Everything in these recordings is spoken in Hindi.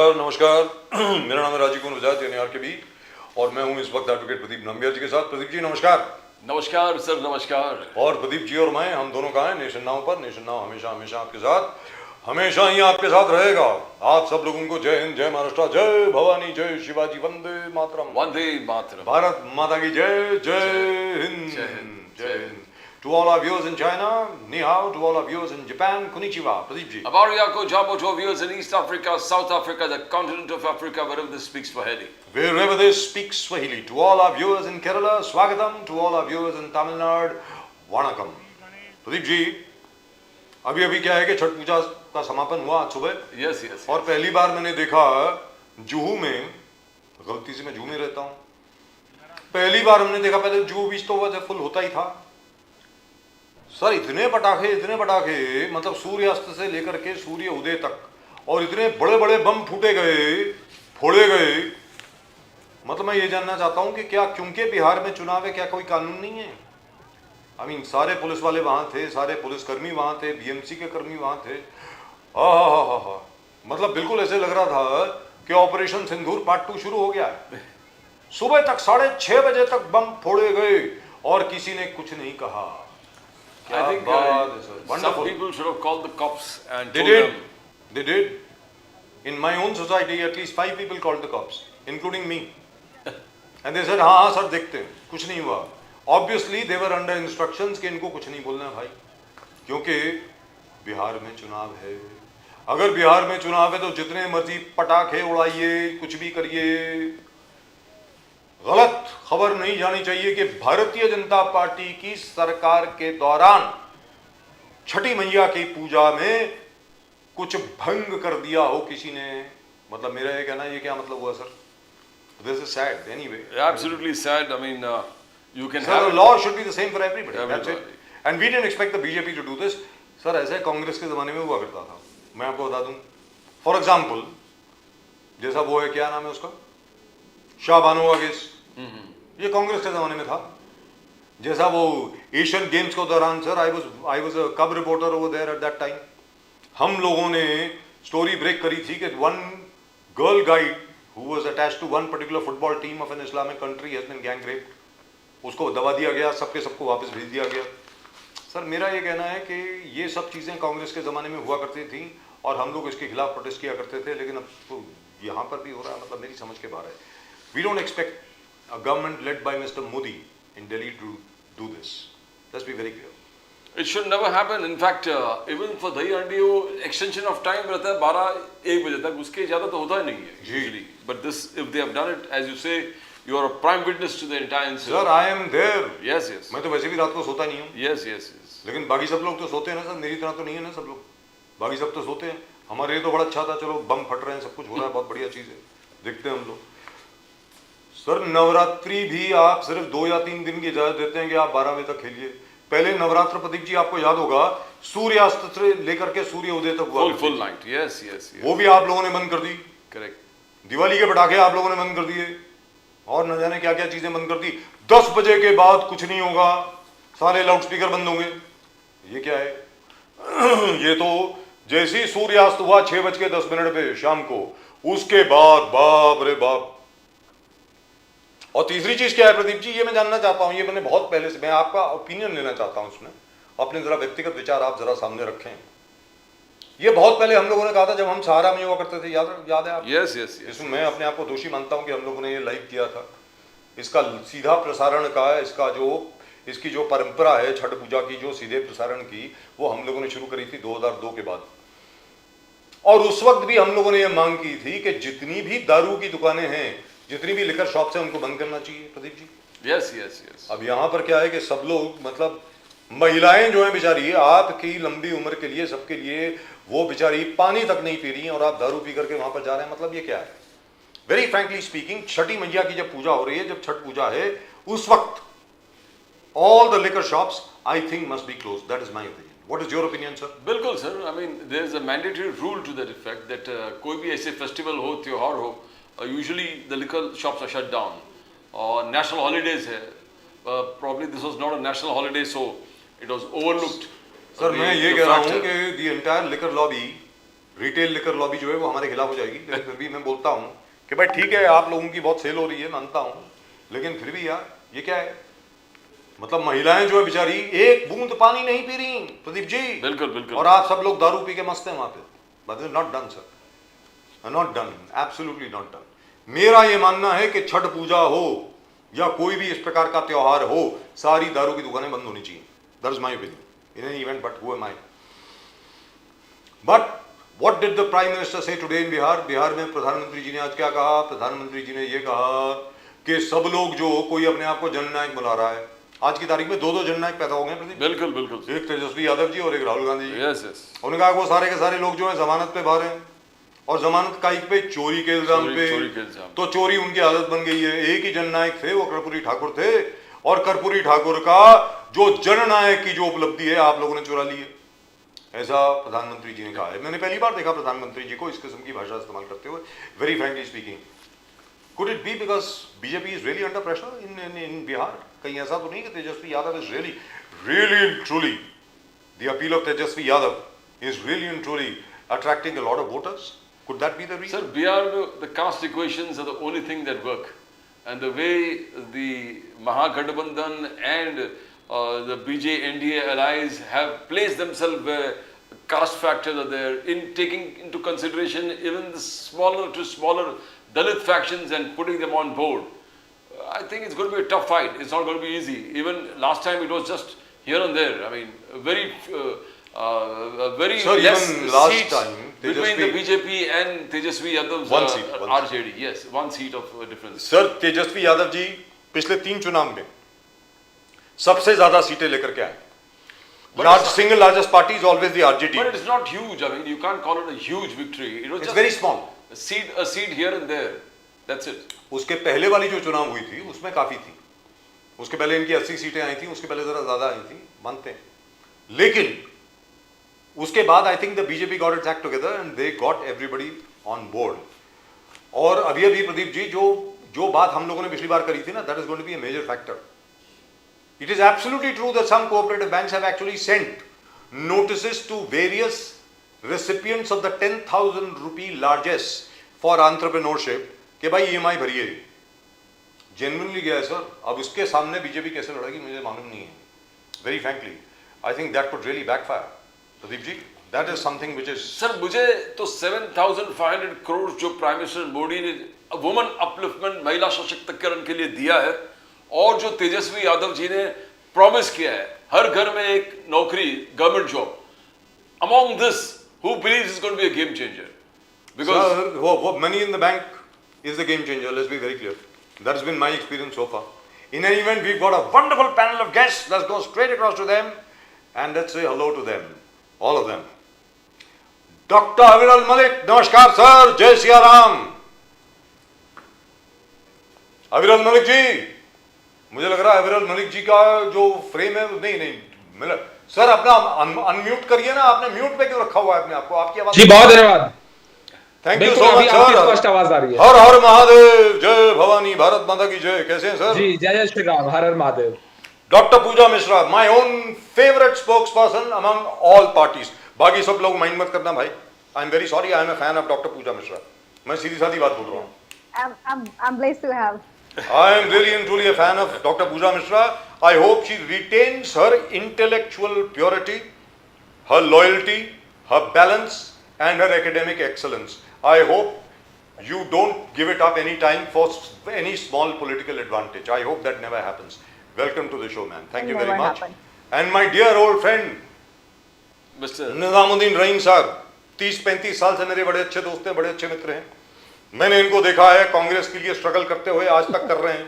नमस्कार नमस्कार मेरा नाम है राजीव कुमार बजाज एनआर के बी और मैं हूं इस वक्त एडवोकेट प्रदीप नंबियार जी के साथ। प्रदीप जी नमस्कार। नमस्कार सर, नमस्कार। और प्रदीप जी और मैं, हम दोनों कहाँ हैं नेशन नाउ पर। नेशन नाउ हमेशा हमेशा आपके साथ, हमेशा ही आपके साथ रहेगा। आप सब लोगों को जय हिंद, जय महाराष्ट्र, जय भवानी, जय शिवाजी, वंदे मातरम। वंदे मातरम। भारत माता की जय, जय हिंद, जय Hind. To all our viewers in China, ni hao. To all our viewers in Japan, konnichiwa. Pradeep ji. Abariako Jabo to our viewers in East Africa, South Africa, the continent of Africa, wherever this speaks Swahili. Wherever they speak Swahili. To all our viewers in Kerala, Swagatam. To all our viewers in Tamil Nadu, Vanakkam. Pradeep ji, अभी अभी क्या है कि छठ पूजा का समापन हुआ आज सुबह। Yes, yes. और पहली बार मैंने देखा जुहू में, गलती से मैं जुहू में रहता हूँ, पहली बार हमने देखा, पहले जुहू बीच तो वैसे फुल होता ही था सर। इतने पटाखे, मतलब सूर्यास्त से लेकर के सूर्य उदय तक, और इतने बड़े बड़े बम फोड़े गए। मतलब मैं ये जानना चाहता हूं कि क्या क्योंकि बिहार में चुनाव है, क्या कोई कानून नहीं है? आई मीन सारे पुलिस वाले वहां थे, सारे पुलिसकर्मी वहां थे, बीएमसी के कर्मी वहां थे। हा। मतलब बिल्कुल ऐसे लग रहा था कि ऑपरेशन सिंदूर पार्ट 2 शुरू हो गया है। सुबह तक 6:30 बजे तक बम फोड़े गए और किसी ने कुछ नहीं कहा। I think some people should have called the cops and told them. They did. In my own society, at least 5 people called the cops, including me. And they said, हाँ सर देखते हैं, कुछ नहीं हुआ। Obviously, they were under instructions कि इनको कुछ नहीं बोलना है भाई, क्योंकि बिहार में चुनाव है। अगर बिहार में चुनाव है तो जितने मर्जी पटाखे उड़ाइए, कुछ भी करिए, गलत खबर नहीं जानी चाहिए कि भारतीय जनता पार्टी की सरकार के दौरान छठी मैया की पूजा में कुछ भंग कर दिया हो किसी ने। मतलब मेरा ये कहना, ये क्या मतलब हुआ sir? This is sad anyway. Absolutely sad. I mean, you can sir, have the law should be the same for everybody. Everybody. That's it. And we didn't expect the BJP to do this. Sir ऐसे कांग्रेस के जमाने में हुआ करता था। मैं आपको बता दूं, फॉर एग्जाम्पल, जैसा वो है, क्या नाम है उसका, शाहबानो का केस, ये कांग्रेस के जमाने में था। जैसा वो एशियन गेम्स के दौरान, sir I was a cub reporter over there at that time, हम लोगों ने स्टोरी ब्रेक करी थी कि one girl guide who was attached to one particular football team of an Islamic country has been gang raped. उसको दबा दिया गया, सबको वापस भेज दिया गया। सर मेरा ये कहना है कि ये सब चीज़ें कांग्रेस के ज़माने में हुआ करती थी और हम लोग इसके खिलाफ प्रोटेस्ट किया करते थे, लेकिन अब तो यहाँ पर भी हो रहा है। मतलब मेरी समझ के बाहर है। We don't expect a government led by Mr. Modi in Delhi to do this. Let's be very clear. it should never happen. In fact, even for dahi handi wo extension of time रहता है 12-1 बजे तक, उसके ज़्यादा तो होता ही नहीं है usually. But this, if they have done it, as you say, you are a prime witness to the entire incident. Sir, I am there. Yes, yes. मैं तो वैसे भी रात को सोता नहीं हूँ। Yes, yes, yes. लेकिन बाकी सब लोग तो सोते हैं ना सर, मेरी तरह तो नहीं है ना सब लोग। बाकी सब तो सोते हैं। हमारे लिए तो बड़ा अच्छा था, चलो बम फट रहे हैं, सब कुछ हो रहा है, बहुत बढ़िया चीज़ है, देखते हैं हम लोग। सर नवरात्रि भी आप सिर्फ 2 या 3 दिन की इजाजत देते हैं कि आप 12 बजे तक खेलिए। पहले नवरात्र, प्रदीप जी आपको याद होगा, सूर्यास्त से लेकर के सूर्य उदय तक हुआ। Full night. Yes, yes, yes. वो भी आप लोगों ने बंद कर दी। Correct. दिवाली के पटाखे आप लोगों ने बंद कर दिए और न जाने क्या क्या चीजें बंद कर दी। 10 बजे के बाद कुछ नहीं होगा, सारे लाउडस्पीकर बंद होंगे। ये क्या है? ये तो जैसे ही सूर्यास्त हुआ 6:10 पे शाम को, उसके बाद बाप रे बाप। और तीसरी चीज क्या है प्रदीप जी, ये मैं जानना चाहता हूं, ये मैंने बहुत पहले से, मैं आपका ओपिनियन लेना चाहता हूं उसमें, अपने जरा व्यक्तिगत विचार आप जरा सामने रखें। ये बहुत पहले हम लोगों ने कहा था जब हम सहारा में हुआ करते थे, याद है आप? Yes, yes, yes. इसमें मैं अपने आप को दोषी मानता हूं कि हम लोगों ने ये लाइव किया था। इसका सीधा प्रसारण का, इसकी जो परंपरा है छठ पूजा की, जो सीधे प्रसारण की, वो हम लोगों ने शुरू करी थी 2002 के बाद। और उस वक्त भी हम लोगों ने ये मांग की थी कि जितनी भी दारू की दुकानें हैं, जितनी भी लिकर शॉप्स हैं, उनको बंद करना चाहिए Pradeep ji. Yes, yes, yes. अब यहाँ पर क्या है कि सब लोग, मतलब महिलाएं जो हैं बेचारी, आपकी लंबी उम्र के लिए, सबके लिए, वो बेचारी पानी तक नहीं पी रही हैं और आप दारू पी करके वहां पर जा रहे हैं। मतलब ये क्या है? वेरी फ्रैंकली स्पीकिंग, छठी मैया की जब पूजा हो रही है, जब छठ पूजा है, उस वक्त all the liquor shops I think must be closed. That is my opinion. What is your opinion, sir? बिल्कुल sir, I mean there is a mandatory rule to that effect that कोई भी ऐसे फेस्टिवल हो, त्योहार हो, usually the liquor shops are shut down. और national holidays है, probably this was not a national holiday, so it was overlooked. Sir मैं ये कह रहा हूँ कि the entire liquor lobby retail liquor lobby जो है वो हमारे खिलाफ हो जाएगी, लेकिन फिर भी मैं बोलता हूँ कि भाई ठीक है, आप लोगों की बहुत सेल हो रही है, मानता हूँ, लेकिन फिर भी यार ये क्या है, मतलब महिलाएं जो है बेचारी एक बूंद पानी नहीं पी रही प्रदीप जी, बिल्कुल बिल्कुल, और आप सब लोग दारू पी के मस्त हैं वहां पे, but is not done sir, not done, absolutely not done. मेरा ये मानना है कि छठ पूजा हो या कोई भी इस प्रकार का त्योहार हो, सारी दारू की दुकानें बंद होनी चाहिए, that is my opinion in an event, but who am I. But what did the prime minister से टुडे इन बिहार? बिहार में प्रधानमंत्री जी ने आज क्या कहा? प्रधानमंत्री जी ने ये कहा कि सब लोग जो कोई अपने आप को जननायक बुला रहा है, आज की तारीख में दो जननायक पैदा हो गए प्रदीप, बिल्कुल बिल्कुल, एक तेजस्वी यादव जी और एक राहुल गांधी जी। यस यस, उन्होंने कहा वो सारे के सारे लोग जो है जमानत पे बाहर हैं, और जमानत काइक पे चोरी के इल्जाम पे, चोरी के इल्जाम, तो चोरी उनकी आदत बन गई है। एक ही जननायक थे, वो कर्पूरी ठाकुर थे, और कर्पूरी ठाकुर का जो जननायक की जो उपलब्धि है आप लोगों ने चुरा ली है, ऐसा प्रधानमंत्री जी ने कहा है। मैंने पहली बार देखा प्रधानमंत्री जी को इस किस्म की भाषा इस्तेमाल करते हुए, very frankly speaking. Could it be because BJP is really under pressure in Bihar? कहीं ऐसा तो नहीं कि Tejashwi Yadav is really really and truly, the appeal of Tejashwi Yadav is really and truly attracting a lot of voters? Could that be the reason? Sir, Bihar, the caste equations are the only thing that work, and the way the Mahagathbandhan and the BJ NDA allies have placed themselves where caste factors are there, in taking into consideration even the smaller to smaller Dalit factions and putting them on board. I think it's going to be a tough fight. It's not going to be easy. Even last time it was just here and there. I mean, very Sir, less even last seats time, between the BJP and Tejasvi Yadav's One seat, one RJD. Yes, one seat of difference. Sir Tejashwi Yadav ji पिछले 3 चुनाव में सबसे ज्यादा सीटें लेकर के आए। Single largest party is always the RJD. But it's not huge. I mean, you can't call it a huge victory. It was It's just very small. a seat here and there. That's it. उसके पहले वाली जो चुनाव हुई थी उसमें काफी थी, उसके पहले इनकी 80 सीटें आई थी, उसके पहले जरा ज्यादा आई थी, मानते हैं, लेकिन उसके बाद I think the BJP got its act together and they got everybody on board. और अभी अभी प्रदीप जी जो बात हम लोगों ने पिछली बार करी थी ना, that is going to be a major factor. It is absolutely true that some cooperative banks have actually sent notices to various recipients of the 10,000 rupee largesse for entrepreneurship कि भाई EMI भरिए। जेन्युइनली गया है सर। अब उसके सामने बीजेपी कैसे लड़ेगी मुझे मालूम नहीं है। Very frankly, I think that could really backfire. Pradeep ji, that is something which is. Sir मुझे तो 7,500 करोड़ जो प्राइम मिनिस्टर मोदी ने वुमेन अपलिफ्टमेंट, महिला सशक्तिकरण के लिए दिया है, और जो तेजस्वी यादव जी ने प्रॉमिस किया है हर घर में एक नौकरी, government job, among this who believes is going to be a game changer? Because वो money in the bank is the game changer. Let's be very clear. That has been my experience so far. In any event, we've got a wonderful panel of guests. Let's go straight across to them and let's say hello to them, all of them. Dr. Aviral Malik, नमस्कार सर, जय सिया राम। अविरल मलिक जी, मुझे लग रहा है अविरल मलिक जी का जो फ्रेम है नहीं सर, अपना अनम्यूट करिए ना, आपने म्यूट पे क्यों रखा हुआ है अपने आपको? आपकी आवाज जी बहुत धन्यवाद, thank you so much sir. स्पष्ट आवाज आ रही है। हर हर महादेव, जय भवानी, भारत माता की जय। कैसे हैं सर? जी जय जय श्री राम, हर हर Mahadev. Doctor Pooja Mishra, my own favourite spokesperson among all parties. बाकी सब लोग माइंड मत करना भाई, I am very sorry, I am a fan of doctor Pooja Mishra. मैं सीधी सादी बात बोल रहा हूँ। I'm blessed to have. I am really and truly a fan of Dr. Pooja Mishra. I hope she retains her intellectual purity, her loyalty, her balance and her academic excellence. I hope you don't give it up any time for any small political advantage. I hope that never happens. Welcome to the show, man. Thank you very Never much. happen. And my dear old friend, Mr. Nizamuddin Rahim साहब, 30-35 साल से मेरे बड़े अच्छे दोस्त हैं, बड़े अच्छे मित्र हैं। मैंने इनको देखा है कांग्रेस के लिए स्ट्रगल करते हुए, आज तक कर रहे हैं।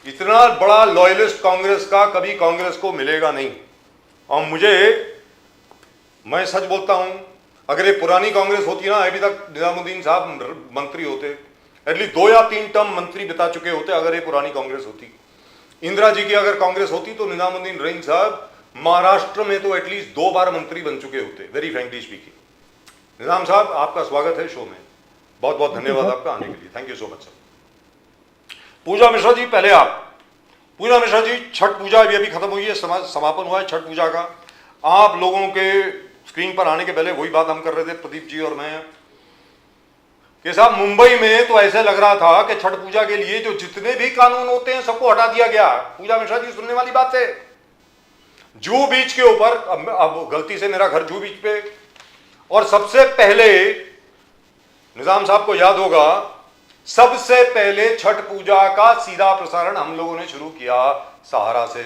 इतना बड़ा लॉयलिस्ट कांग्रेस का कभी कांग्रेस को मिलेगा नहीं। और मैं सच बोलता हूं, अगर ये पुरानी कांग्रेस होती ना, अभी तक निजामुद्दीन साहब मंत्री होते, एटलीस्ट 2 या 3 टर्म मंत्री बिता चुके होते। अगर ये पुरानी कांग्रेस होती, इंदिरा जी की अगर कांग्रेस होती, तो निजामुद्दीन रहीम साहब महाराष्ट्र में तो एटलीस्ट 2 बार मंत्री बन चुके होते। Very frankly speaking. निजाम साहब, आपका स्वागत है शो में, बहुत बहुत धन्यवाद आपका आने के लिए। Thank you so much sir. Pooja Mishra ji, पहले आप। पूजा मिश्रा जी, छठ पूजा अभी खत्म हुई है, समापन हुआ है छठ पूजा का। आप लोगों के स्क्रीन पर आने के पहले वही बात हम कर रहे थे, प्रदीप जी और मैं, कि साहब मुंबई में तो ऐसे लग रहा था कि छठ पूजा के लिए जो जितने भी कानून होते हैं सबको हटा दिया गया। पूजा मिश्रा जी, सुनने वाली बात है, जूहू बीच के ऊपर, अब गलती से मेरा घर जूहू बीच पे, और सबसे पहले निजाम साहब को याद होगा, सबसे पहले छठ पूजा का सीधा प्रसारण हम लोगों ने शुरू किया सहारा से,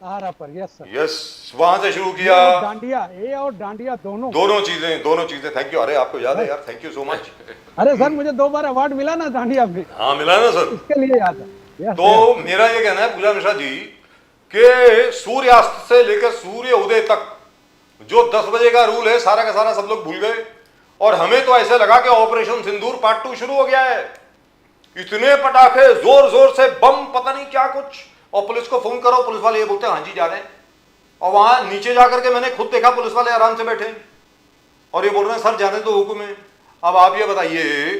सहारा पर। यस सर, यस, वहां से शुरू किया। डांडिया, ये और डांडिया दोनों दोनों चीजें। थैंक यू, अरे आपको याद है यार, थैंक यू सो मच। अरे सर, मुझे 2 बार अवार्ड मिला ना डांडिया में, हाँ मिला ना सर, इसके लिए याद है। यस, तो मेरा ये कहना है पूजा मिश्रा जी कि सूर्यास्त से लेकर सूर्य उदय तक जो 10 बजे का रूल है, सारा का सारा सब लोग भूल गए, और हमें तो ऐसे लगा कि ऑपरेशन सिंदूर पार्ट 2 शुरू हो गया है। इतने पटाखे, जोर जोर से बम, पता नहीं क्या कुछ, और पुलिस को फोन करो, पुलिस वाले ये बोलते हैं हाँ जी जा रहे हैं, और वहां नीचे जाकर के मैंने खुद देखा पुलिस वाले आराम से बैठे और ये बोल रहे हैं सर जाने तो हुक्म है। अब आप ये बताइए,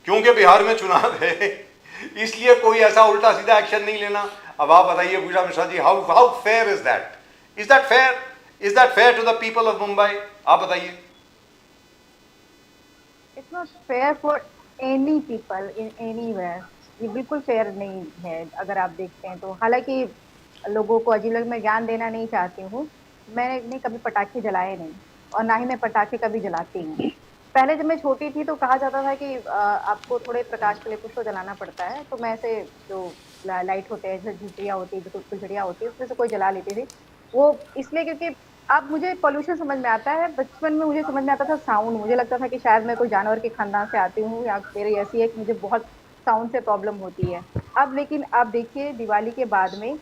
क्योंकि बिहार में चुनाव है इसलिए कोई ऐसा उल्टा सीधा एक्शन नहीं लेना। अब आप बताइए Pooja Mishra ji, how fair is that? Is that fair to the people of Mumbai? आप बताइए। It's not fair for any people in anywhere. ये बिल्कुल फेयर नहीं है अगर आप देखते हैं तो। हालांकि लोगों को अजीब लगे, मैं ज्ञान देना नहीं चाहती हूँ, मैंने कभी पटाखे जलाए नहीं और ना ही मैं पटाखे कभी जलाती हूँ। पहले जब मैं छोटी थी तो कहा जाता था कि आपको थोड़े प्रकाश के लिए कुछ तो जलाना पड़ता है, तो मैं ऐसे जो लाइट होते हैं, जैसे झुटियाँ होती है, जो फुलझड़ियाँ होती है, उसमें से कोई जला लेती थी। वो इसलिए क्योंकि अब मुझे पॉल्यूशन समझ में आता है। बचपन में मुझे समझ में आता था साउंड, मुझे लगता था कि शायद मैं कोई जानवर के खानदान से आती हूँ या मेरी ऐसी है कि मुझे बहुत साउंड से प्रॉब्लम होती है। अब लेकिन आप देखिए, दिवाली के बाद में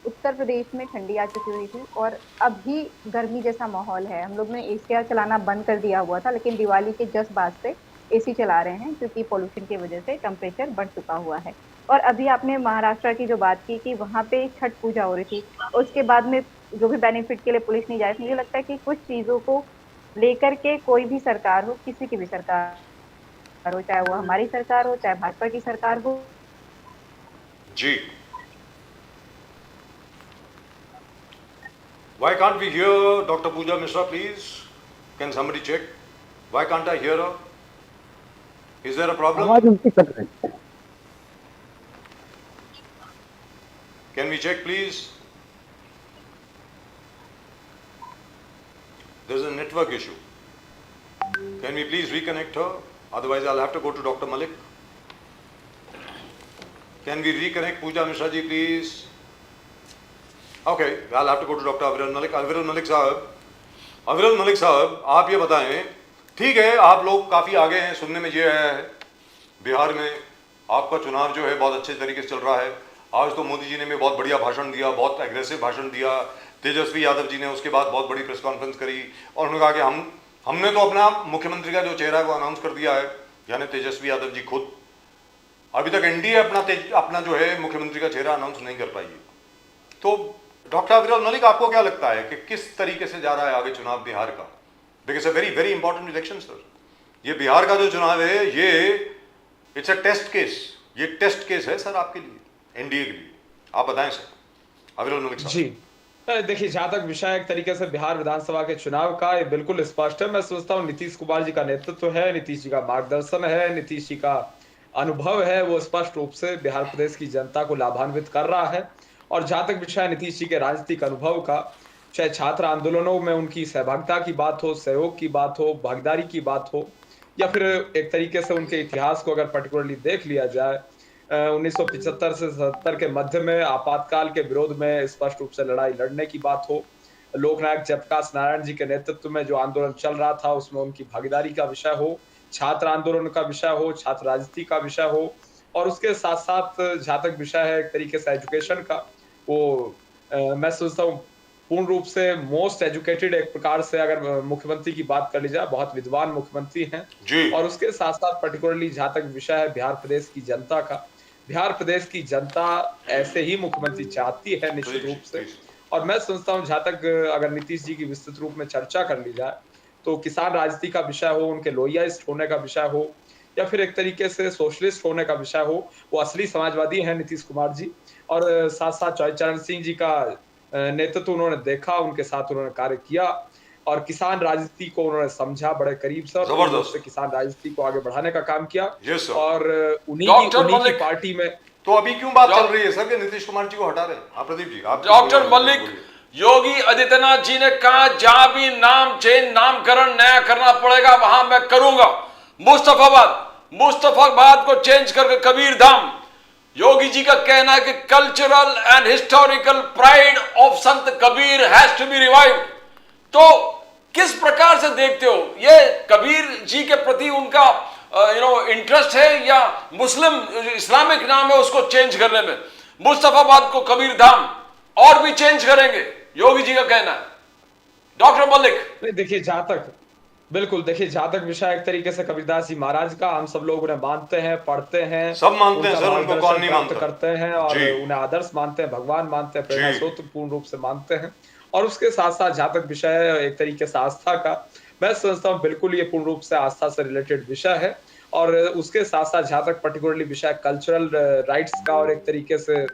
उत्तर प्रदेश में ठंडी आ चुकी हुई थी और अभी गर्मी जैसा माहौल है। हम लोग ने एसी चलाना बंद कर दिया हुआ था, लेकिन दिवाली के जस्ट बाद से एसी चला रहे हैं क्योंकि पोल्यूशन की वजह से टेम्परेचर बढ़ चुका हुआ है। और अभी आपने महाराष्ट्र की जो बात की कि वहाँ पे छठ पूजा हो रही थी, उसके बाद में जो भी बेनिफिट के लिए पुलिस नहीं जाए, मुझे लगता है कि कुछ चीज़ों को लेकर के कोई भी सरकार हो, किसी की भी सरकार हो, चाहे वो हमारी सरकार हो, चाहे भाजपा की सरकार हो जी, why can't we hear Dr. Pooja Mishra, please? Can somebody check? Why can't I hear her? Is there a problem? आवाज उनकी कट रही है। Can we check, please? There's a network issue. Can we please reconnect her? Otherwise, I'll have to go to Dr. Malik. Can we reconnect Pooja Mishra ji, please? Okay, I'll have to go to Dr. Aviral Malik. Aviral Malik साहब, आप ये बताएं, ठीक है आप लोग काफ़ी आगे हैं, सुनने में ये है बिहार में आपका चुनाव जो है बहुत अच्छे तरीके से चल रहा है। आज तो मोदी जी ने भी बहुत बढ़िया भाषण दिया, बहुत एग्रेसिव भाषण दिया। तेजस्वी यादव जी ने उसके बाद बहुत बड़ी प्रेस कॉन्फ्रेंस करी और उन्होंने कहा कि हमने तो अपना मुख्यमंत्री का जो चेहरा है वो अनाउंस कर दिया है, यानी तेजस्वी यादव जी खुद। अभी तक एनडीए अपना जो है मुख्यमंत्री का चेहरा अनाउंस नहीं कर पाई है। तो डॉक्टर अविरल मलिक, आपको क्या लगता है कि किस तरीके से जा रहा है आगे चुनाव बिहार का? Because a very very important election sir. ये बिहार का जो चुनाव है ये इट्स अ टेस्ट केस, ये टेस्ट केस है सर आपके लिए, एनडीए के लिए। आप बताएं सर, अविरल मलिक साहब। जी देखिए, जहां तक विषय एक तरीके से बिहार विधानसभा के चुनाव का, ये बिल्कुल स्पष्ट है। मैं समझता हूँ नीतीश कुमार जी का नेतृत्व है, नीतीश जी का मार्गदर्शन है, नीतीश जी का अनुभव है, वो स्पष्ट रूप से बिहार प्रदेश की जनता को लाभान्वित कर रहा है। और जहां तक विषय नीतीश जी के राजनीतिक अनुभव का, चाहे छात्र आंदोलनों में उनकी सहभागिता की बात हो, सहयोग की बात हो, भागीदारी की बात हो, या फिर एक तरीके से उनके इतिहास को अगर पर्टिकुलरली देख लिया जाए, 1975 से 77 के मध्य में आपातकाल के विरोध में स्पष्ट रूप से लड़ाई लड़ने की बात हो, लोकनायक जयप्रकाश नारायण जी के नेतृत्व में जो आंदोलन चल रहा था उसमें उनकी भागीदारी का विषय हो, छात्र आंदोलन का विषय हो, छात्र राजनीति का विषय हो, और उसके साथ साथ जहां तक विषय है एक तरीके से एजुकेशन का, वो मैं सोचता हूँ पूर्ण रूप से मोस्ट एजुकेटेड एक प्रकार से अगर मुख्यमंत्री की बात कर ली जाए, बहुत विद्वान मुख्यमंत्री हैं। और उसके साथ साथ पर्टिकुलरली जहां तक विषय है बिहार प्रदेश की जनता का, बिहार प्रदेश की जनता ऐसे ही मुख्यमंत्री चाहती है निश्चित रूप से। और मैं समझता हूँ जहां तक अगर नीतीश जी की विस्तृत रूप में चर्चा कर ली जाए तो किसान राजनीति का विषय हो, उनके लोहियाइस्ट होने का विषय हो, या फिर एक तरीके से सोशलिस्ट होने का विषय हो, वो असली समाजवादी हैं नीतीश कुमार जी। और साथ साथ चरण सिंह जी का नेतृत्व उन्होंने देखा, उनके साथ उन्होंने कार्य किया। और किसान राजनीति को उन्होंने समझा बड़े करीब से और जबरदस्त। उससे किसान राजनीति को आगे बढ़ाने का काम किया। Yes, sir. और उन्हीं डॉक्टर की मलिक। पार्टी में तो अभी क्यों बात डॉ- चल रही है सर कि नीतीश कुमार जी को हटा रहे हैं? आप प्रदीप जी आप डॉक्टर मलिक, योगी आदित्यनाथ जी ने कहा जहां भी नामकरण नया करना पड़ेगा वहां मैं करूंगा। मुस्तफाबाद को चेंज करके कबीर धाम। योगी जी का कहना है कि cultural and historical pride of Sant Kabir has to be revived. तो किस प्रकार से देखते हो, ये कबीर जी के प्रति उनका इंटरेस्ट है या मुस्लिम इस्लामिक नाम है उसको चेंज करने में? मुस्तफाबाद को कबीर धाम और भी चेंज करेंगे, योगी जी का कहना है। डॉक्टर मलिक, नहीं, देखिए जहां तक विषय एक तरीके से कबीरदास जी महाराज का, हम सब लोग उन्हें मानते हैं, पढ़ते हैं, सब मानते हैं उनका सर, उनको कौन नहीं मार्गदर्शन प्राप्त मानता? करते हैं और जी। उन्हें आदर्श मानते हैं, भगवान मानते हैं, प्रेरणा जी। स्रोत पूर्ण रूप से मानते हैं। और उसके साथ साथ जहां तक विषय है एक तरीके से आस्था का, मैं समझता हूँ बिल्कुल ये पूर्ण रूप से आस्था से रिलेटेड विषय है। और उसके साथ साथ जहां तक पर्टिकुलरली विषय कल्चरल राइट्स का और एक तरीके से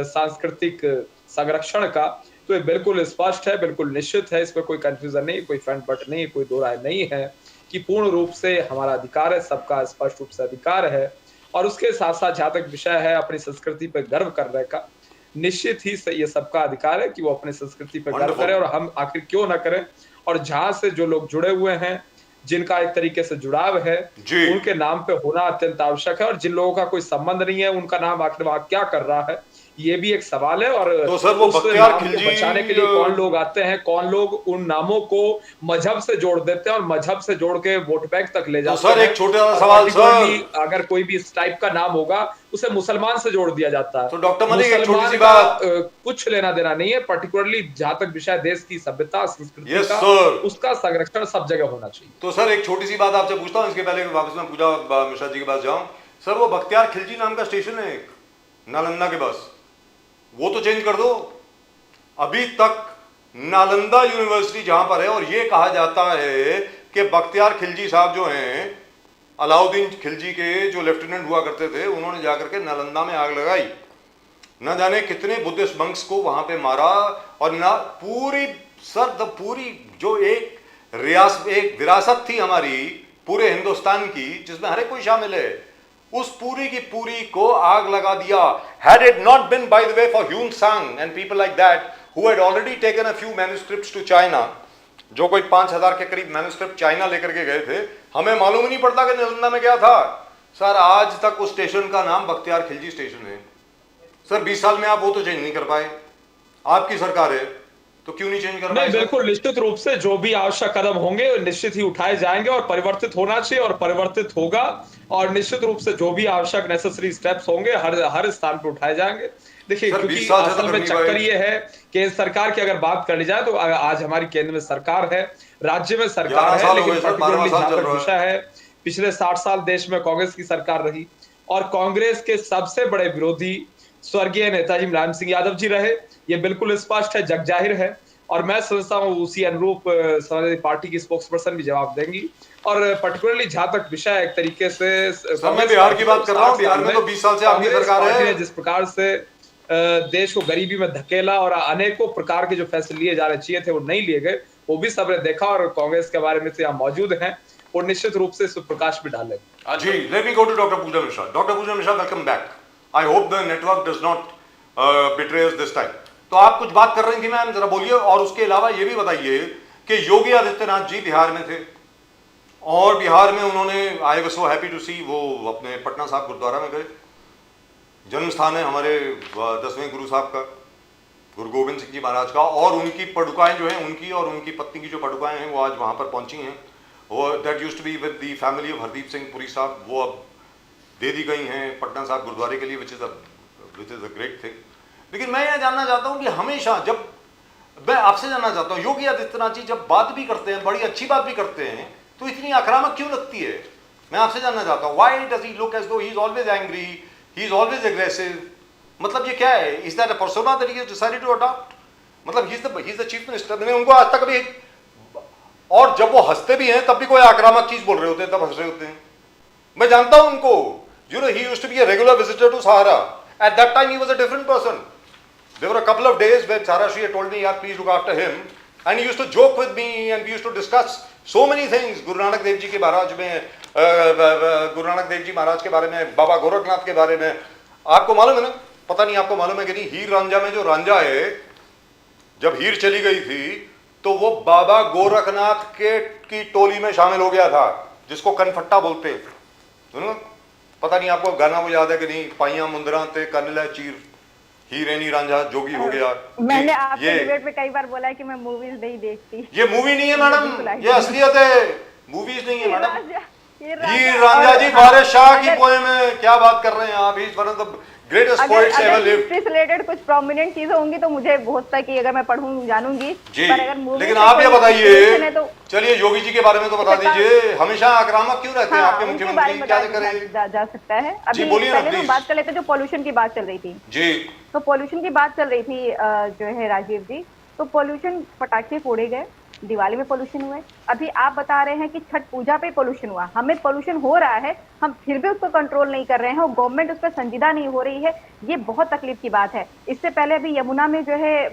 सांस्कृतिक संरक्षण का, तो ये बिल्कुल स्पष्ट है, बिल्कुल निश्चित है, इसमें कोई कंफ्यूजन नहीं, कोई फंड बट नहीं, कोई दो राय नहीं है कि पूर्ण रूप से हमारा अधिकार है, सबका स्पष्ट रूप से अधिकार है। और उसके साथ साथ जहां तक विषय है अपनी संस्कृति पर गर्व करने का, निश्चित ही ये सबका अधिकार है कि वो अपनी संस्कृति पर गर्व Wonderful. करें, और हम आखिर क्यों ना करें। और जहां से जो लोग जुड़े हुए हैं, जिनका एक तरीके से जुड़ाव है, जी। उनके नाम पे होना अत्यंत आवश्यक है। और जिन लोगों का कोई संबंध नहीं है, उनका नाम आखिर वहां क्या कर रहा है, ये भी एक सवाल है। और तो सर वो उस बख्तियार नाम को खिलजी बचाने के लिए कौन लोग आते हैं, कौन लोग उन नामों को मजहब से जोड़ देते हैं और मजहब से जोड़ के वोट बैंक तक ले जाते सर, हैं। एक छोटा सा और सवाल, particularly सर। अगर कोई भी इस टाइप का नाम होगा, उसे मुसलमान से जोड़ दिया जाता है। तो डॉक्टर मलिक, एक मुसलमान छोटी सी का, बात। कुछ लेना देना नहीं है। पर्टिकुलरली जहां तक विषय देश की सभ्यता संस्कृति Yes, का, sir. उसका संरक्षण सब जगह होना चाहिए। तो सर एक छोटी सी बात आपसे पूछता हूँ, इसके पहले वापस मैं पूजा मिश्रा जी के पास जाऊं। सर वो बख्तियार खिलजी नाम का स्टेशन है एक नालंदा के पास, वो तो चेंज कर दो। अभी तक नालंदा यूनिवर्सिटी जहां पर है, और ये कहा जाता है कि बख्तियार खिलजी साहब जो हैं, अलाउद्दीन खिलजी के जो लेफ्टिनेंट हुआ करते थे, उन्होंने जाकर के नालंदा में आग लगाई, न जाने कितने बुद्धिस्ट मंक्स को वहां पे मारा। और ना पूरी पूरी जो एक विरासत थी हमारी पूरे हिंदुस्तान की, जिसमें हर एक कोई शामिल है, उस पूरी की पूरी को आग लगा दिया। Had it not been, by the way, for Hyun Sang and people like that who had already taken a few manuscripts to China, जो कोई 5000 के करीब मैन्युस्क्रिप्ट चाइना लेकर के गए थे, हमें मालूम ही नहीं पड़ता कि नालंदा में क्या था। सर आज तक उस स्टेशन का नाम बख्तियार खिलजी स्टेशन है। सर 20 साल में आप वो तो चेंज नहीं कर पाए, आपकी सरकार है तो क्यों नहीं चेंज कर पाए? नहीं, बिल्कुल निश्चित रूप से जो भी आवश्यक कदम होंगे निश्चित ही उठाए जाएंगे और परिवर्तित होना चाहिए और परिवर्तित होगा। और निश्चित रूप से जो भी आवश्यक नेसेसरी स्टेप्स होंगे हर स्थान पर उठाए जाएंगे। देखिए, सर, क्योंकि 20 साल से असल तो में करनी चक्कर भाई। ये है कि सरकार की अगर बात कर ली जाए तो आज हमारी केंद्र में सरकार है, राज्य में 11 सरकार है, साल हो लेकिन गए सर, 12वां पर्टिकुलरली साल जहां चल तक रहा है। विषय है, पिछले 60 साल देश में कांग्रेस की सरकार रही और कांग्रेस के सबसे बड़े विरोधी स्वर्गीय नेताजी मुलायम सिंह यादव जी रहे। ये बिल्कुल स्पष्ट है, जगजाहिर है। और मैं समझता हूँ उसी अनुरूप समाजवादी पार्टी की स्पोक्स पर्सन भी जवाब देंगी। और पर्टिकुलरली जहां तक विषय एक तरीके से मैं बिहार की बात कर रहा हूँ, बिहार में तो 20 साल से आपकी कांग्रेस सरकार पार्टी है। ने जिस प्रकार से देश को गरीबी में धकेला और अनेकों प्रकार के जो फैसले लिए जाने चाहिए थे वो नहीं लिए गए, वो भी सबने देखा। और कांग्रेस के बारे में तो यहाँ मौजूद हैं, वो निश्चित रूप से इस पर प्रकाश भी डालेंगे। जी, let me go to Dr. Pooja Mishra. Dr. Pooja Mishra, welcome back. I hope the network does not betray us this time. तो आप कुछ बात कर रही थी मैम, जरा बोलिए। और उसके अलावा ये भी बताइए कि योगी आदित्यनाथ जी बिहार में थे और बिहार में उन्होंने, I was so happy to see, वो अपने पटना साहब गुरुद्वारा में गए, जन्म स्थान है हमारे 10वें गुरु साहब का, गुरु गोविंद सिंह जी महाराज का। और उनकी पडुकाएं जो हैं, उनकी और उनकी पत्नी की जो पडुकाएं हैं, वो आज वहाँ पर पहुँची हैं। वो that used to be with the family of Hardeep Singh Puri साहब, वो अब दे दी गई हैं पटना साहब गुरुद्वारे के लिए, which is a great thing. लेकिन मैं यह जानना चाहता हूँ कि हमेशा जब मैं आपसे जानना चाहता हूँ, योगी आदित्यनाथ जी जब बात भी करते हैं, बड़ी अच्छी बात भी करते हैं, तो इतनी आक्रामक क्यों लगती है? मैं आपसे जानना चाहता हूँ, why does he look as though he is always angry, he is always aggressive? मतलब ये क्या है? Is that a persona that he has decided to adopt? मतलब he is the chief minister. मैंने उनको आज तक कभी, और जब वो हंसते भी हैं तब भी कोई आक्रामक चीज बोल रहे होते हैं, तब हंस रहे होते हैं। मैं जानता हूं उनको, you know, he used to be a regular visitor to Sahara. At that time he was a different person. There were a couple of days when Sara Shri had told me, यार please look after him, and he used to joke with me and we used to discuss so many things. Guru Nanak Dev ji के महाराज में, गुरु नानक देव जी महाराज के बारे में, बाबा गोरखनाथ के बारे में. आपको मालूम है ना, पता नहीं आपको मालूम है कि नहीं, हीर रांझा में जो रांझा है, जब हीर चली गई थी तो वो बाबा गोरखनाथ की टोली में शामिल हो गया था, जिसको कनफट्टा बोलते. पता नहीं आपको गाना वो याद है कि नहीं, पाइया मुंदरा ते कनले चीर, हीरेनी रांझा जोगी हो गया. मैंने आपके डिबेट में कई बार बोला है कि मैं मूवीज नहीं देखती. ये मूवी नहीं है मैडम, ये असलियत है, मूवीज नहीं है मैडम. हीर रांझा जी वारिस शाह की पोएम है. क्या बात कर रहे हैं आप? Is one of the greatest poets ever lived. History से रिलेटेड कुछ प्रोमिनेंट चीजें होंगी तो मुझे बहुत था कि अगर मैं पढ़ूं जानूंगी जी. पर अगर मूवी, लेकिन आप ये बताइए, तो चलिए योगी जी के बारे में तो बता दीजिए. हमेशा आक्रामक क्यों रहते हैं आपके मुख्यमंत्री? क्या करें जा सकता है. अभी बोलिए ना पहले हम प्लीज. बात कर लेते हैं जो पॉल्यूशन की बात चल रही थी जी. तो पॉल्यूशन की बात चल रही थी जो है राजीव जी. तो पॉल्यूशन, पटाखे फोड़े गए, दिवाली में पॉल्यूशन हुआ है. अभी आप बता रहे हैं कि छठ पूजा पे पॉल्यूशन हुआ. हमें पॉल्यूशन हो रहा है, हम फिर भी उसको कंट्रोल नहीं कर रहे हैं और गवर्नमेंट उस पर संजीदा नहीं हो रही है. ये बहुत तकलीफ की बात है. इससे पहले अभी यमुना में जो है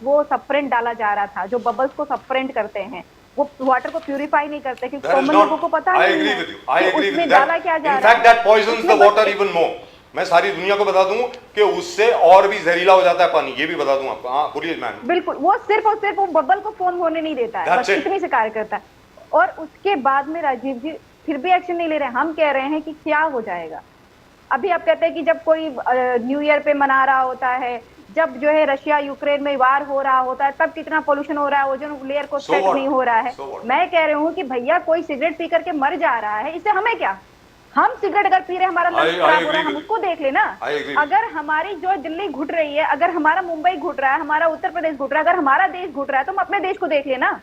वो सप्रेंट डाला जा रहा था, जो बबल्स को सप्रेंट करते हैं, वो वाटर को प्यूरिफाई नहीं करते क्योंकि कॉमन लोगों को पता नहीं है कि उसमें डाला क्या जा रहा है. In fact, that poisons the water even more. मैं सारी दुनिया को बता दूं कि उससे और भी जहरीला हो जाता है पानी. ये भी बता दूं आपको. हाँ बोलिए मैम. बिल्कुल, वो सिर्फ और सिर्फ वो बबल को फॉर्म होने नहीं देता है, बस इतनी से कार्य करता है. और उसके बाद में राजीव जी फिर भी एक्शन नहीं ले रहे. हम कह रहे हैं कि क्या हो जाएगा. अभी आप कहते हैं कि जब कोई न्यू ईयर पे मना रहा होता है, जब जो है रशिया यूक्रेन में वार हो रहा होता है, तब कितना पोल्यूशन हो रहा है, ओजोन लेयर को सेट नहीं हो रहा है. मैं कह रही हूँ कि भैया कोई सिगरेट पी करके मर जा रहा है, इससे हमें क्या. हम सिगरेट अगर पी रहे, हमारा लंग्स खराब हो रहा है, हम उसको देख लेना. अगर हमारी जो दिल्ली घुट रही है, अगर हमारा मुंबई घुट रहा है, हमारा उत्तर प्रदेश घुट रहा है, अगर हमारा देश घुट रहा है तो हम अपने देश को देख लेना.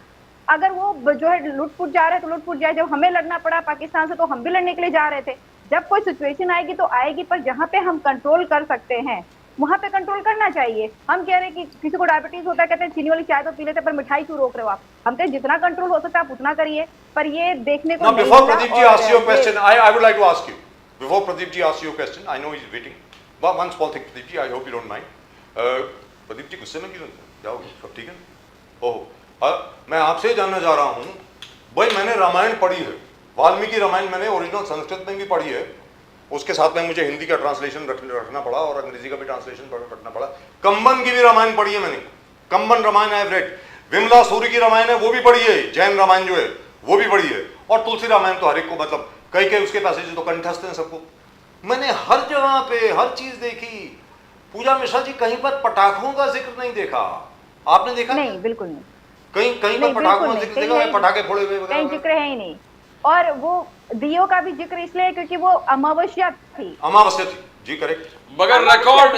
अगर वो जो है लुटपुट जा रहे हैं तो लुटपुट जाए. जब हमें लड़ना पड़ा पाकिस्तान से तो हम भी लड़ने के लिए जा रहे थे. जब कोई सिचुएशन आएगी तो आएगी, पर जहाँ पे हम कंट्रोल कर सकते हैं वहां पे कंट्रोल करना चाहिए. हम कह रहे हैं कि किसी को डायबिटीज होता है, कहते हैं चीनी वाली चाय तो पी लेते, पर मिठाई क्यों रोक रहे हो आप. हम कहते हैं जितना कंट्रोल हो सकता है आप उतना करिए, पर ये देखने को before Pradeep ji ask your question, I would like to ask you. Before Pradeep ji asks your question, I know he's waiting. But one small thing, Pradeep ji, I hope you don't mind. Pradeep ji गुस्से में क्यों जाओगे? सब ठीक है? ओह, मैं आपसे जानना चाह रहा हूँ, भाई मैंने रामायण पढ़ी है, वाल्मीकि रामायण मैंने ओरिजिनल संस्कृत में भी पढ़ी है, उसके साथ में मुझे हिंदी का ट्रांसलेशन रखना पड़ा और अंग्रेजी का भी ट्रांसलेशन रखना पड़ा. कंबन की भी रामायण पढ़ी है मैंने, Kamban Ramayana I have read. Vimla Suri की रामायण है वो भी पढ़ी है, जैन रामायण जो है वो भी पढ़ी है, और तुलसी रामायण तो हर एक को, मतलब कई कई उसके पैसेज तो कंठस्थ हैं सबको. मैंने हर जगह पे हर चीज देखी. पूजा मिश्रा जी कहीं पर पटाखों का जिक्र नहीं देखा. आपने देखा? नहीं, बिल्कुल नहीं. कहीं पर पटाखों का जिक्र देखा? पटाखे फोड़े हुए वगैरह कहीं जिक्र है ही नहीं. और वो दियो का भी जिक्र इसलिए क्योंकि वो अमावस्या थी. अमावस्या थी जी, करेक्ट. मगर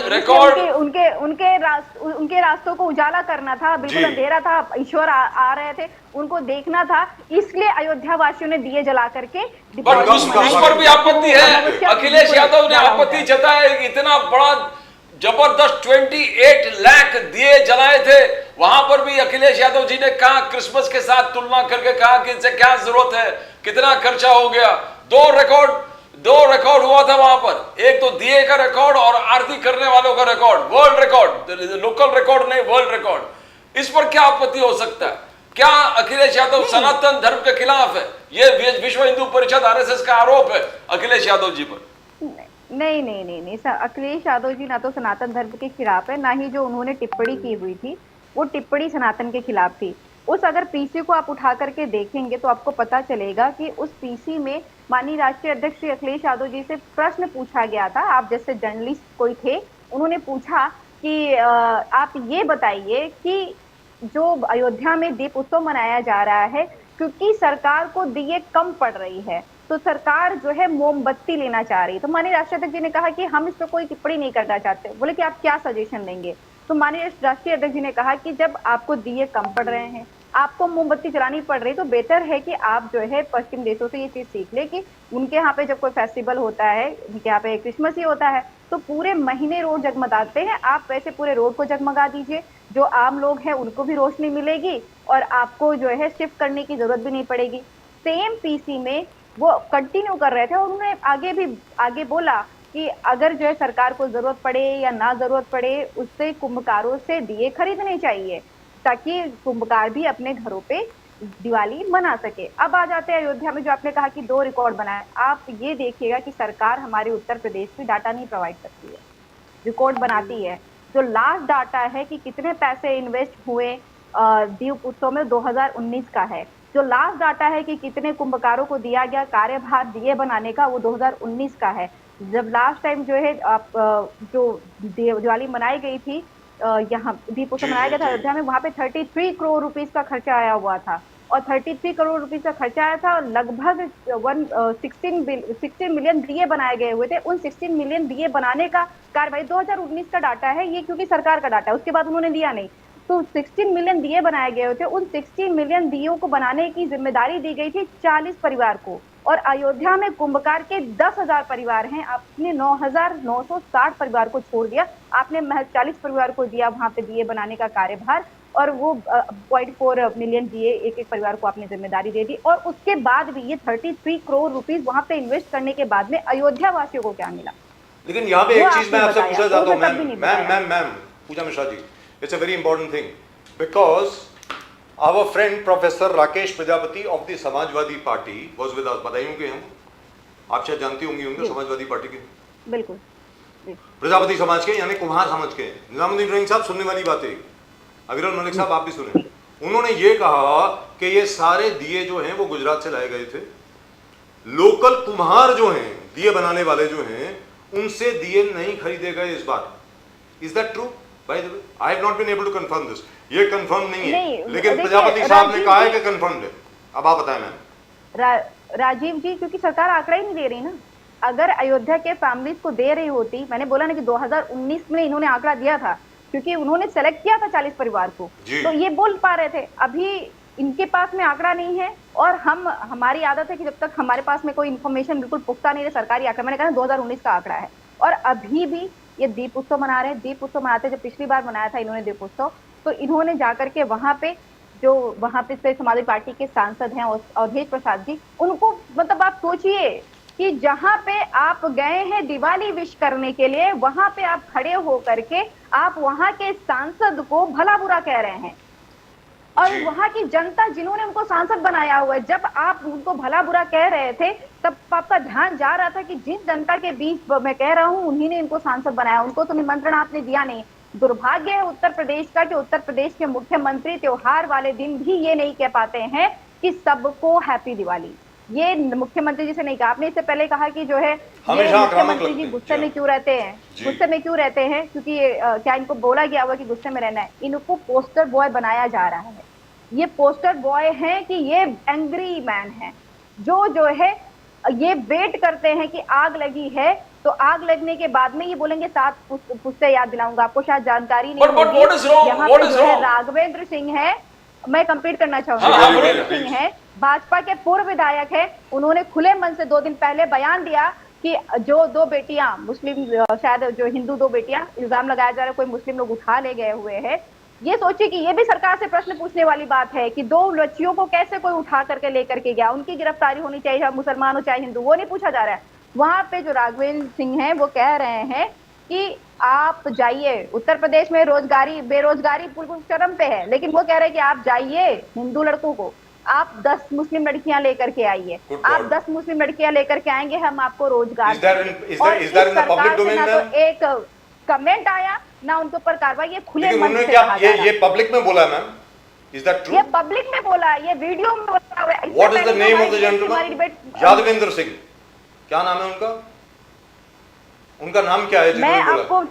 रिकॉर्ड उनके रास्तों को उजाला करना था. बिल्कुल अंधेरा था, ईश्वर आ रहे थे, उनको देखना था, इसलिए अयोध्या वासियों ने दिए जला करके. पर उस पर भी आपत्ति है. अखिलेश यादव ने आपत्ति जताया. इतना बड़ा जबरदस्त 28 लाख दिए जलाए थे, वहां पर भी अखिलेश यादव जी ने कहा, क्रिसमस के साथ तुलना करके कहा कि इससे क्या जरूरत है, कितना खर्चा हो गया. दो रिकॉर्ड हुआ था वहां पर. एक तो दिए का रिकॉर्ड और आरती करने वालों का record, world record, local record नहीं, वर्ल्ड रिकॉर्ड. इस पर क्या आपत्ति हो सकता है? क्या अखिलेश यादव सनातन धर्म के खिलाफ है? ये विश्व हिंदू परिषद आरएसएस का आरोप है अखिलेश यादव जी पर. नहीं. अखिलेश यादव जी ना तो सनातन धर्म के खिलाफ है, ना ही जो उन्होंने टिप्पणी की हुई थी वो टिप्पणी सनातन के खिलाफ थी. उस अगर पीसी को आप उठा करके देखेंगे तो आपको पता चलेगा कि उस पीसी में माननीय राष्ट्रीय अध्यक्ष श्री अखिलेश यादव जी से प्रश्न पूछा गया था. आप जैसे जर्नलिस्ट कोई थे, उन्होंने पूछा कि आप ये बताइए कि जो अयोध्या में दीप उत्सव मनाया जा रहा है, क्योंकि सरकार को दिए कम पड़ रही है तो सरकार जो है मोमबत्ती लेना चाह रही है. तो माननीय राष्ट्रीय अध्यक्ष जी ने कहा कि हम इस पर कोई टिप्पणी नहीं करना चाहते. बोले कि आप क्या सजेशन देंगे. तो माननीय राष्ट्रीय अध्यक्ष जी ने कहा कि जब आपको दिए कम पड़ रहे हैं, आपको मोमबत्ती जलानी पड़ रही, तो बेहतर है कि आप जो है पश्चिम देशों से ये चीज सीख ले कि उनके यहाँ पे जब कोई फेस्टिवल होता है, उनके यहाँ पे क्रिसमस ही होता है, तो पूरे महीने रोड जगमगाते हैं. आप वैसे पूरे रोड को जगमगा दीजिए, जो आम लोग हैं उनको भी रोशनी मिलेगी और आपको जो है शिफ्ट करने की जरूरत भी नहीं पड़ेगी. सेम पीसी में वो कंटिन्यू कर रहे थे और उन्होंने आगे बोला कि अगर जो है सरकार को जरूरत पड़े या ना जरूरत पड़े, उससे कुंभकारों से दिए खरीदने चाहिए. ताकि कुंभकार भी अपने घरों पे दिवाली मना सके। अब आ जाते हैं अयोध्या में, जो आपने कहा कि 2 रिकॉर्ड बनाए। आप ये देखिएगा कि सरकार हमारे उत्तर प्रदेश में डाटा नहीं प्रोवाइड करती है, रिकॉर्ड बनाती है। जो लास्ट डाटा है कि कितने पैसे इन्वेस्ट हुए दीप उत्सव में 2019 का है। जो लास्ट डाटा है कि कितने कुंभकारों को दिया गया कार्यभार दिए बनाने का, वो 2019 का है। जब लास्ट टाइम जो है जो दिवाली मनाई गई थी, यहाँ दीप उत्सव मनाया गया था अयोध्या में, वहां पे 33 करोड़ रुपीस का खर्चा आया हुआ था। और 33 करोड़ रुपीस का खर्चा आया था, और लगभग 16 मिलियन दिए बनाए गए हुए थे। उन 16 मिलियन दिए बनाने का कार्रवाई 2019 का डाटा है ये, क्योंकि सरकार का डाटा है, उसके बाद उन्होंने दिया नहीं। तो 16 मिलियन दिए बनाए गए थे। उन 16 मिलियन दियों को बनाने की जिम्मेदारी दी गई थी 40 परिवार को, और अयोध्या में कुंभकार के 10,000 परिवार हैं। आपने 9,960 परिवार को छोड़ दिया, आपने महज 40 परिवार को दिया वहां पे दिए बनाने का कार्यभार, और वो 0.4 मिलियन दिए एक एक परिवार को आपने जिम्मेदारी दे दी। और उसके बाद भी ये 33 करोड़ रुपीस वहां पे इन्वेस्ट करने के बाद में अयोध्या वासियों को क्या मिला? लेकिन यहाँ पे वो एक चीज मैं आपने आपसे बताया, पूछना चाहता वो हूँ मैं तब भी नहीं बताया। Ma'am Pooja Mishra ji, it's a very important thing, because our friend professor Rakesh Prajapati of the Samajwadi Party was with us. बताइए कि हम, आप शायद जानती होंगी समाजवादी पार्टी के, बिल्कुल प्रजापति समाज के, यानी कुम्हार समाज के। निजामुद्दीन रहीम साहब, सुनने वाली बात है, अविरल मलिक साहब आप भी सुने। उन्होंने ये कहा कि ये सारे दिए जो हैं वो गुजरात से लाए गए थे। लोकल कुम्हार जो हैं, दिए बनाने वाले जो हैं, उनसे दिए नहीं खरीदे गए इस बार। Is that true? By the way, I have not been able to confirm this. ये कंफर्म नहीं है, लेकिन प्रजापति साहब ने कहा है कि कंफर्म है। अब आप बताएं मैम। राजीव जी, क्योंकि सरकार आंकड़ा ही नहीं दे रही ना। अगर अयोध्या के फैमिलीज को दे रही होती, मैंने बोला ना कि 2019 में इन्होंने आंकड़ा दिया था, क्योंकि उन्होंने सेलेक्ट किया था 40 परिवार को, तो ये बोल पा रहे थे। अभी इनके पास में आंकड़ा नहीं है, और हमारी आदत है कि जब तक हमारे पास में कोई इन्फॉर्मेशन बिल्कुल पुख्ता नहीं है, सरकारी आंकड़ा, मैंने कहा 2019 का आंकड़ा है। और अभी भी ये दीप उत्सव मना रहे हैं। दीप उत्सव मनाते, जब पिछली बार मनाया था इन्होंने दीप उत्सव, तो इन्होंने जाकर के वहां पे जो वहां पे से समाजवादी पार्टी के सांसद हैं अवधेश प्रसाद जी, उनको, मतलब आप सोचिए कि जहां पे आप गए हैं दिवाली विश करने के लिए, वहां पे आप खड़े होकर के आप वहां के सांसद को भला बुरा कह रहे हैं। और वहां की जनता जिन्होंने उनको सांसद बनाया हुआ है, जब आप उनको भला बुरा कह रहे थे, तब आपका ध्यान जा रहा था कि जिस जनता के बीच मैं कह रहा हूं उन्हीं ने इनको सांसद बनाया, उनको तो निमंत्रण आपने दिया नहीं। दुर्भाग्य है उत्तर प्रदेश का कि उत्तर प्रदेश के मुख्यमंत्री त्योहार वाले दिन भी ये नहीं कह पाते हैं कि सबको हैप्पी दिवाली। ये मुख्यमंत्री जी से नहीं कहा। आपने इससे पहले कहा कि जो है मुख्यमंत्री जी गुस्से में क्यों रहते हैं, गुस्से में क्यों रहते हैं, क्योंकि क्या इनको बोला गया हुआ कि गुस्से में रहना है? इनको पोस्टर बॉय बनाया जा रहा है। ये पोस्टर बॉय है कि ये एंग्री मैन है, जो है ये वेट करते हैं कि आग लगी है, तो आग लगने के बाद में ये बोलेंगे 7 पुश्ते याद दिलाऊंगा। आपको शायद जानकारी नहीं होगी, यहाँ पे जो है राघवेंद्र सिंह है, मैं कंप्लीट करना चाहूंगी। राघवेंद्र सिंह है, भाजपा के पूर्व विधायक है। उन्होंने खुले मन से 2 दिन पहले बयान दिया कि जो 2 बेटियां मुस्लिम, शायद जो हिंदू 2 बेटियां, इल्जाम लगाया जा रहा है कोई मुस्लिम लोग उठा ले गए हुए हैं। ये सोचिए कि ये भी सरकार से प्रश्न पूछने वाली बात है कि 2 बच्चियों को कैसे कोई उठा करके लेकर के गया, उनकी गिरफ्तारी होनी चाहिए, चाहे मुसलमान हो चाहे हिंदू, वो नहीं पूछा जा रहा है। वहां पे जो राघवेंद्र सिंह है वो कह रहे हैं कि आप जाइए, उत्तर प्रदेश में बेरोजगारी बिल्कुल चरम पे है, लेकिन वो कह रहे हैं कि आप जाइए हिंदू लड़कों को, आप 10 मुस्लिम लड़कियां लेकर के आइए, आप 10 मुस्लिम लड़कियां लेकर के आएंगे, हम आपको रोजगार। और इस सरकार से ना तो एक कमेंट आया ना उनके ऊपर कार्रवाई, ये खुले मन से कहा जा रहा है। ये पब्लिक में बोला मैम, इज दैट ट्रू? ये पब्लिक में बोला, ये वीडियो में बोला हुआ है। What is the name of the gentleman? Yadvendra Singh, क्या नाम है उनका? उनका नाम क्या है? मैं आपको,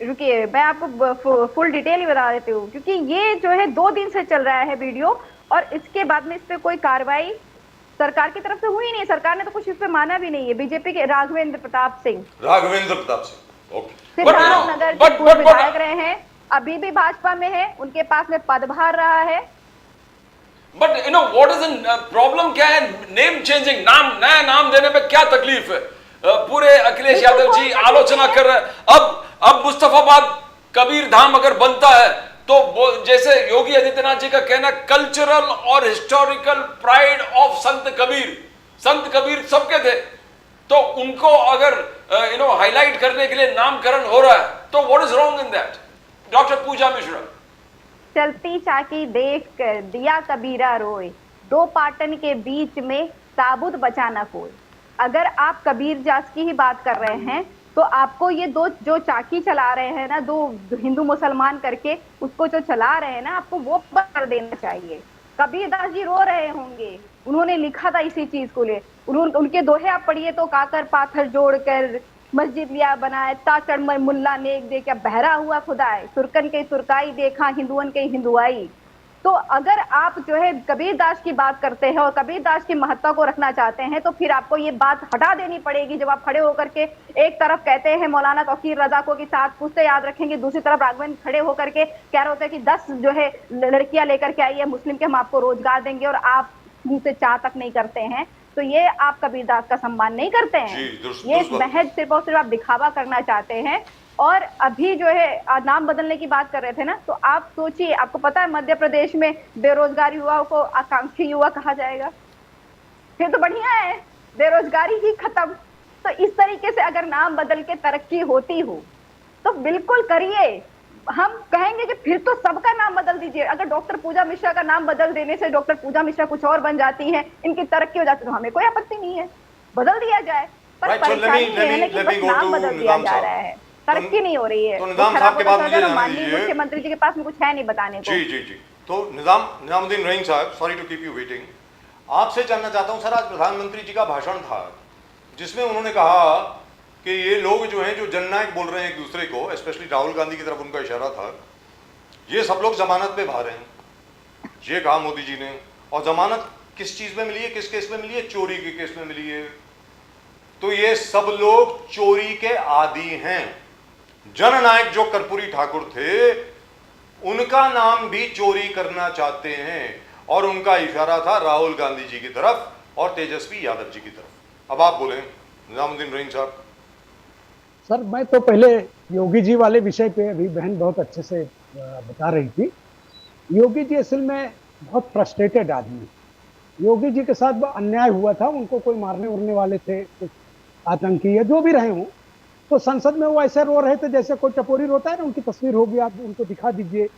रुकिए, मैं आपको फुल डिटेल ही बता देती हूँ, क्योंकि ये जो है 2 दिन से चल रहा है वीडियो, और इसके बाद में इस पे कोई कार्रवाई सरकार की तरफ से हुई नहीं। सरकार ने तो कुछ इस पे माना भी नहीं है। बीजेपी के राघवेंद्र प्रताप सिंह, ओके, सिद्धार्थनगर के पूर्व विधायक रहे हैं, अभी भी भाजपा में है, उनके पास में पदभार रहा है। But you know what is the problem? क्या है नेम चेंजिंग? नया नाम देने में क्या तकलीफ है? पूरे अखिलेश यादव जी आलोचना कर रहे हैं। अब मुस्तफाबाद कबीर धाम अगर बनता है तो वो, जैसे योगी आदित्यनाथ जी का कहना, कल्चरल और historical pride of Sant Kabir सबके थे, तो उनको अगर हाईलाइट करने के लिए नामकरण हो रहा है, तो what is wrong in that? Doctor Pooja Mishra. चलती चाकी देख कर दिया कबीरा रोए, दो पाटन के बीच में ताबूत बचा ना कोई। अगर आप कबीर दास की ही बात कर रहे हैं तो आपको ये दो जो चाकी चला रहे हैं ना, दो हिंदू मुसलमान करके उसको जो चला रहे हैं ना, आपको वो बंद कर देना चाहिए। कबीर दास जी रो रहे होंगे, उन्होंने लिखा था इसी चीज को ले, उनके दोहे आप पढ़िए तो काकर पाथर जोड़कर मस्जिद लिया बनाए, ताचड़ में मुल्ला नेक दे, क्या बहरा हुआ खुदाए, तुर्कन के तुर्काई देखा हिंदुअन के हिंदुआई। तो अगर आप जो है कबीर दास की बात करते हैं और कबीर दास की महत्ता को रखना चाहते हैं तो फिर आपको ये बात हटा देनी पड़ेगी। जब आप खड़े होकर के एक तरफ कहते हैं मौलाना तौकीर रजा को कि 7 पुश्ते याद रखेंगे, दूसरी तरफ राघवेंद्र खड़े होकर के कह रहे होते हैं कि 10 जो है लड़कियां लेकर के आई है मुस्लिम के, हम आपको रोजगार देंगे, और आप मुंह से चाह तक नहीं करते हैं, तो ये आप कबीर दास का सम्मान नहीं करते हैं। ये महज सिर्फ और सिर्फ आप दिखावा करना चाहते हैं। और अभी जो है नाम बदलने की बात कर रहे थे ना, तो आप सोचिए, आपको पता है मध्य प्रदेश में बेरोजगार युवाओं को आकांक्षी युवा कहा जाएगा, फिर तो बढ़िया है, बेरोजगारी ही खत्म। तो इस तरीके से अगर नाम बदल के तरक्की होती हो तो बिल्कुल करिए। हम कहेंगे कि फिर तो सबका नाम बदल दीजिए। अगर डॉक्टर पूजा मिश्रा का नाम बदल देने से डॉक्टर पूजा मिश्रा कुछ और बन जाती है, इनकी तरक्की हो जाती है, तो हमें कोई आपत्ति नहीं है, बदल दिया जाए। पर परेशानी ये है कि बस नाम बदल दिया जा रहा है, तरक्की नहीं हो रही है। तो निजाम साहब के बाद माननीय मुख्यमंत्री जी के पास में कुछ है नहीं बताने को। जी जी जी, तो निजामुद्दीन रहीम साहब, sorry to keep you waiting, आपसे जानना चाहता हूं सर, आज प्रधानमंत्री जी का भाषण था जिसमें उन्होंने कहा कि ये लोग जो हैं जो जननायक बोल रहे हैं एक दूसरे को, स्पेशली राहुल गांधी की तरफ उनका इशारा था, ये सब लोग जमानत पे बाहर हैं, ये कहा मोदी जी ने। और जमानत किस चीज में मिली है, किस केस में मिली है? चोरी के केस में मिली है। तो ये सब लोग चोरी के आदी हैं। जननायक जो कर्पूरी ठाकुर थे उनका नाम भी चोरी करना चाहते हैं, और उनका इशारा था राहुल गांधी जी की तरफ और तेजस्वी यादव जी की तरफ। अब आप बोलें निजामुद्दीन रहीम साहब। सर मैं तो पहले योगी जी वाले विषय पे अभी बहन बहुत अच्छे से बता रही थी। योगी जी असल में बहुत फ्रस्ट्रेटेड आदमी, योगी जी के साथ अन्याय हुआ था, उनको कोई मारने उड़ने वाले थे, कुछ आतंकी या जो भी रहे हों, तो संसद में वो ऐसे रो रहे थे जैसे कोई टपोरी रोता है ना, उनकी तस्वीर होगी, आप उनको दिखा दीजिए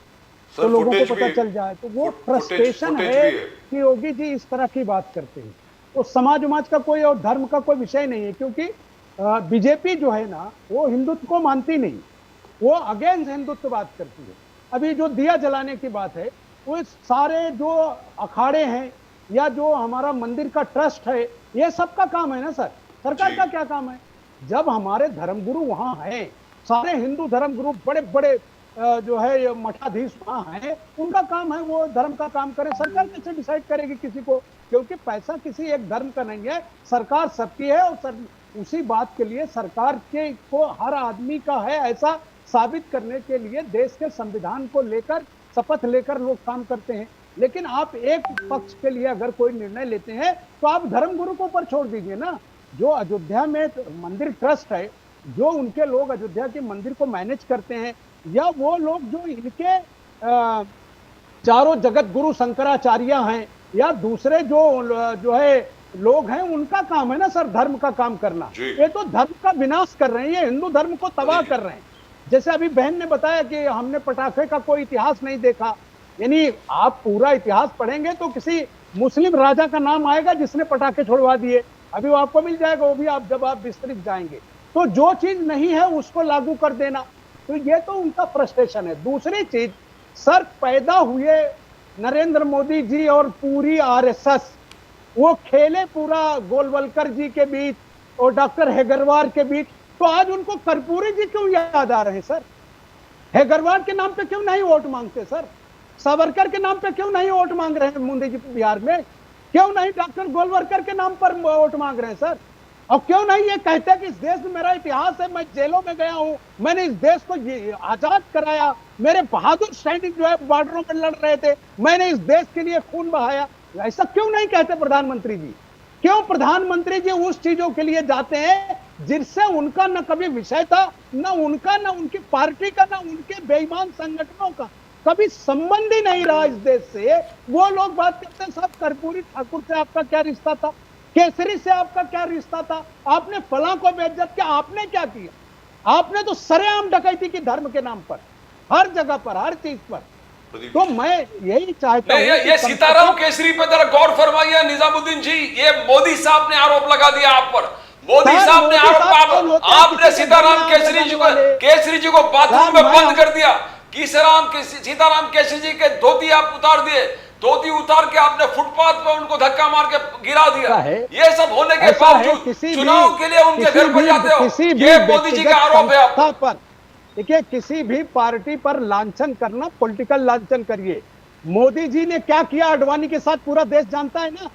तो लोगों को पता चल जाए। तो वो फ्रस्ट्रेशन है कि योगी जी इस तरह की बात करते हैं। तो समाज उमाज का कोई और धर्म का कोई विषय नहीं है, क्योंकि बीजेपी जो है ना वो हिंदुत्व को मानती नहीं, वो अगेंस्ट हिंदुत्व बात करती है। अभी जो दिया जलाने की बात है, वो सारे जो अखाड़े हैं या जो हमारा मंदिर का ट्रस्ट है, ये सबका काम है ना सर, सरकार का क्या काम है? जब हमारे धर्मगुरु वहां हैं, सारे हिंदू धर्मगुरु बड़े बड़े जो है मठाधीश वहां हैं, उनका काम है वो धर्म का काम करें। सरकार कैसे डिसाइड करेगी किसी को? क्योंकि पैसा किसी एक धर्म का नहीं है, सरकार सबकी है, और उसी बात के लिए सरकार के को हर आदमी का है ऐसा साबित करने के लिए देश के संविधान को लेकर शपथ लेकर लोग काम करते हैं। लेकिन आप एक पक्ष के लिए अगर कोई निर्णय लेते हैं तो आप धर्मगुरु को ऊपर छोड़ दीजिए ना। जो अयोध्या में मंदिर ट्रस्ट है, जो उनके लोग अयोध्या के मंदिर को मैनेज करते हैं, या वो लोग जो इनके चारों जगत गुरु शंकराचार्य हैं, या दूसरे जो है लोग हैं, उनका काम है ना सर धर्म का काम करना। ये तो धर्म का विनाश कर रहे हैं, ये हिंदू धर्म को तबाह कर रहे हैं। जैसे अभी बहन ने बताया कि हमने पटाखे का कोई इतिहास नहीं देखा, यानी आप पूरा इतिहास पढ़ेंगे तो किसी मुस्लिम राजा का नाम आएगा जिसने पटाखे छोड़वा दिए, अभी वो आपको मिल जाएगा, वो भी आप जब आप विस्तृत जाएंगे। तो जो चीज नहीं है उसको लागू कर देना, तो ये तो उनका फ्रस्ट्रेशन है। दूसरी चीज सर, पैदा हुए नरेंद्र मोदी जी और पूरी आरएसएस, वो खेले पूरा गोलवलकर जी के बीच और डॉक्टर हेगरवार के बीच, तो आज उनको कर्पूरी जी क्यों याद आ रहे हैं सर? हेगरवार के नाम पे क्यों नहीं वोट मांगते सर? सावरकर के नाम पे क्यों नहीं वोट मांग रहे हैं मोदी जी बिहार में? क्यों नहीं डॉक्टर गोलवलकर के नाम पर वोट मांग रहे हैं सर? और क्यों नहीं ये कहते हैं कि इस देश में मेरा इतिहास है, मैं जेलों में गया हूं, मैंने इस देश को आजाद कराया, मेरे बहादुर सैनिक जो है बॉर्डरों में लड़ रहे थे, मैंने इस देश के लिए खून बहाया? ऐसा क्यों नहीं कहते प्रधानमंत्री जी? क्यों प्रधानमंत्री जी उस चीजों के लिए जाते हैं जिससे उनका न कभी विषय था, न उनका, न उनकी पार्टी का, न उनके बेईमान संगठनों का कभी संबंध ही नहीं रहा इस देश से? वो लोग बात करते हैं साहब कर्पूरी ठाकुर से आपका क्या रिश्ता था, केसरी से आपका क्या रिश्ता था, आपने फलां को बेइज्जत किया, आपने क्या किया? आपने तो सरेआम डकैती की धर्म के नाम पर, हर जगह पर, हर चीज पर। प्रदीप तो जी। मैं यही चाहता नहीं, हूं ये कि सीताराम केसरी पे जरा गौर फरमाइए निजामुद्दीन जी। ये मोदी साहब ने आरोप लगा दिया आप पर। मोदी सर, साहब ने मोदी साहब आरोप कौन होते हैं? आपने किसी के सीताराम घर में केसरी आग जी लगाने को केसरी जी को सर, बाथरूम में मैं बंद कर दिया। सीताराम केसरी जी के धोती आप उतार दिए। धोती उतार के आपने फुटपाथ पे उनको धक्का मार के गिरा दिया। ऐसा है, ये सब होने के ऐसा है बावजूद किसी चुनाव भी के लिए उनके किसी घर पर भी जाते हो। किसी भी ये मोदी जी का व्यक्तिगत आरोप है आप संस्था पर, देखिए किसी भी पार्टी पर लांछन करना, पॉलिटिकल लांछन करिए। मोदी जी ने क्या किया आडवाणी के साथ पूरा देश जानता है ना।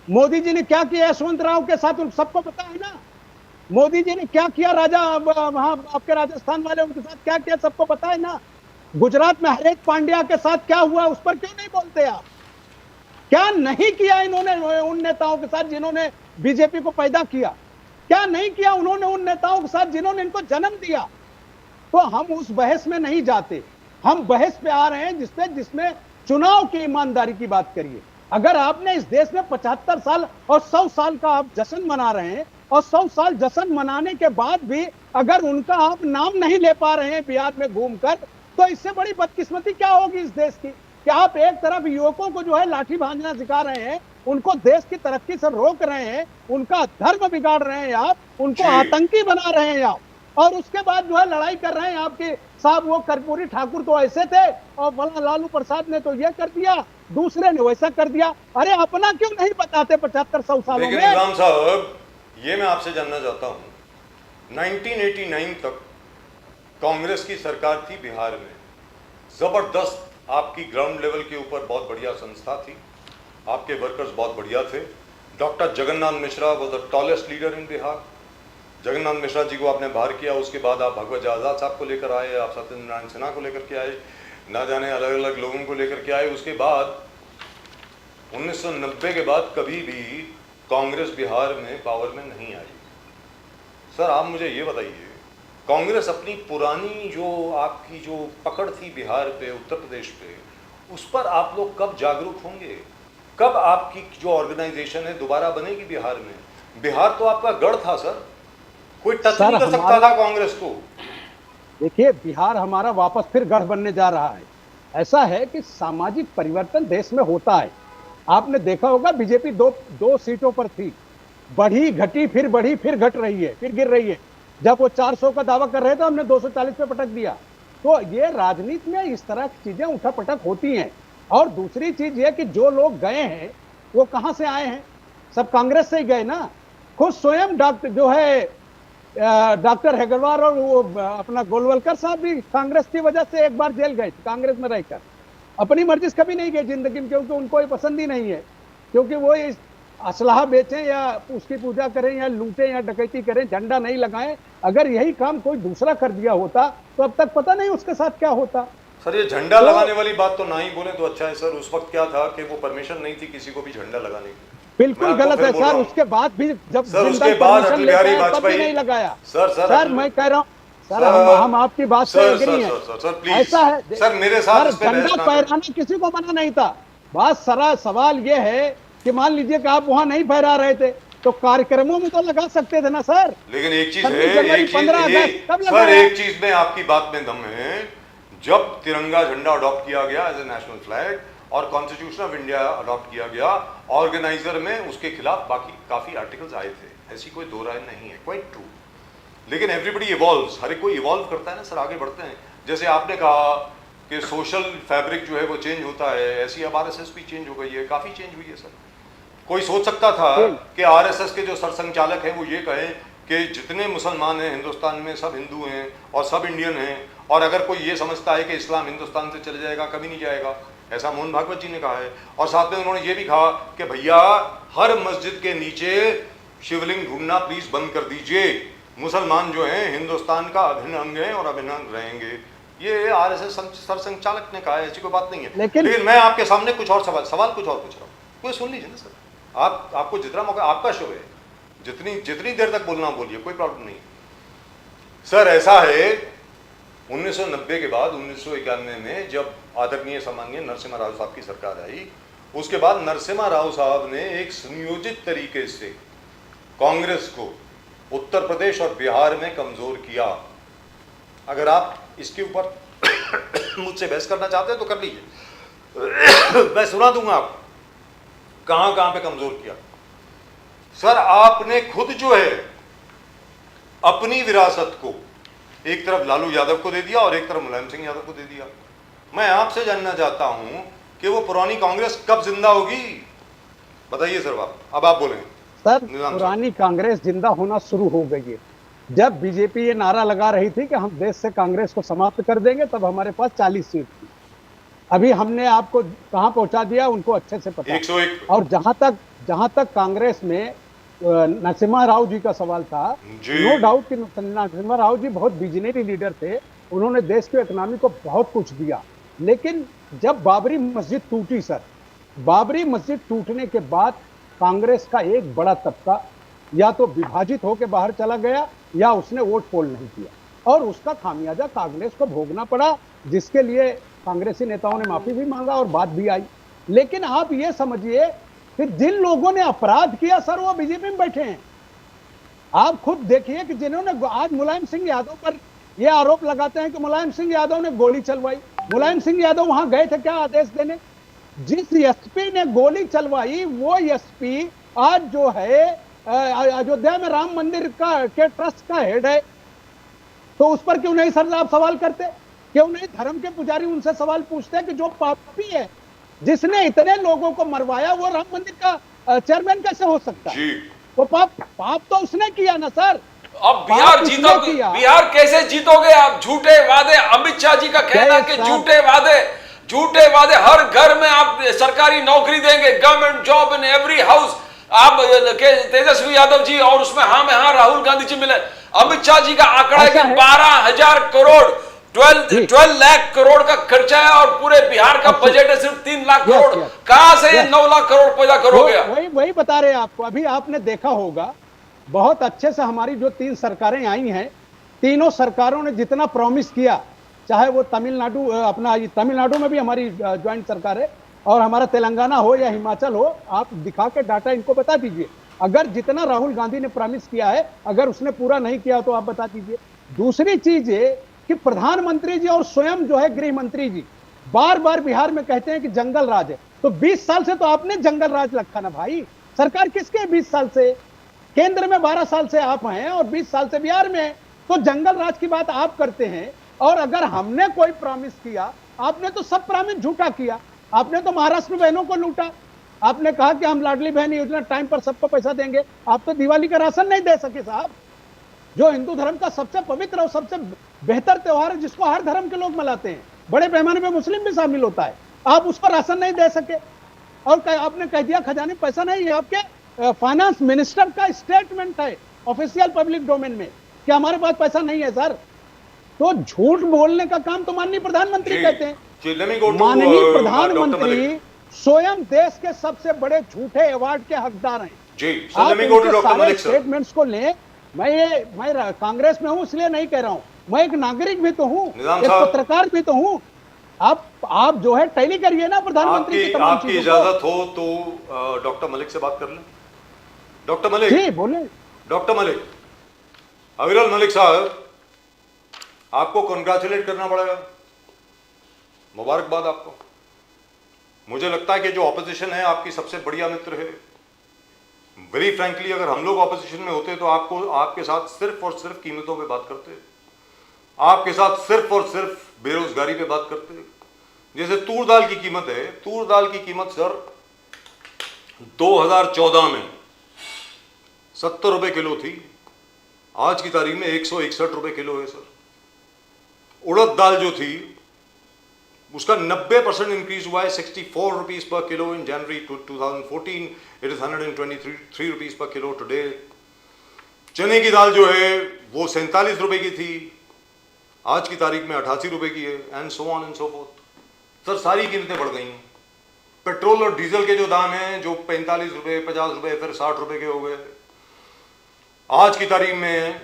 मोदी जी ने क्या किया यशवंत राव के साथ उन सबको पता है ना। मोदी जी ने क्या किया राजा वहां आपके राजस्थान वाले उनके साथ क्या किया सबको पता है ना। गुजरात में हरेक पांड्या के साथ क्या हुआ उस पर क्यों नहीं बोलते आप। क्या नहीं किया इन्होंने उन नेताओं के साथ जिन्होंने बीजेपी को पैदा किया। क्या नहीं किया उन्होंने उन नेताओं के साथ जिन्होंने इनको जन्म दिया। तो हम उस बहस में नहीं जाते। हम बहस पे आ रहे हैं जिसमें चुनाव की ईमानदारी की बात करिए। अगर आपने इस देश में 75 साल और 100 साल का आप जश्न मना रहे हैं और 100 साल जश्न मनाने के बाद भी अगर उनका आप नाम नहीं ले पा रहे हैं बिहार में घूमकर, तो इससे बड़ी बदकिस्मती क्या होगी इस देश की कि आप एक तरफ युवकों को जो है लाठी भांजना सिखा रहे हैं, उनको देश की तरक्की से रोक रहे हैं, उनका धर्म बिगाड़ रहे हैं आप, उनको जी। आतंकी बना रहे हैं आप, और उसके बाद जो है लड़ाई कर रहे हैं आपके साहब वो कर्पूरी ठाकुर तो ऐसे थे और फला लालू प्रसाद ने तो ये कर दिया, दूसरे ने वैसा कर दिया। अरे अपना क्यों नहीं बताते 75-100 सालों लेकिन में। निजाम साहब, ये मैं आपसे जानना चाहता हूं, 1989 तक कांग्रेस की सरकार थी बिहार में, जबरदस्त आपकी ग्राउंड लेवल के ऊपर बहुत बढ़िया संस्था थी, आपके वर्कर्स बहुत बढ़िया थे। Doctor Jagannath Mishra was the tallest leader in Bihar. Jagannath Mishra ji को आपने बाहर किया, उसके बाद आप भगवत आजाद साहब को लेकर आए, आप सत्येंद्र नारायण सिन्हा को लेकर के आए, ना जाने अलग अलग लोगों को लेकर के आए। उसके बाद 1990 के बाद कभी भी कांग्रेस बिहार में पावर में नहीं आई। सर आप मुझे ये बताइए, कांग्रेस अपनी पुरानी जो आपकी जो पकड़ थी बिहार पे, उत्तर प्रदेश पे, उस पर आप लोग कब जागरूक होंगे? कब आपकी जो ऑर्गेनाइजेशन है दोबारा बनेगी बिहार में? बिहार तो आपका गढ़ था सर, कोई टच सर, नहीं कर सकता था कांग्रेस को। देखिए बिहार हमारा वापस फिर गढ़ बनने जा रहा है। ऐसा है कि सामाजिक परिवर्तन देश में होता है। आपने देखा होगा बीजेपी दो सीटों पर थी, बढ़ी घटी फिर बढ़ी फिर घट रही है फिर गिर रही है। जब वो 400 का दावा कर रहे थे हमने 240 पे पटक दिया। तो ये राजनीति में इस तरह की चीजें उठापटक होती हैं। और दूसरी चीज ये कि जो लोग गए हैं वो कहां से आए हैं, सब कांग्रेस से ही गए ना। खुद स्वयं डॉक्टर जो है डॉक्टर हेगरवार और वो अपना गोलवलकर साहब भी कांग्रेस की वजह से एक बार जेल गए थे, कांग्रेस में रहकर। अपनी मर्जी से कभी नहीं गए जिंदगी में, क्योंकि उनको ये पसंद ही नहीं है, क्योंकि वो इस असलाह बेचें या उसकी पूजा करें या लूटें या डकैती करें, झंडा नहीं लगाएं। अगर यही काम कोई दूसरा कर दिया होता तो अब तक पता नहीं उसके साथ क्या होता। सर ये झंडा लगाने वाली बात तो ना ही बोले तो अच्छा है सर। उस वक्त क्या था कि वो परमिशन नहीं थी किसी को भी झंडा लगाने की। बिल्कुल गलत है सर। उसके बाद भी जब सर उसके बाद अटल बिहारी वाजपेयी नहीं लगाया। सर मैं कह रहा हूँ सर, हम आपकी बात से एग्री हैं। सर प्लीज ऐसा है सर, मेरे साथ झंडा फहराना किसी को मना नहीं था। बात सारा सवाल ये है कि मान लीजिए कि आप वहां नहीं फहरा रहे थे तो कार्यक्रमों में तो लगा सकते थे ना सर। लेकिन एक चीज 26 है, जनवरी, एक 15 अगस्त कब चीज सर, लगाया? एक चीज में आपकी बात में दम है। जब तिरंगा झंडा अडॉप्ट किया गया एज ए नेशनल फ्लैग और कॉन्स्टिट्यूशन ऑफ इंडिया अडॉप्ट किया गया, ऑर्गेनाइजर में उसके खिलाफ बाकी काफी आर्टिकल्स आए थे, ऐसी कोई दो राय नहीं है, क्वाइट ट्रू। लेकिन एवरीबडी इवॉल्व्स, हर एक कोई इवॉल्व करता है ना सर, आगे बढ़ते हैं। जैसे आपने कहा कि सोशल फैब्रिक जो है वो चेंज होता है, ऐसी अब आरएसएस भी चेंज हो गई है, काफी चेंज हुई है सर। कोई सोच सकता था कि आरएसएस के जो सरसंघचालक हैं वो ये कहें कि जितने मुसलमान हैं हिंदुस्तान में सब हिंदू हैं और सब इंडियन हैं, और अगर कोई ये समझता है कि इस्लाम हिंदुस्तान से चले जाएगा, कभी नहीं जाएगा, ऐसा मोहन भागवत जी ने कहा है। और साथ में उन्होंने ये भी कहा कि भैया हर मस्जिद के नीचे शिवलिंग ढूंढना प्लीज बंद कर दीजिए, मुसलमान जो हैं हिंदुस्तान का अभिन्न अंग है और अभिन्न अंग रहेंगे। ये आरएसएस सरसंघचालक ने कहा है, ऐसी कोई बात नहीं है। लेकिन मैं आपके सामने कुछ और सवाल कुछ और पूछ रहा हूँ, कोई सुन लीजिए ना सर। आपको जितना मौका, आपका शो है, जितनी देर तक बोलना बोलिए, कोई प्रॉब्लम नहीं सर। ऐसा है 1990 के बाद 1991 में जब आदरणीय सम्माननीय नरसिम्हा राव साहब की सरकार आई, उसके बाद नरसिम्हा राव साहब ने एक सुनियोजित तरीके से कांग्रेस को उत्तर प्रदेश और बिहार में कमजोर किया। अगर आप इसके ऊपर मुझसे बहस करना चाहते हैं तो कर लीजिए, मैं सुना दूंगा आपको कहां कहां पे कमजोर किया। सर आपने खुद जो है अपनी विरासत को एक तरफ लालू यादव को दे दिया और एक तरफ मुलायम सिंह यादव को दे दिया। मैं आपसे जानना चाहता हूं कि वो पुरानी कांग्रेस कब जिंदा होगी, बताइए सर। अब आप बोलेंगे। सर निजाम साहब। पुरानी कांग्रेस जिंदा होना शुरू हो गई है। जब बीजेपी ये नारा लगा रही थी कि हम देश से कांग्रेस को समाप्त कर देंगे, तब हमारे पास 40 सीट थी। अभी हमने आपको कहां पहुंचा दिया उनको अच्छे से पता है। 101 और जहां तक कांग्रेस में नरसिम्हा राव जी का सवाल था, जी। नो डाउट कि नरसिम्हा राव जी बहुत विजनरी लीडर थे, उन्होंने देश की इकोनॉमी को बहुत कुछ दिया। लेकिन जब बाबरी मस्जिद टूटी सर, बाबरी मस्जिद टूटने के बाद कांग्रेस का एक बड़ा तबका या तो विभाजित होकर बाहर चला गया या उसने वोट पोल नहीं किया, और उसका खामियाजा कांग्रेस को भोगना पड़ा, जिसके लिए कांग्रेसी नेताओं ने माफी भी मांगा और बात भी आई। लेकिन आप ये समझिए कि जिन लोगों ने अपराध किया सर, वो बीजेपी में बैठे हैं। आप खुद देखिए कि जिन्होंने आज मुलायम सिंह यादव पर यह आरोप लगाते हैं कि मुलायम सिंह यादव ने गोली चलवाई। मुलायम सिंह यादव वहां गए थे क्या आदेश देने? जिस एसपी ने गोली चलवाई वो एसपी आज जो है अयोध्या में राम मंदिर के ट्रस्ट का हेड है। तो उस पर क्यों नहीं सर आप सवाल करते? क्यों नहीं धर्म के पुजारी उनसे सवाल पूछते कि जो पापी है, जिसने इतने लोगों को मरवाया, वो राम मंदिर का चेयरमैन कैसे हो सकता है? वो पाप तो उसने किया ना सर। अब बिहार जीतोगे, बिहार कैसे जीतोगे आप? झूठे वादे, अमित शाह जी का कहना कि झूठे वादे, हर घर में आप सरकारी नौकरी देंगे, government job in every house. आप तेजस्वी यादव जी और उसमें हाँ में हाँ राहुल गांधी जी मिले। अमित शाह जी का आंकड़ा है कि 12,000 करोड़ 12 लाख करोड़ का खर्चा है और पूरे बिहार का बजट है सिर्फ 3 लाख करोड़। कहां से ये 9 लाख करोड़ पैदा करोगे? वही बता रहे हैं आपको। अभी आपने देखा होगा बहुत अच्छे से हमारी जो 3 सरकारें आई हैं, तीनों सरकारों ने जितना प्रॉमिस किया, चाहे वो तमिलनाडु में भी हमारी ज्वाइंट सरकार है और हमारा तेलंगाना हो या हिमाचल हो, आप दिखा के डाटा इनको बता दीजिए। अगर जितना राहुल गांधी ने प्रॉमिस किया है, अगर उसने पूरा नहीं किया तो आप बता दीजिए। दूसरी चीज ये कि प्रधानमंत्री जी और स्वयं जो है गृह मंत्री जी बार बार बिहार में कहते हैं कि जंगल राज है। तो 20 साल से तो आपने जंगल राज रखा ना भाई। सरकार किसके 20 साल से? केंद्र में 12 साल से आप हैं और 20 साल से बिहार में हैं। तो जंगल राज की बात आप करते हैं। और अगर हमने कोई प्रॉमिस किया, आपने तो सब प्रॉमिस झूठा किया। आपने तो महाराष्ट्र में बहनों को लूटा। आपने कहा कि हम लाडली बहन योजना टाइम पर सबको पैसा देंगे। आप तो दिवाली का राशन नहीं दे सके साहब, जो हिंदू धर्म का सबसे पवित्र और सबसे बेहतर त्योहार है, जिसको हर धर्म के लोग मनाते हैं, बड़े पैमाने पे मुस्लिम भी शामिल होता है। आप उसको राशन नहीं दे सके और आपने कह दिया खजाने पैसा नहीं है। आपके फाइनेंस मिनिस्टर का स्टेटमेंट है ऑफिशियल पब्लिक डोमेन में कि हमारे पास पैसा नहीं है सर। तो झूठ बोलने का काम तो माननीय प्रधानमंत्री कहते हैं। माननीय प्रधानमंत्री स्वयं देश के सबसे बड़े झूठे अवार्ड के हकदार हैं। आप इनके सारे स्टेटमेंट्स को लें। मैं कांग्रेस में हूं इसलिए नहीं कह रहा हूं, मैं एक नागरिक भी तो हूं, एक पत्रकार भी तो हूं। आप जो है टैली करिए ना प्रधानमंत्री की तमाम आपकी इजाजत हो तो डॉक्टर मलिक से बात कर लें। डॉक्टर मलिक जी बोले। डॉक्टर मलिक, अविरल मलिक साहब, आपको कंग्रेचुलेट करना पड़ेगा, मुबारकबाद आपको। मुझे लगता है कि जो ऑपोजिशन है आपकी सबसे बढ़िया मित्र है। वेरी फ्रैंकली, अगर हम लोग ऑपोजिशन में होते तो आपके साथ सिर्फ और सिर्फ कीमतों पे बात करते, आपके साथ सिर्फ और सिर्फ बेरोजगारी पे बात करते। जैसे तूर दाल की कीमत है, तूर दाल की कीमत सर 2014 में 70 रुपए किलो थी, आज की तारीख में 161 रुपए किलो है सर। उड़द दाल जो थी उसका 90% इंक्रीज हुआ है, 64 rupees per kilo in January 2014, it is 123 rupees per kilo today. चने की दाल जो है वो 47 रुपए की थी, आज की तारीख में 88 रुपए की है, and so on and so fourth. Sir सारी कीमतें बढ़ गई हैं। पेट्रोल और डीजल के जो दाम हैं, जो 45 रुपए, 50 रुपए, फिर 60 रुपए के हो गए, आज की तारीख में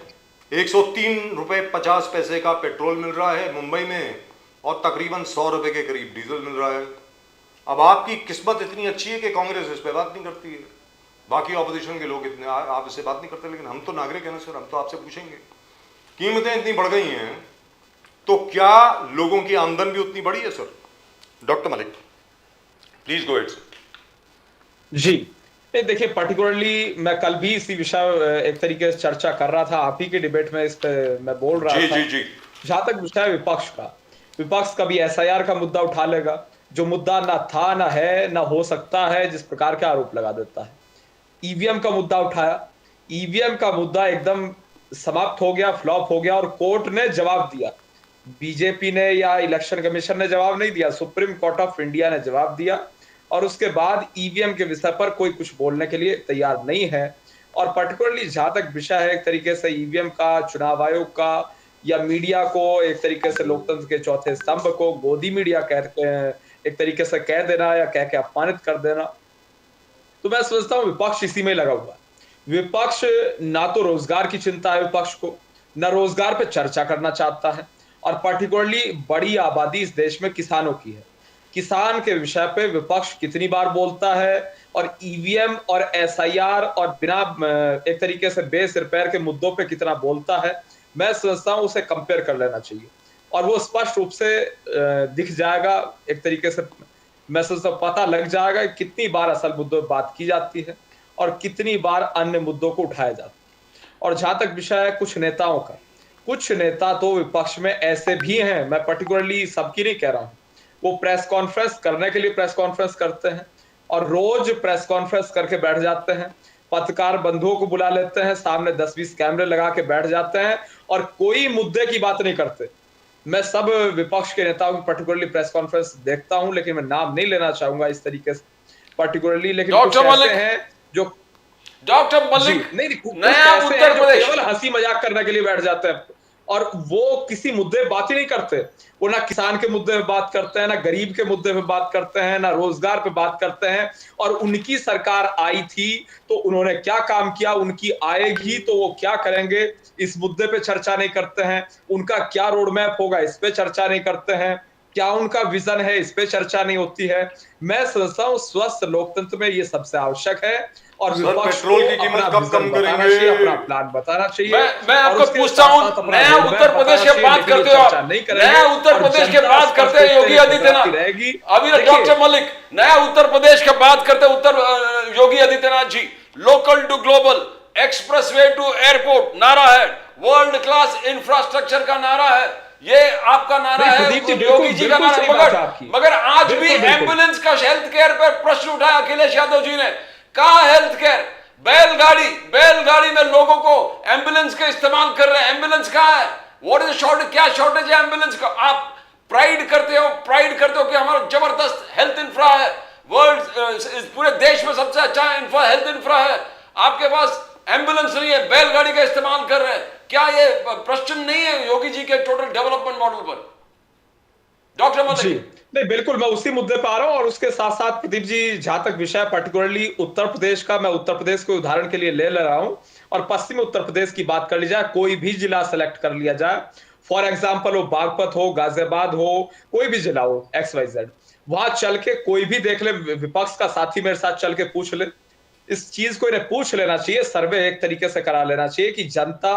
103 रुपए 50 पैसे का पेट्रोल मिल रहा है मुंबई में और तकरीबन 100 रुपए के करीब डीजल मिल रहा है। अब आपकी किस्मत इतनी अच्छी है कि कांग्रेस इस पे बात नहीं करती है, बाकी ऑपोजिशन के लोग इतने आप इससे बात नहीं करते, लेकिन हम तो नागरिक हैं ना सर, हम तो आपसे पूछेंगे। कीमतें इतनी बढ़ गई हैं तो क्या लोगों की आमदन भी उतनी बड़ी है sir? Doctor Malik, please go it. जी नहीं, देखिए पर्टिकुलरली मैं कल भी इसी विषय एक तरीके से चर्चा कर रहा था, आप ही के डिबेट में इस पे मैं बोल रहा जी था। जी जी। जहां तक विषय विपक्ष का, विपक्ष कभी एसआईआर का मुद्दा उठा लेगा, जो मुद्दा ना था ना है ना हो सकता है, जिस प्रकार के आरोप लगा देता है। ईवीएम का मुद्दा उठाया, ईवीएम का मुद्दा एकदम समाप्त हो गया, फ्लॉप हो गया और कोर्ट ने जवाब दिया। बीजेपी ने या इलेक्शन कमीशन ने जवाब नहीं दिया, सुप्रीम कोर्ट ऑफ इंडिया ने जवाब दिया और उसके बाद ईवीएम के विषय पर कोई कुछ बोलने के लिए तैयार नहीं है। और पर्टिकुलरली जहां तक विषय है एक तरीके से ईवीएम का, चुनाव आयोग का या मीडिया को एक तरीके से लोकतंत्र के चौथे स्तंभ को गोदी मीडिया कहते हैं, एक तरीके से कह देना या कह के अपमानित कर देना, तो मैं समझता हूं विपक्ष इसी में लगा हुआ है। विपक्ष ना तो रोजगार की चिंता है विपक्ष को, ना रोजगार पे चर्चा करना चाहता है, और पर्टिकुलरली बड़ी आबादी इस देश में किसानों की है। किसान के विषय पे विपक्ष कितनी बार बोलता है और ईवीएम और एसआईआर और बिना एक तरीके से बेसिर पैर के मुद्दों पे कितना बोलता है, मैं समझता हूं उसे कंपेयर कर लेना चाहिए और वो स्पष्ट रूप से दिख जाएगा, एक तरीके से मैं समझता हूं पता लग जाएगा कि कितनी बार असल मुद्दों पर बात की जाती है और कितनी बार अन्य मुद्दों को उठाया जाता है। और जहां तक विषय है कुछ नेताओं का, कुछ नेता तो विपक्ष में ऐसे भी हैं, मैं पर्टिकुलरली सबकी नहीं कह रहा हूं, वो प्रेस कॉन्फ्रेंस करने के लिए प्रेस कॉन्फ्रेंस करते हैं और रोज प्रेस कॉन्फ्रेंस करके बैठ जाते हैं, पत्रकार बंधुओं को बुला लेते हैं, सामने 10-20 कैमरे लगा के बैठ जाते हैं और कोई मुद्दे की बात नहीं करते। मैं सब विपक्ष के नेताओं की पर्टिकुलरली प्रेस कॉन्फ्रेंस देखता हूं, लेकिन मैं नाम नहीं लेना चाहूंगा इस तरीके से पर्टिकुलरली, लेकिन कुछ ऐसे हैं जो डॉक्टर मलिक नहीं, नया उत्तर प्रदेश केवल हंसी मजाक करने के लिए बैठ जाते हैं और वो किसी मुद्दे बात ही नहीं करते। वो ना किसान के मुद्दे पे बात करते हैं, ना गरीब के मुद्दे पे बात करते हैं, ना रोजगार पे बात करते हैं। और उनकी सरकार आई थी तो उन्होंने क्या काम किया, उनकी आएगी तो वो क्या करेंगे, इस मुद्दे पे चर्चा नहीं करते हैं। उनका क्या रोड मैप होगा, इस पे चर्चा नहीं करते हैं। क्या उनका विजन है, इस पे चर्चा नहीं होती है। मैं समझता हूं स्वस्थ लोकतंत्र में ये सबसे आवश्यक है और सर, विपक्ष पेट्रोल को की कीमत अपना कब कम विजन बताना करेंगे? चाहिए, अपना प्लान बताना चाहिए। मैं और आपको उसके पूछता साथ हूं, साथ अपना नया रोड मैप उत्तर प्रदेश बताना के बात चाहिए, करते लेकिन हो ये चर्चा नहीं करेंगे नया उत्तर और प्रदेश के जनता बात करते हैं स्पष्ट योगी रूप से आदित्यनाथ रहेगी। अभी देखिए, डॉक्टर मलिक नया उत्तर प्रदेश के बात करते उत्तर Yogi Adityanath ji, local to global, expressway to airport नारा है, वर्ल्ड क्लास इंफ्रास्ट्रक्चर का नारा है, ये आपका नारा नहीं, है, प्रदीप जी, योगी जी का बिल्कुल नारा सही बात है आपकी। मगर आज भी बिल्कुल, बिल्कुल। एम्बुलेंस का हेल्थ केयर पर प्रश्न उठाया अखिलेश यादव जी ने। कहा हेल्थ केयर, बैलगाड़ी में लोगों को एम्बुलेंस का इस्तेमाल कर रहे हैं, एम्बुलेंस कहां है? व्हाट इज शॉर्टेज, क्या शॉर्टेज है एम्बुलेंस का? आप प्राइड करते हो कि हमारा जबरदस्त हेल्थ इंफ्रा है, वर्ल्ड पूरे देश में सबसे अच्छा हेल्थ इंफ्रा है, आपके पास एम्बुलेंस नहीं है, बैलगाड़ी का इस्तेमाल कर रहे हैं। क्या ये प्रश्न नहीं है योगी जी के टोटल डेवलपमेंट मॉडल पर? डॉक्टर जी मलिक नहीं, बिल्कुल मैं उसी मुद्दे पे आ रहा हूं और उसके साथ साथ प्रदीप जी जहां तक विषय पर्टिकुलरली उत्तर प्रदेश का, मैं उत्तर प्रदेश को उदाहरण के लिए ले रहा हूं और पश्चिमी उत्तर प्रदेश की बात कर ली जाए, कोई भी जिला सेलेक्ट कर लिया जाए, फॉर एग्जाम्पल वो बागपत हो, गाजियाबाद हो, कोई भी जिला हो XYZ, वहां चल के कोई भी देख ले, विपक्ष का साथी मेरे साथ चल के पूछ ले, इस चीज को इन्हें पूछ लेना चाहिए, सर्वे एक तरीके से करा लेना चाहिए कि जनता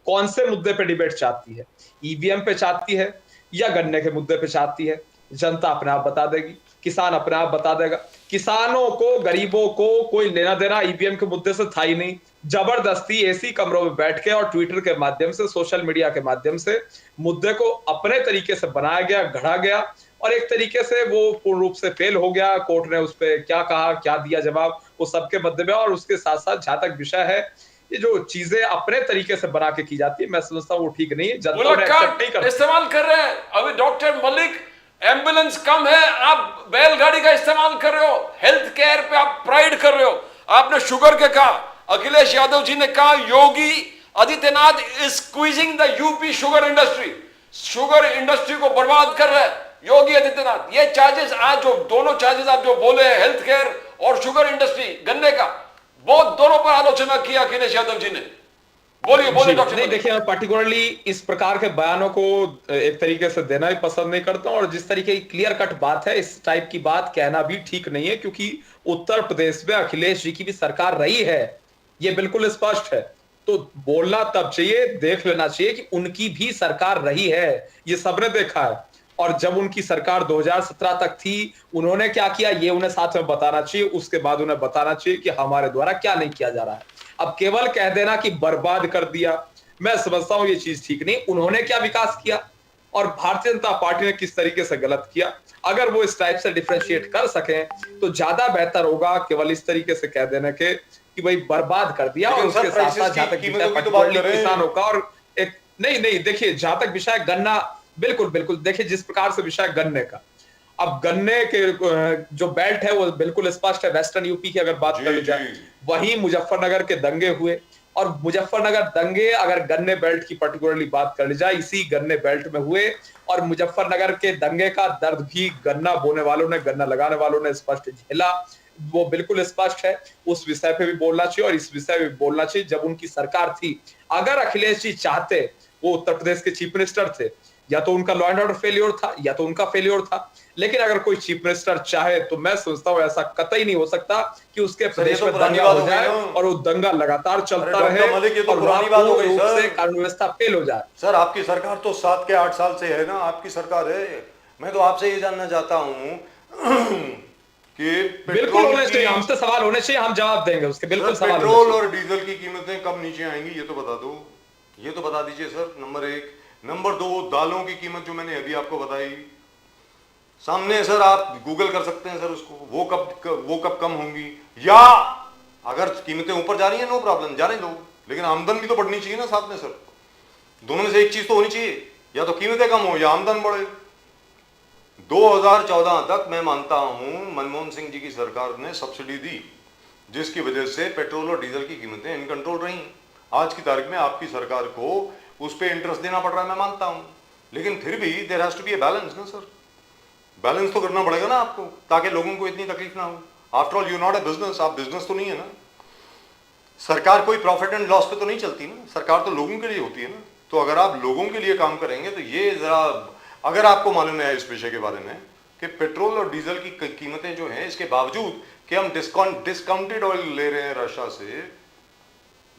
कौन से मुद्दे पे डिबेट चाहती है, ईवीएम पे चाहती है या गन्ने के मुद्दे पे चाहती है। जनता अपने आप बता देगी, किसान अपने आप बता देगा। किसानों को, गरीबों को कोई लेना देना ईवीएम के मुद्दे से था ही नहीं। जबरदस्ती एसी कमरों में बैठ के और ट्विटर के माध्यम से, सोशल मीडिया के माध्यम से मुद्दे को अपने तरीके से बनाया गया, गढ़ा गया और एक तरीके से वो पूर्ण रूप से फेल हो गया। कोर्ट ने उस पर क्या कहा, क्या दिया जवाब, वो सबके मध्य में। और उसके साथ साथ जहां तक विषय है, ये जो चीजें अपने तरीके से बना के की जाती है, मैं समझता हूँ वो ठीक नहीं है, जनता उन्हें एक्सेप्ट नहीं करती। इस्तेमाल कर रहे हैं। अभी डॉक्टर मलिक, एम्बुलेंस कम है, आप बैलगाड़ी का इस्तेमाल कर रहे हो, हेल्थ केयर पे आप प्राइड कर रहे हो। आपने शुगर के कहा, अखिलेश यादव जी ने कहा Yogi Adityanath is squeezing the UP sugar industry को बर्बाद कर रहे हैं योगी आदित्यनाथ। ये चार्जेस आज जो दोनों चार्जेस आप जो बोले हैं, हेल्थ केयर और शुगर इंडस्ट्री, गन्ने का, वो दोनों पर आलोचना की अखिलेश यादव जी ने। बोलिए डॉक्टर। नहीं, देखिए पर्टिकुलरली इस प्रकार के बयानों को एक तरीके से देना भी पसंद नहीं करता हूं और जिस तरीके की क्लियर कट बात है, इस टाइप की बात कहना भी ठीक नहीं है, क्योंकि उत्तर प्रदेश में अखिलेश जी की भी सरकार रही है, ये बिल्कुल स्पष्ट है। तो बोलना तब चाहिए, देख लेना चाहिए कि उनकी भी सरकार रही है, ये सबने देखा है। और जब उनकी सरकार 2017 तक थी, उन्होंने क्या किया ये उन्हें साथ में बताना चाहिए, उसके बाद उन्हें बताना चाहिए कि हमारे द्वारा क्या नहीं किया जा रहा है। अब केवल कह देना कि बर्बाद कर दिया, मैं समझता हूं ये चीज ठीक नहीं। उन्होंने क्या विकास किया और भारतीय जनता पार्टी ने किस तरीके से गलत किया, अगर वो इस टाइप से डिफरेंशिएट कर सकें तो ज्यादा बेहतर होगा केवल इस तरीके से कह देने के कि भाई बर्बाद कर दिया। और लेकिन सर उसके साथ प्राइसेस साथ जहां की तक कीमतों की तो बात पर्टिकुलरली कर रहे हैं। किसानों का और एक नहीं देखिए, जहां तक विषय गन्ना, बिल्कुल बिल्कुल देखिए जिस प्रकार से विषय गन्ने का, अब गन्ने के जो बेल्ट है वो बिल्कुल स्पष्ट है, वेस्टर्न यूपी की अगर बात जी, कर ली जाए, जी। वहीं मुजफ्फरनगर के दंगे हुए। और मुजफ्फरनगर दंगे अगर गन्ने बेल्ट की पर्टिकुलरली बात कर ली जाए, इसी गन्ने बेल्ट में हुए। और मुजफ्फरनगर के दंगे का दर्द भी गन्ना बोने वालों ने, गन्ना लगाने वालों ने स्पष्ट झेला, वो बिल्कुल स्पष्ट है। उस विषय पे भी बोलना चाहिए और इस विषय पे भी बोलना चाहिए। जब उनकी सरकार थी, अगर अखिलेश जी चाहते, वो उत्तर प्रदेश के चीफ मिनिस्टर थे, या तो उनका लॉ एंड ऑर्डर फेल्योर था या तो उनका फेल्योर था। लेकिन अगर कोई चीफ मिनिस्टर चाहे तो मैं सोचता हूं ऐसा कतई नहीं हो सकता कि उसके सर, ये प्रदेश तो में पुरानी दंगा बात हो हो गई जाए ना। और वो दंगा लगातार अरे चलता डॉक्टर रहे मलिक, ये तो और पुरानी वहां बात हो पूर्ण गई रूप सर। से कानून व्यवस्था फेल हो जाए। सर आपकी सरकार तो 7 के 8 साल से है ना, आपकी सरकार है। मैं तो आपसे ये जानना चाहता हूँ कि बिल्कुल पेट्रोल होने चाहिए, की, हमसे सवाल होने चाहिए, हम जवाब देंगे उसके, बिल्कुल सर सवाल होने पेट्रोल चाहिए। और डीजल की कीमतें कब नीचे आएंगी, ये तो बता दो, ये तो बता दीजिए सर, नंबर 1। नंबर 2, दालों की कीमत जो मैंने अभी आपको बताई, सामने सर आप गूगल कर सकते हैं सर उसको, वो कब कम होंगी। या अगर कीमतें ऊपर जा रही हैं, नो प्रॉब्लम, जाने दो, लेकिन आमदन भी तो बढ़नी चाहिए ना साथ में सर। दोनों में से एक चीज तो होनी चाहिए, या तो कीमतें कम हो या आमदन बढ़े। 2014 तक मैं मानता हूं मनमोहन सिंह जी की सरकार ने सब्सिडी दी, जिसकी वजह से पेट्रोल और डीजल की कीमतें इन कंट्रोल रही। आज की तारीख में आपकी सरकार को उस पर इंटरेस्ट देना पड़ रहा है, मैं मानता हूं, लेकिन फिर भी there has to be a balance ना सर। बैलेंस तो करना पड़ेगा ना आपको, ताकि लोगों को इतनी तकलीफ ना हो। After all you not a business, आप बिजनेस तो नहीं है ना। सरकार कोई प्रॉफिट एंड लॉस पे तो नहीं चलती ना, सरकार तो लोगों के लिए होती है ना। तो अगर आप लोगों के लिए काम करेंगे तो ये जरा, अगर आपको मालूम है इस विषय के बारे में कि पेट्रोल और डीजल की कीमतें जो हैं, इसके बावजूद कि हम डिस्काउंटेड ऑयल ले रहे हैं रशिया से,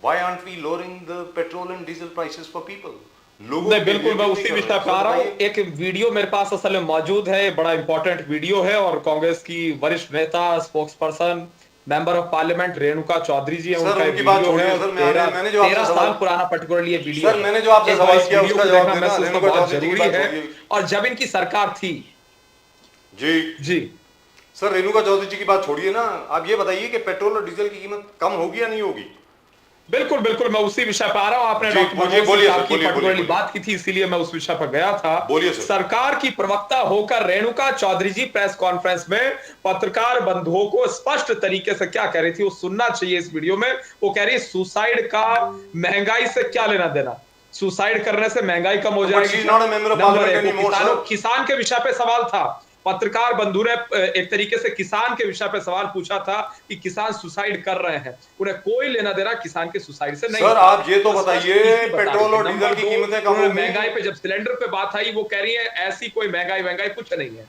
why aren't we lowering the petrol and diesel prices for people. लोगों नहीं के बिल्कुल, लिए मैं क्यों नहीं उसी कर विषय रहे? पे आ सर रहा हूँ। बताइए। एक वीडियो मेरे पास असल में मौजूद है, बड़ा इंपॉर्टेंट वीडियो है, और कांग्रेस की वरिष्ठ नेता, spokesperson, member of parliament Renuka Chowdhury ji है, सर, उनका उनकी बात वीडियो छोड़िए है। सर, मैंने जो आपसे 13 सवाल, साल पुराना पर्टिकुलरली ये वीडियो सर है। मैंने जो आपसे एक बार सवाल इस किया वीडियो उसका को जवाब देखना देना। मैं सोचता हूँ रेणुका बहुत चौधरी जी की जरूरी बात है। छोड़िए। और जब इनकी सरकार थी जी जी, सर, रेणुका चौधरी जी की बात छोड़िए ना, आप ये बताइए कि पेट्रोल और डीजल की कीमत कम होगी या नहीं होगी। बिल्कुल बिल्कुल मैं उसी विषय पर आ रहा हूं। आपने जी, डॉक्टर बोलिए, मनमोहन बोलिए सिंह सर, साहब की बोलिए, पर्टिकुलरली बोलिए। बात की थी, इसीलिए मैं उस विषय पर गया था। बोलिए सर। सरकार की प्रवक्ता होकर रेणुका चौधरी जी प्रेस कॉन्फ्रेंस में पत्रकार बंधुओं को स्पष्ट तरीके से क्या कह रही थी, वो सुनना चाहिए इस वीडियो में। वो कह रही है सुसाइड का महंगाई से क्या लेना देना, सुसाइड करने से महंगाई कम हो बट जाएगी शी इज क्या? Not a member of number parliament एक, वो एनीमोर सर। किसान के विषय पे सवाल था। पत्रकार बंधु ने एक तरीके से किसान के विषय पे सवाल पूछा था कि किसान सुसाइड कर रहे हैं, उन्हें कोई लेना देना किसान के सुसाइड से नहीं सर था। आप ये तो वो स्पष्ट बताइए, इसी बता रही पेट्रोल थी। और नंबर डीजल की दो, कीमतें कम उन्होंने होंगी। महंगाई पे जब सिलेंडर पे बात आई, वो कह रही है ऐसी कोई महंगाई कुछ नहीं है।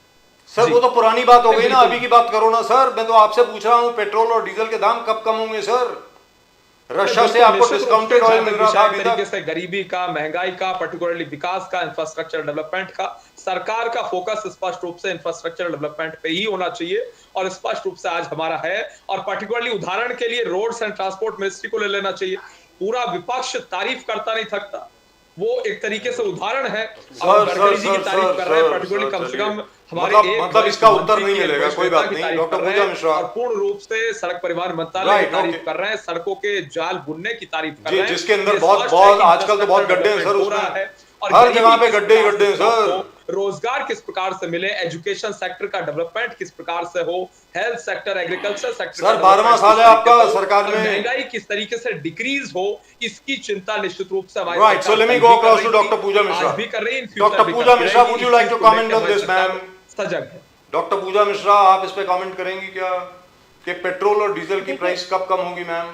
सर जी, वो तो पुरानी बात हो गई ना, बिल्कुल। अभी की बात करो ना सर। मैं तो आपसे पूछ रहा हूँ पेट्रोल और डीजल के दाम कब कम होंगे सर। रशिया से आपको डिस्काउंटेड ऑयल मिल रहा था अभी तरीके तक। से गरीबी का, महंगाई का, पर्टिकुलरली विकास का, इंफ्रास्ट्रक्चर डेवलपमेंट का, सरकार का फोकस स्पष्ट रूप से इंफ्रास्ट्रक्चर डेवलपमेंट पे ही होना चाहिए, और स्पष्ट रूप से आज हमारा है। और पर्टिकुलरली उदाहरण के लिए रोड्स एंड ट्रांसपोर्ट मिनिस्ट्री को ले लेना चाहिए। पूरा विपक्ष तारीफ करता नहीं थकता, वो एक तरीके से उदाहरण है। अब गडकरी जी की तारीफ कर रहे हैं, पर्टिकुलरली कम से कम हमारे मतलब इसका उत्तर नहीं मिलेगा, कोई बात नहीं। तारीफ डॉक्टर कर रहे पूजा हैं, मिश्रा, और पूर्ण रूप से सड़क परिवहन मंत्रालय की राइट, तारीफ ओके। कर रहे हैं, सड़कों के जाल बुनने की तारीफ कर जी, रहे हैं। जिसके अंदर ये बहुत स्पष्ट है कि आजकल तो बहुत infrastructure गड्ढे हैं सर development हो रहा उसमें। है, और हर गरीबी जगह पे किस गड्ढे ही प्रकार गड्ढे हैं से stop सर। हो, रोजगार किस प्रकार से मिले, एजुकेशन सेक्टर का डेवलपमेंट किस प्रकार से हो, health sector, agriculture sector sir 12वां साल है आपका सरकार में। महंगाई किस तरीके से डिक्रीज हो, इसकी चिंता निश्चित रूप से हमारी right, so let me go across to doctor Pooja आज मिश्रा। भी कर रही है, doctor Pooja Mishra, would you like to comment on this ma'am? सजग है। डॉक्टर पूजा मिश्रा, आप इस पे कमेंट करेंगी क्या कि पेट्रोल और डीजल की प्राइस कब कम होगी मैम?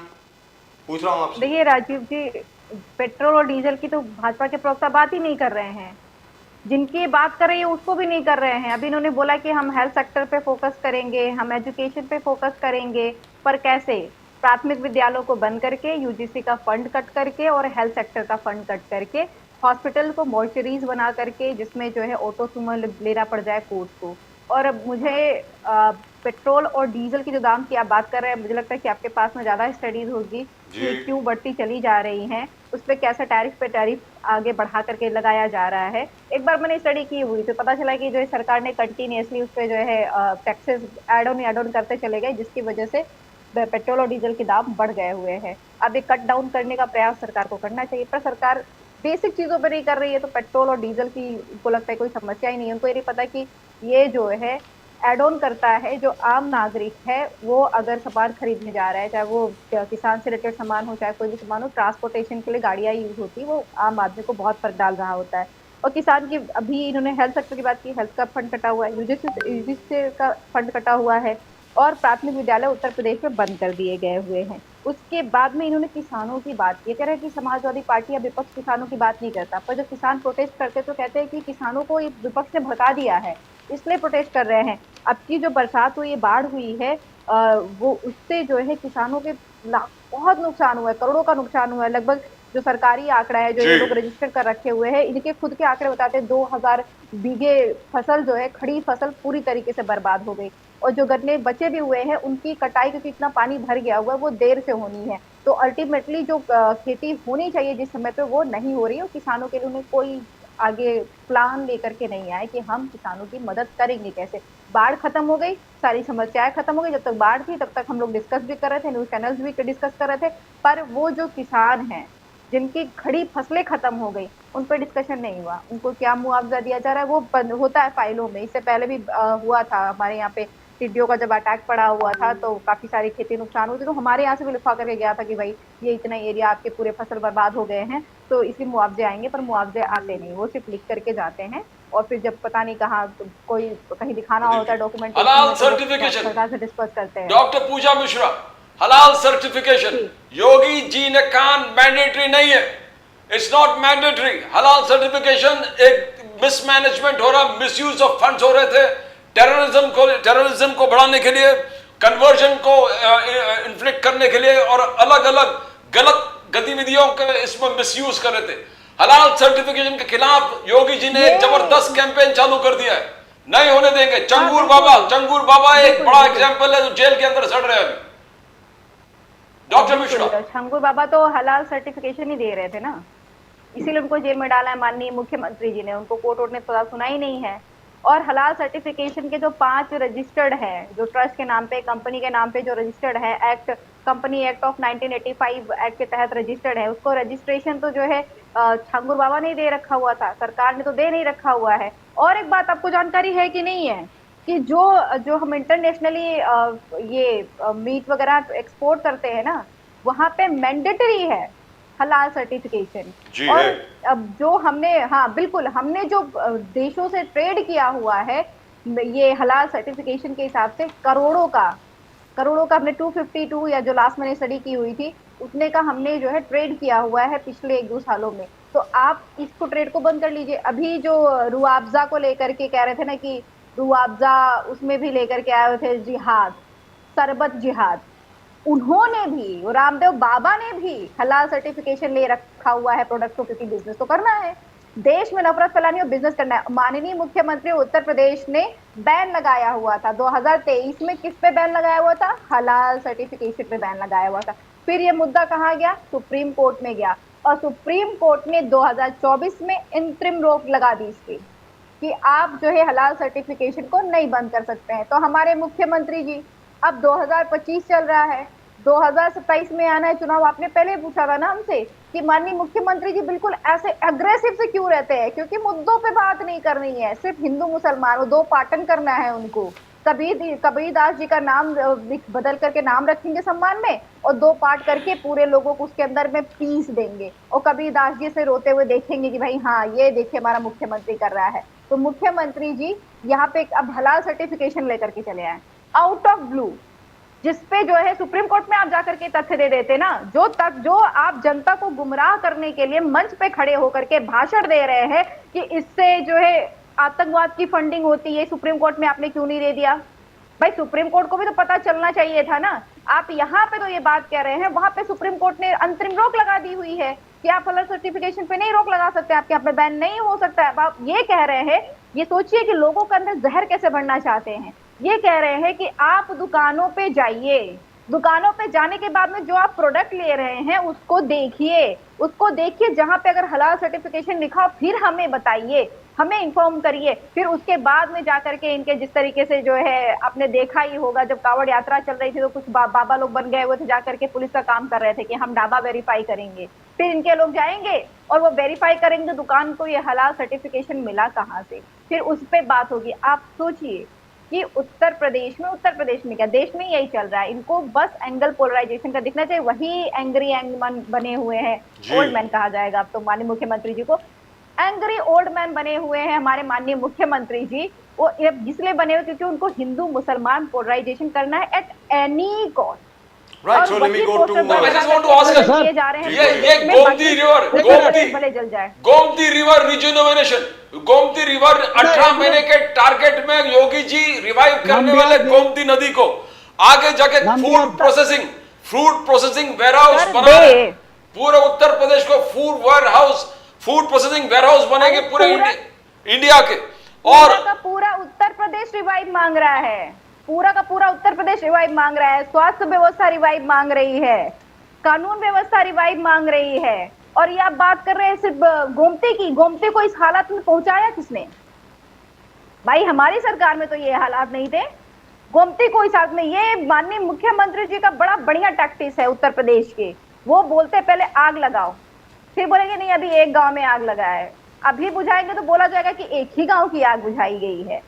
पूछ रहा हूँ आपसे। देखिए राजीव जी, पेट्रोल और डीजल की तो भाजपा के प्रवक्ता बात ही नहीं कर रहे हैं। जिनकी बात कर रही है उसको भी नहीं कर रहे हैं। अभी इन्होंने बोला कि हम हेल्थ सेक्टर पे फोकस करेंगे, हम एजुकेशन पे फोकस करेंगे, पर कैसे? प्राथमिक विद्यालयों को बंद करके, यूजीसी का फंड कट करके और हेल्थ सेक्टर का फंड कट करके, हॉस्पिटल को मॉर्चरीज बना करके, जिसमें जो है ऑटो सुमो लेना पड़ जाए कोर्ट को। और अब मुझे पेट्रोल और डीजल की जो दाम की आप बात कर रहे हैं, मुझे लगता है कि आपके पास में ज्यादा स्टडीज होगी कि क्यों बढ़ती चली जा रही हैं, उस पर कैसा टैरिफ पे टैरिफ आगे बढ़ा करके लगाया जा रहा है। एक बार मैंने स्टडी की हुई तो पता चला कि जो है सरकार ने कंटिन्यूअसली उस पर जो है टैक्सेस एड ऑन करते चले गए, जिसकी वजह से पेट्रोल और डीजल के दाम बढ़ गए हुए हैं। अब ये कट डाउन करने का प्रयास सरकार को करना चाहिए, पर सरकार बेसिक चीजों पर नहीं कर रही है। तो पेट्रोल और डीजल की उनको लगता है कोई समस्या ही नहीं है, उनको ये नहीं पता कि ये जो है एड ऑन करता है, जो आम नागरिक है वो अगर सामान खरीदने जा रहा है, चाहे वो किसान से रिलेटेड सामान हो, चाहे कोई भी सामान हो, ट्रांसपोर्टेशन के लिए गाड़ियां यूज होती है, वो आम आदमी को बहुत फर्क डाल रहा होता है। और किसान की अभी इन्होंने हेल्थ सेक्टर की बात की, हेल्थ का फंड कटा हुआ है, यूजीसी का फंड कटा हुआ है और प्राथमिक विद्यालय उत्तर प्रदेश में बंद कर दिए गए हुए हैं। उसके बाद में इन्होंने किसानों की बात की, कह रहे हैं कि समाजवादी पार्टी या विपक्ष किसानों की बात नहीं करता, पर जब किसान प्रोटेस्ट करते तो कहते हैं कि किसानों को विपक्ष ने भड़का दिया है, इसलिए प्रोटेस्ट कर रहे हैं। अब की जो बरसात हुई, बाढ़ हुई है, वो उससे जो है किसानों के बहुत नुकसान हुआ है, करोड़ों का नुकसान हुआ है। लगभग जो सरकारी आंकड़ा है, जो ये लोग रजिस्टर कर रखे हुए हैं, इनके खुद के आंकड़े बताते हैं 2000 बीघे फसल जो है, खड़ी फसल पूरी तरीके से बर्बाद हो गई। और जो गन्ने बचे भी हुए हैं, उनकी कटाई क्योंकि इतना पानी भर गया हुआ है, वो देर से होनी है। तो अल्टीमेटली जो खेती होनी चाहिए जिस समय पे, वो नहीं हो रही है। और किसानों के लिए उन्हें कोई आगे प्लान लेकर के नहीं आए कि हम किसानों की मदद करेंगे कैसे। बाढ़ खत्म हो गई, सारी समस्याएं खत्म हो गई। जब तक बाढ़ थी तब तक हम लोग डिस्कस भी कर रहे थे, न्यूज चैनल्स भी डिस्कस कर रहे थे, पर वो जो किसान हैं जिनकी खड़ी फसलें खत्म हो गई, उन पर डिस्कशन नहीं हुआ। उनको क्या मुआवजा दिया जा रहा है वो बंद होता है फाइलों में। इससे पहले भी हुआ था हमारे यहाँ पे, टिड्डियों का जब अटैक पड़ा हुआ था तो काफी सारी खेती नुकसान हुई थी, तो हमारे यहाँ से भी लिखवा करके गया था कि भाई ये इतना एरिया आपके पूरे फसल बर्बाद हो गए हैं, तो इसके मुआवजे आएंगे, पर मुआवजे आते नहीं, वो सिर्फ लिख करके जाते हैं। और फिर जब पता नहीं कहाँ कोई कहीं दिखाना होता है डॉक्यूमेंट, हलाल सर्टिफिकेशन सरकार से डिस्कस करते हैं। डॉक्टर पूजा मिश्रा, हलाल सर्टिफिकेशन योगी जी ने कहा मैंडेटरी नहीं है, इट्स नॉट मैंडेटरी। हलाल सर्टिफिकेशन एक मिसमैनेजमेंट हो रहा, मिसयूज ऑफ फंड्स हो रहे थे, टेररिज्म को बढ़ाने के लिए, कन्वर्जन को इन्फ्लिक्ट करने के लिए और अलग अलग गलत गतिविधियों के इसमें मिसयूज कर रहे थे। हलाल सर्टिफिकेशन के खिलाफ योगी जी ने एक जबरदस्त कैंपेन चालू कर दिया है, नहीं होने देंगे। चंगूर बाबा एक बड़ा एग्जांपल है जो जेल के अंदर सड़ रहे हैं। डॉक्टर मिश्रा, चंगूर बाबा तो हलाल सर्टिफिकेशन ही दे रहे थे ना, इसीलिए उनको जेल में डाला है माननीय मुख्यमंत्री जी ने। उनको कोर्ट ने तो सुना ही नहीं है। और हलाल सर्टिफिकेशन के जो 5 रजिस्टर्ड है, जो ट्रस्ट के नाम पे, कंपनी के नाम पे जो रजिस्टर्ड है, act company act of 1985 act के तहत रजिस्टर्ड है, उसको रजिस्ट्रेशन तो जो है छांगुर बाबा ने दे रखा हुआ था, सरकार ने तो दे नहीं रखा हुआ है। और एक बात आपको जानकारी है कि नहीं है कि जो हम इंटरनेशनली ये मीट वगैरह एक्सपोर्ट करते हैं ना, वहां पे मैंडेटरी है हलाल सर्टिफिकेशन। और अब जो हमने, हाँ बिल्कुल, हमने जो देशों से ट्रेड किया हुआ है ये हलाल सर्टिफिकेशन के हिसाब से करोड़ों का हमने 252 या जो लास्ट मैंने स्टडी की हुई थी उतने का हमने जो है ट्रेड किया हुआ है पिछले 1-2 सालों में। तो आप इसको ट्रेड को बंद कर लीजिए। अभी जो रुआवजा को लेकर के कह रहे थे ना कि रुआवजा उसमें भी लेकर के आए हुए थे जिहाद, सरबत जिहाद, उन्होंने भी, रामदेव बाबा ने भी हलाल सर्टिफिकेशन ले रखा हुआ है प्रोडक्ट को, क्योंकि बिजनेस तो करना है, देश में नफरत फैलानी और बिजनेस करना है। माननीय मुख्यमंत्री उत्तर प्रदेश ने बैन लगाया हुआ था 2023 में, किस पे बैन लगाया हुआ था? हलाल सर्टिफिकेशन पे बैन लगाया हुआ था। फिर ये मुद्दा कहाँ गया? सुप्रीम कोर्ट में गया और सुप्रीम कोर्ट ने 2024 में इंतरिम रोक लगा दी इसकी कि आप जो है हलाल सर्टिफिकेशन को नहीं बंद कर सकते हैं। तो हमारे मुख्यमंत्री जी, अब 2025 चल रहा है, 2027 में आना है चुनाव। आपने पहले पूछा था ना हमसे कि माननीय मुख्यमंत्री जी बिल्कुल ऐसे एग्रेसिव से क्यों रहते हैं, क्योंकि मुद्दों पे बात नहीं करनी है, सिर्फ हिंदू मुसलमान, 2 पाटन करना है उनको। कबीरदास जी का नाम बदल करके नाम रखेंगे सम्मान में और 2 पार्ट करके पूरे लोगों को उसके अंदर में पीस देंगे और कबीरदास जी से रोते हुए देखेंगे कि भाई हाँ ये देखिए हमारा मुख्यमंत्री कर रहा है। तो मुख्यमंत्री जी यहाँ पे अब हलाल सर्टिफिकेशन लेकर के चले आए आउट ऑफ ब्लू, जिसपे जो है सुप्रीम कोर्ट में आप जाकर के तथ्य दे देते ना, जो आप जनता को गुमराह करने के लिए मंच पे खड़े होकर के भाषण दे रहे हैं कि इससे जो है आतंकवाद की फंडिंग होती है, सुप्रीम कोर्ट में आपने क्यों नहीं दे दिया? भाई सुप्रीम कोर्ट को भी तो पता चलना चाहिए था ना। आप यहाँ पे तो ये बात कह रहे हैं, वहां पे सुप्रीम कोर्ट ने अंतरिम रोक लगा दी हुई है कि आप हलाल सर्टिफिकेशन पे नहीं रोक लगा सकते, आपके यहाँ पे बैन नहीं हो सकता है। आप ये कह रहे हैं, ये सोचिए कि लोगों के अंदर जहर कैसे भरना चाहते हैं। ये कह रहे हैं कि आप दुकानों पे जाइए, दुकानों पे जाने के बाद में जो आप प्रोडक्ट ले रहे हैं उसको देखिए, जहां पे अगर हलाल सर्टिफिकेशन लिखा हो फिर हमें बताइए, हमें इन्फॉर्म करिए। फिर उसके बाद में जाकर के इनके जिस तरीके से जो है, आपने देखा ही होगा जब कावड़ यात्रा चल रही थी तो कुछ बाबा लोग बन गए हुए थे, जाकर के पुलिस का काम कर रहे थे कि हम ढाबा वेरीफाई करेंगे। फिर इनके लोग जाएंगे और वो वेरीफाई करेंगे दुकान को ये हलाल सर्टिफिकेशन मिला कहाँ से, फिर उस पर बात होगी। आप सोचिए कि उत्तर प्रदेश में क्या, देश में यही चल रहा है। इनको बस एंगल पोलराइजेशन का दिखना चाहिए। वही एंग्री एंगमैन बने हुए हैं, ओल्ड मैन कहा जाएगा अब तो माननीय मुख्यमंत्री जी को, एंग्री ओल्ड मैन बने हुए हैं हमारे माननीय मुख्यमंत्री जी। वो इसलिए बने हुए क्योंकि उनको हिंदू मुसलमान पोलराइजेशन करना है at any cost. Right, so let me go to I just want to ask you, ये जा रहे हैं ये गोमती रिवर, भले जल जाए। गोमती रिवर रिजुनोवेशन, गोमती रिवर 18 महीने के टारगेट में योगी जी रिवाइव करने वाले गोमती नदी को आगे जाके फूड प्रोसेसिंग वेयरहाउस बना रहे हैं। पूरे उत्तर प्रदेश को फूड प्रोसेसिंग वेयरहाउस बनेंगे पूरे इंडिया के। और पूरा उत्तर प्रदेश रिवाइव मांग रहा है, पूरा का पूरा उत्तर प्रदेश रिवाइव मांग रहा है। स्वास्थ्य व्यवस्था रिवाइव मांग रही है, कानून व्यवस्था रिवाइव मांग रही है। और ये आप बात कर रहे हैं सिर्फ गोमती की, गोमती को इस हालत में पहुंचाया किसने? भाई हमारी सरकार में तो ये हालात नहीं थे। गोमती को इस हालत में, ये माननीय मुख्यमंत्री जी का बड़ा बढ़िया टैक्टिस है उत्तर प्रदेश के। वो बोलते पहले आग लगाओ, फिर बोलेंगे नहीं अभी एक गांव में आग लगा है। अभी बुझाएंगे तो बोला जाएगा कि एक ही गांव की आग बुझाई गई है।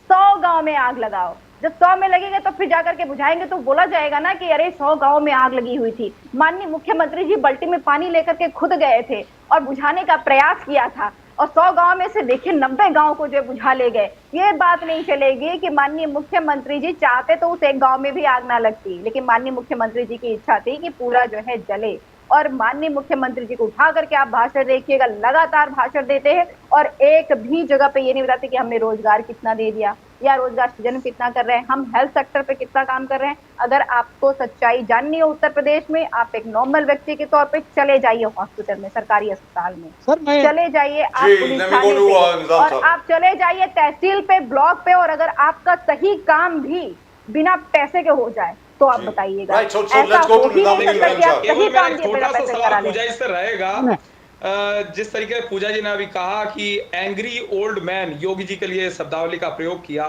100 गांव में आग लगाओ, जब 100 में लगेगा तो फिर जाकर के बुझाएंगे तो बोला जाएगा ना कि अरे 100 गांव में आग लगी हुई थी। माननीय मुख्यमंत्री जी बाल्टी में पानी लेकर के खुद गए थे और बुझाने का प्रयास किया था, और 100 गांव में से देखिए 90 गांव को जो बुझा ले गए। ये बात नहीं चलेगी कि माननीय मुख्यमंत्री जी चाहते तो उस एक गांव में भी आग ना लगती, लेकिन माननीय मुख्यमंत्री जी की इच्छा थी कि पूरा जो है जले। और माननीय मुख्यमंत्री जी को उठा करके आप भाषण देखिएगा, लगातार भाषण देते हैं और एक भी जगह पे ये नहीं बताते कि हमने रोजगार कितना दे दिया या रोजगार सृजन कितना कर रहे हैं, हम हेल्थ सेक्टर पे कितना काम कर रहे हैं। अगर आपको सच्चाई जाननी हो उत्तर प्रदेश में, आप एक नॉर्मल व्यक्ति के तौर पे चले जाइए हॉस्पिटल में, सरकारी अस्पताल में चले जाइए, आप पुलिस थाने पे, और आप चले जाइए तहसील पे, ब्लॉक पे, और अगर आपका सही काम भी बिना पैसे के हो जाए तो आप बताइएगा। Right, so let's go to Nizam Singh केवल मेरा एक छोटा सा सवाल पूजा जी से रहेगा। जिस तरीके से पूजा जी ने अभी कहा कि angry old man, Yogi ji के लिए शब्दावली का प्रयोग किया।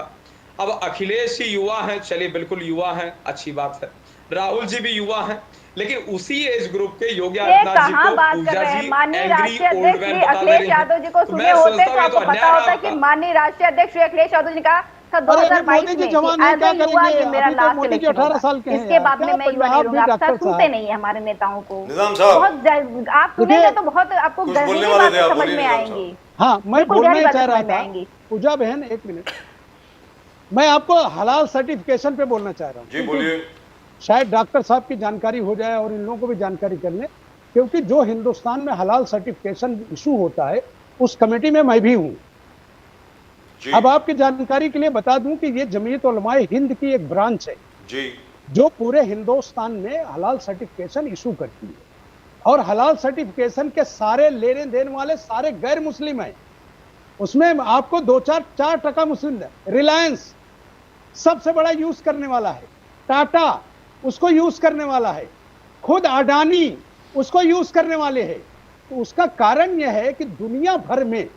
अब अखिलेश जी युवा हैं, चलिए बिल्कुल युवा हैं, अच्छी बात है। राहुल जी भी युवा हैं, लेकिन उसी एज ग्रुप के योगी आदित्यनाथ जी को पूजा जी माननीय राष्ट्रीय अध्यक्ष श्री अखिलेश यादव जी को सुने होते तो आपको पता होता कि माननीय राष्ट्रीय अध्यक्ष श्री अखिलेश यादव जी का 2022 में इसके बाद में मैं युवा नहीं रहूंगा। आप सर सुनते नहीं है हमारे नेताओं को, बहुत आप सुनेंगे तो बहुत आपको गहरी बातें समझ में आएंगी। हाँ, मैं बोलना ही चाह रहा था पूजा बहन, एक मिनट, मैं आपको हलाल सर्टिफिकेशन पे बोलना चाह रहा हूँ। जी बोलिए। शायद डॉक्टर साहब की जानकारी हो जाए और इन लोगों को भी जानकारी कर लें, क्योंकि जो हिंदुस्तान में हलाल सर्टिफिकेशन इशू होता है उस कमेटी में मैं भी हूँ। अब आपकी जानकारी के लिए बता दूं कि ये जमीयत उलमाए हिंद की एक ब्रांच है जी, जो पूरे हिंदुस्तान में हलाल सर्टिफिकेशन इशू करती है, और हलाल सर्टिफिकेशन के सारे लेने देने वाले सारे गैर मुस्लिम हैं। उसमें आपको 2-4% मुस्लिम है। रिलायंस सबसे बड़ा यूज करने वाला है, टाटा उसको यूज करने वाला है, खुद अडानी उसको यूज करने वाले हैं। तो उसका कारण यह है कि दुनिया भर में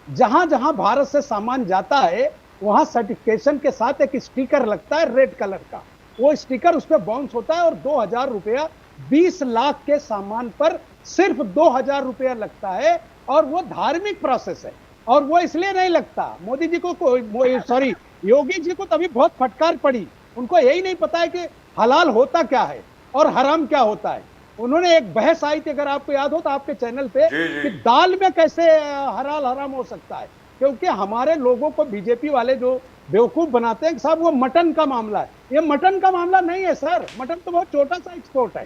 जहां जहां भारत से सामान जाता है वहां सर्टिफिकेशन के साथ एक स्टिकर लगता है रेड कलर का, वो स्टिकर उस पर बाउंस होता है और 2000 रुपया 20 लाख के सामान पर सिर्फ 2000 रुपया लगता है। और वो धार्मिक प्रोसेस है, और वो इसलिए नहीं लगता। मोदी जी को सॉरी योगी जी को तभी बहुत फटकार पड़ी, उनको यही नहीं पता है कि हलाल होता क्या है और हराम क्या होता है। उन्होंने एक बहस आई थी, अगर आपको याद हो तो आपके चैनल पे, कि दाल में कैसे हलाल हराम हो सकता है, क्योंकि हमारे लोगों को बीजेपी वाले जो बेवकूफ बनाते हैं साहब वो मटन का मामला है। ये मटन का मामला नहीं है सर, मटन तो बहुत छोटा सा एक्सपोर्ट है।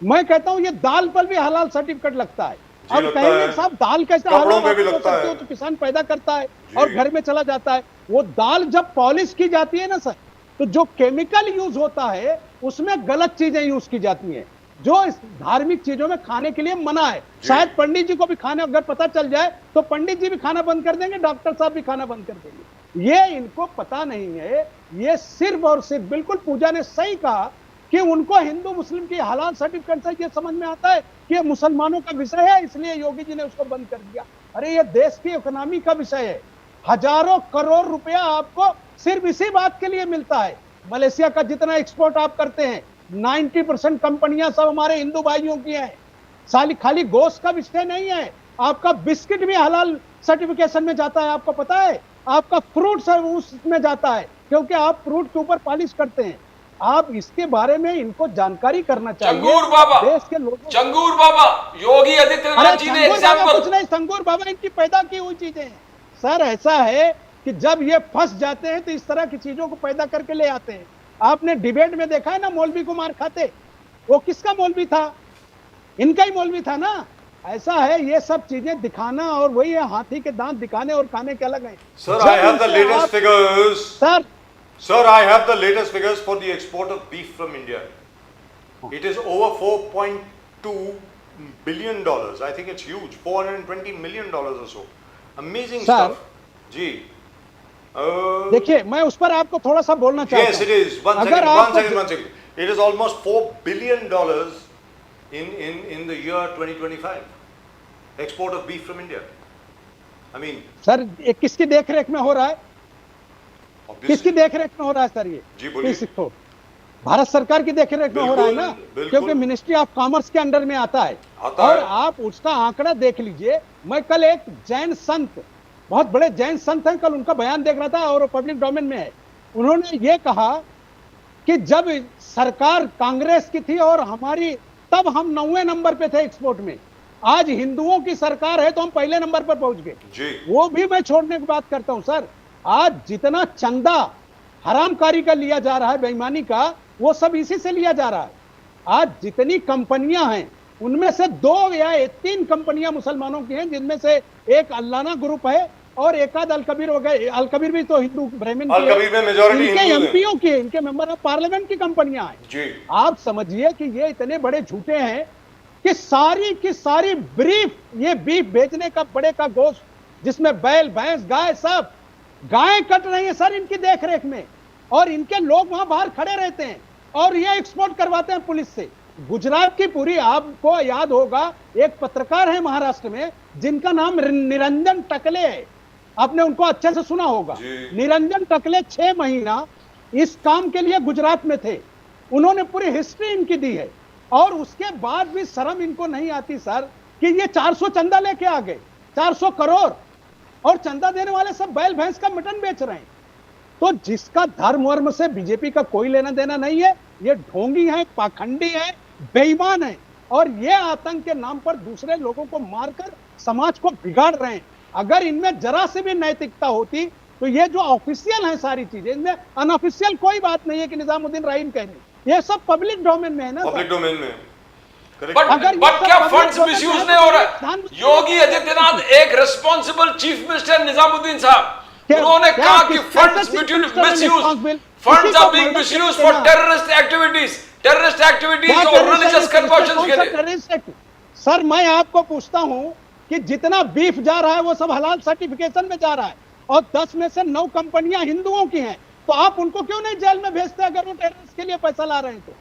मैं कहता हूं ये दाल पर भी हलाल सर्टिफिकेट लगता है। अब कहेंगे साहब दाल कैसे हलाल हो सकती हो, तो किसान पैदा करता है और घर में चला जाता है। वो दाल जब पॉलिश की जाती है ना सर, तो जो केमिकल यूज होता है उसमें गलत चीजें यूज की जाती हैं, जो इस धार्मिक चीजों में खाने के लिए मना है। शायद पंडित जी को भी खाने अगर पता चल जाए तो पंडित जी भी खाना बंद कर देंगे, डॉक्टर साहब भी खाना बंद कर देंगे। ये इनको पता नहीं है। ये सिर्फ और सिर्फ, बिल्कुल पूजा ने सही कहा कि उनको हिंदू मुस्लिम की हलाल सर्टिफिकेट से ये समझ में आता है कि ये मुसलमानों का विषय है, इसलिए योगी जी ने उसको बंद कर दिया। अरे ये देश की इकोनॉमी का विषय है। हजारों करोड़ रुपया आपको सिर्फ इसी बात के लिए मिलता है। मलेशिया का जितना एक्सपोर्ट आप करते हैं 90% कंपनियां सब हमारे हिंदू भाइयों की हैं। साली खाली गोश्त का विषय नहीं है, आपका बिस्किट भी हलाल सर्टिफिकेशन में जाता है, आपको पता है। आपका फ्रूट उसमें जाता है क्योंकि आप फ्रूट के ऊपर पॉलिश करते हैं। आप इसके बारे में इनको जानकारी करना चाहिए। चंगूर बाबा, देश के लोगों, चंगूर बाबा, योगी आदित्यनाथ जी ने एग्जाम्पल, कुछ नहीं, संगूर बाबा इनकी पैदा की हुई चीजें हैं। सर ऐसा है कि जब ये फंस जाते हैं तो इस तरह की चीजों को पैदा करके ले आते हैं। आपने डिबेट में देखा है ना, मौलवी को मार खाते, वो किसका मौलवी था? इनका ही मौलवी था ना। ऐसा है, ये सब चीजें दिखाना और वही है, हाथी के दांत दिखाने और खाने के अलग है। Sir, I have the latest figures. Sir Sir, I have the latest figures for the export of beef from India. It is over $4.2 billion. I think it's huge. $420 million or so. Amazing Sir. stuff. जी. देखिए, मैं उस पर आपको थोड़ा सा बोलना चाहता हूं। Yes, it is. One second. It is almost $4 billion in the year 2025. Export of beef from India. I mean, sir ये किसकी देखरेख में हो रहा है? obviously. किसकी देखरेख में हो रहा है सर? ये जी बोलिए। सिखो, भारत सरकार की देखरेख में हो रहा है ना, बिल्कुल। क्योंकि मिनिस्ट्री ऑफ कॉमर्स के अंडर में आता है। और आप उसका आंकड़ा देख लीजिए। मैं कल एक जैन संत, बहुत बड़े जैन संत हैं, कल उनका बयान देख रहा था और पब्लिक डोमेन में है। उन्होंने ये कहा कि जब सरकार कांग्रेस की थी और हमारी, तब हम 9वें नंबर पे थे एक्सपोर्ट में। आज हिंदुओं की सरकार है तो हम पहले नंबर पर पहुंच गए। वो भी मैं छोड़ने की बात करता हूं सर। आज जितना चंदा हरामकारी का लिया जा रहा है, बेईमानी का, वो सब इसी से लिया जा रहा है। आज जितनी कंपनियां हैं उनमें से 2 या 3 कंपनियां मुसलमानों की हैं, जिनमें से एक अल्लाना ग्रुप है और एक आध अलकबीर वगैरह। अलकबीर भी तो हिंदू ब्राह्मण की है, इनके एमपीओ की, इनके मेंबर ऑफ पार्लियामेंट की कंपनियां हैं। आप समझिए कि ये इतने बड़े झूठे हैं कि सारी की सारी ब्रीफ, ये बीफ बेचने का, बड़े का गोश्त जिसमें बैल भैंस गाय, सब गाय कट रही है सर इनकी देखरेख में, और इनके लोग वहां बाहर खड़े रहते हैं और ये एक्सपोर्ट करवाते हैं पुलिस से। गुजरात की पूरी, आपको याद होगा, एक पत्रकार है महाराष्ट्र में जिनका नाम निरंजन टकले है, आपने उनको अच्छे से सुना होगा। निरंजन टकले 6 महीना इस काम के लिए गुजरात में थे। उन्होंने पूरी हिस्ट्री इनकी दी है और उसके बाद भी शर्म इनको नहीं आती सर कि ये 400 चंदा लेके आ गए, 400 करोड़, और चंदा देने वाले सब बैल भैंस का मटन बेच रहे हैं। तो जिसका धर्म वर्म से बीजेपी का कोई लेना देना नहीं है, ये ढोंगी है, पाखंडी है, बेईमान है, और ये आतंक के नाम पर दूसरे लोगों को मारकर समाज को बिगाड़ रहे हैं। अगर इनमें जरा से भी नैतिकता होती तो ये जो ऑफिशियल है सारी चीजें, इनमें अनऑफिशियल कोई बात नहीं है कि निजामुद्दीन रहीम कह रहे, ये सब पब्लिक डोमेन में है ना। पब्लिक डोमेन में। बट क्या फंड्स मिसयूज नहीं हो रहा है? योगी आदित्यनाथ एक रिस्पॉन्सिबल चीफ मिनिस्टर निजामुद्दीन साहब, उन्होंने कहा कि funds are being misused for terrorist activities और रिलीजियस कन्वर्जन के लिए। सर मैं आपको पूछता हूं कि जितना बीफ जा रहा है वो सब हलाल सर्टिफिकेशन में जा रहा है, और 10 में से 9 कंपनियां हिंदुओं की हैं, तो आप उनको क्यों नहीं जेल में भेजते? अगर वो टेररिस्ट के लिए पैसा ला रहे हैं तो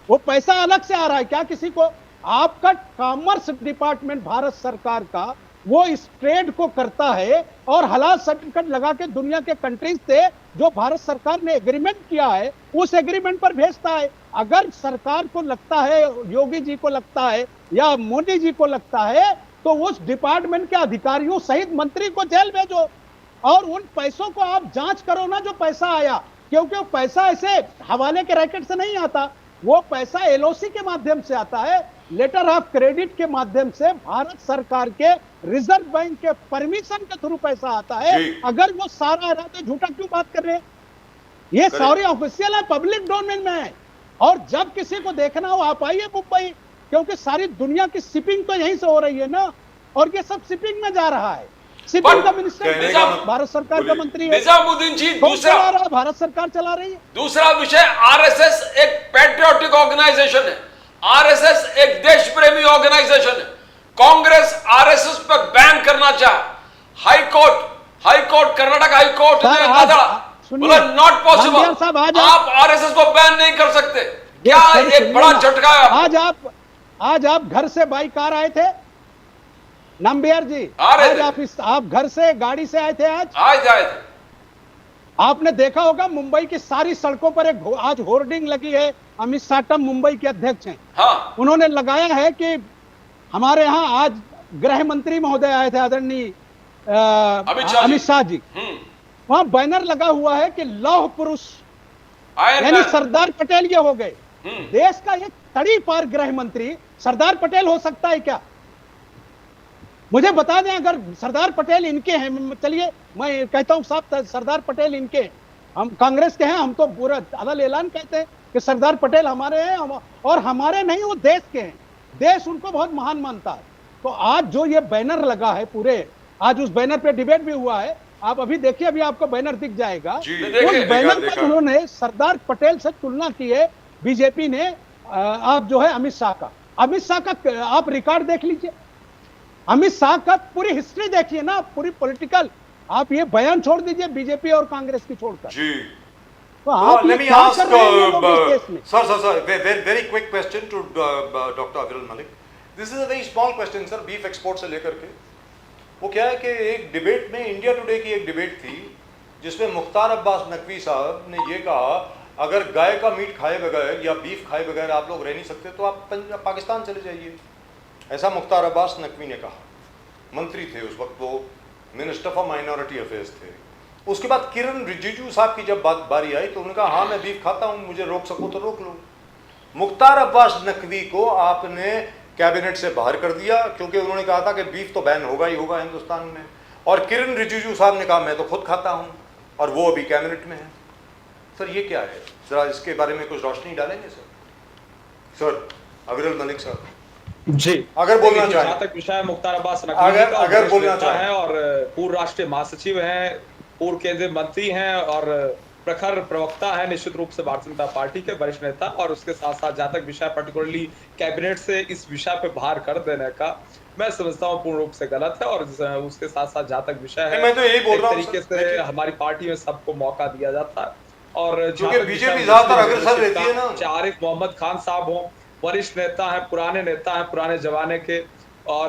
वो पैसा अलग से आ रहा है क्या किसी को? आपका कॉमर्स डिपार्टमेंट भारत सरकार का, वो इस ट्रेड को करता है और हलाल सर्टिफिकेट लगा के दुनिया के कंट्रीज से जो भारत सरकार ने एग्रीमेंट किया है उस एग्रीमेंट पर भेजता है। अगर सरकार को लगता है, योगी जी को लगता है या मोदी जी को लगता है, तो उस डिपार्टमेंट के अधिकारियों सहित मंत्री को जेल भेजो और उन पैसों को आप जांच करो ना जो पैसा आया, क्योंकि वो पैसा ऐसे हवाले के रैकेट से नहीं आता, वो पैसा एलओसी के माध्यम से आता है, लेटर ऑफ क्रेडिट के माध्यम से भारत सरकार के रिजर्व बैंक के परमिशन के थ्रू पैसा आता है। अगर वो सारा रहा तो झूठा क्यों बात कर रहे हैं? ये सारी ऑफिशियल है, पब्लिक डोमेन में है। और जब किसी को देखना हो आप आइए मुंबई, क्योंकि सारी दुनिया की शिपिंग तो यहीं से हो रही है ना, और ये सब शिपिंग में जा रहा है। सीपीएम का मिनिस्टर, कहने का भारत सरकार का मंत्री है। निजामुद्दीन जी, कौन दूसरा चला रहा है? भारत सरकार चला रही है। दूसरा विषय, आरएसएस एक पैट्रियोटिक ऑर्गेनाइजेशन है, आरएसएस एक देश प्रेमी ऑर्गेनाइजेशन है। कांग्रेस आरएसएस पर बैन करना चाहे, high court Karnataka high court ने कहा था, बोला नॉट पॉसिबल, आप आरएसएस को बैन नहीं कर सकते। क्या एक बड़ा झटका है। आज आप घर से बाई कार आए थे नंबियार जी, आज आप घर से गाड़ी से आए थे, आज आए थे। आपने देखा होगा मुंबई की सारी सड़कों पर एक आज होर्डिंग लगी है। अमित शाह मुंबई के अध्यक्ष हैं, हाँ, उन्होंने लगाया है कि हमारे यहाँ आज गृह मंत्री महोदय आए थे, आदरणीय अमित शाह जी। वहां बैनर लगा हुआ है कि लौह पुरुष यानी सरदार पटेल ये हो गए। देश का एक तड़ी पार गृह मंत्री सरदार पटेल हो सकता है क्या? मुझे बता दें, अगर सरदार पटेल इनके हैं, चलिए मैं कहता हूं साहब सरदार पटेल इनके हैं, हम कांग्रेस के हैं, हम तो पूरा अदल ऐलान कहते हैं कि सरदार पटेल हमारे हैं, और हमारे नहीं, वो देश के हैं, देश उनको बहुत महान मानता है। तो आज जो ये बैनर लगा है पूरे, आज उस बैनर पे डिबेट भी हुआ है, आप अभी देखिए, अभी आपको बैनर दिख जाएगा। उस बैनर पर उन्होंने सरदार पटेल से तुलना की है बीजेपी ने, आप जो है अमित शाह का आप रिकॉर्ड देख लीजिए, अमित शाह का पूरी हिस्ट्री देखिए ना, पूरी पॉलिटिकल। आप ये बयान छोड़ दीजिए बीजेपी और कांग्रेस की छोड़कर। जी, तो आप let me क्या ask, कर रहे हैं ये लोग इस देश में? sir, very quick question to Dr. Aviral Malik. This is a very small question, sir. Beef export से लेकर के वो क्या है कि एक डिबेट में, इंडिया टुडे की एक डिबेट थी जिसमें मुख्तार अब्बास नकवी साहब ने ये कहा, अगर गाय का मीट खाए बगैर या बीफ खाए बगैर आप लोग रह नहीं सकते तो आप पाकिस्तान चले जाइए। ऐसा मुख्तार अब्बास नकवी ने कहा, मंत्री थे उस वक्त, वो मिनिस्टर फॉर माइनॉरिटी अफेयर्स थे। उसके बाद किरण रिजिजू साहब की जब बारी आई तो उन्होंने कहा हाँ मैं बीफ खाता हूँ, मुझे रोक सको तो रोक लो। मुख्तार अब्बास नकवी को आपने कैबिनेट से बाहर कर दिया क्योंकि उन्होंने कहा था कि बीफ तो बैन होगा ही होगा हिंदुस्तान में, और किरण रिजिजू साहब ने कहा मैं तो खुद खाता हूँ, और वो अभी कैबिनेट में है। सर ये क्या है, जरा इसके बारे में कुछ रोशनी डालेंगे सर अविरल मलिक साहब जी? अगर बोलना चाहें। जहाँ तक विषय मुख्तार अब्बास नकवी का, अगर बोलना चाहें, है और पूर्व राष्ट्रीय महासचिव हैं, पूर्व केंद्रीय मंत्री हैं और प्रखर प्रवक्ता है निश्चित रूप से भारतीय जनता पार्टी के वरिष्ठ नेता, और उसके साथ साथ जहाँ तक विषय पर्टिकुलरली कैबिनेट से इस विषय पे बाहर कर देने का मैं समझता हूँ पूर्ण रूप से गलत है। और उसके साथ साथ जहाँ तक विषय है, मैं तो यही बोल रहा हूँ तरीके से हमारी पार्टी में सबको मौका दिया जाता है, और बीजेपी ज्यादातर अग्रसर रहती है ना। आरिफ मोहम्मद खान साहब हो, वरिष्ठ नेता है, पुराने जमाने के, और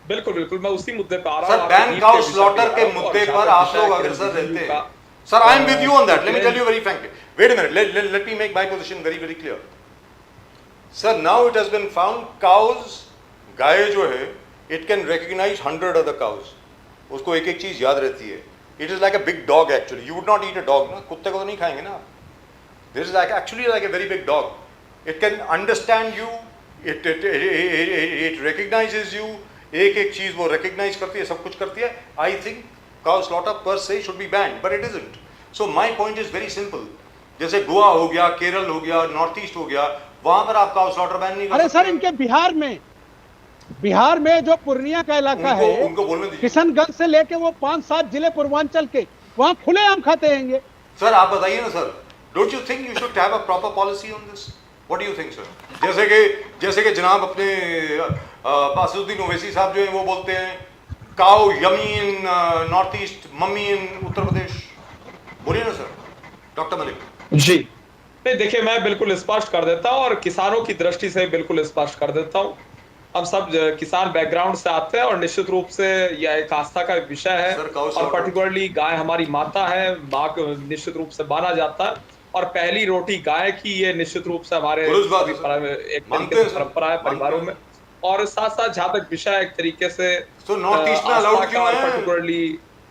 बिल्कुल मैं उसी मुद्दे पे आ रहा हूं। सर बैन काउ स्लॉटर के मुद्दे पर आप लोग अग्रसर रहते हैं। Sir I am with you on that, let me tell you very frankly, wait a minute, let me make my position very clear. Sir now it has been found cows, गाय जो है it can recognise 100 other cows, उसको एक एक चीज याद रहती है। It is like a big dog actually, you would not eat a dog ना, कुत्ते को तो नहीं खाएंगे ना। This is like actually like a very big dog, it can understand you, it recognizes you, एक एक चीज वो recognize करती है, सब कुछ करती है। I think cow slaughter per se should be banned, but it isn't. So my point is very simple. जैसे गोवा हो गया, केरल हो गया, नॉर्थ ईस्ट हो गया, वहां पर आप cow slaughter ban नहीं कर सकते। अरे सर इनके बिहार में जो पूर्णिया का इलाका है, उनको बोलने दीजिए। किशनगंज से लेके वो 5-7 जिले पूर्वांचल के, वहां खुले आम खाते हैं। सर आप बताइए ना sir, don't you think you should have a proper policy on this? What do you think, sir? जैसे कि जनाब अपने असदुद्दीन ओवैसी साहब जो हैं वो बोलते हैं काउ यमी इन नॉर्थ ईस्ट, मम्मी इन उत्तर प्रदेश, बोलिए ना सर डॉक्टर मलिक जी। नहीं देखिए, मैं बिल्कुल स्पष्ट कर देता हूँ और किसानों की दृष्टि से बिल्कुल स्पष्ट कर देता हूँ। हम सब किसान बैकग्राउंड से आते हैं और निश्चित रूप से यह एक आस्था का विषय है, और पर्टिकुलरली गाय हमारी माता है, माँ को निश्चित रूप से माना जाता है, और पहली रोटी गाय की ये निश्चित रूप से हमारे एक तरीके से परंपरा है परिवारों में। और साथ साथ जहाँ तक विषय एक तरीके से पर्टिकुलरली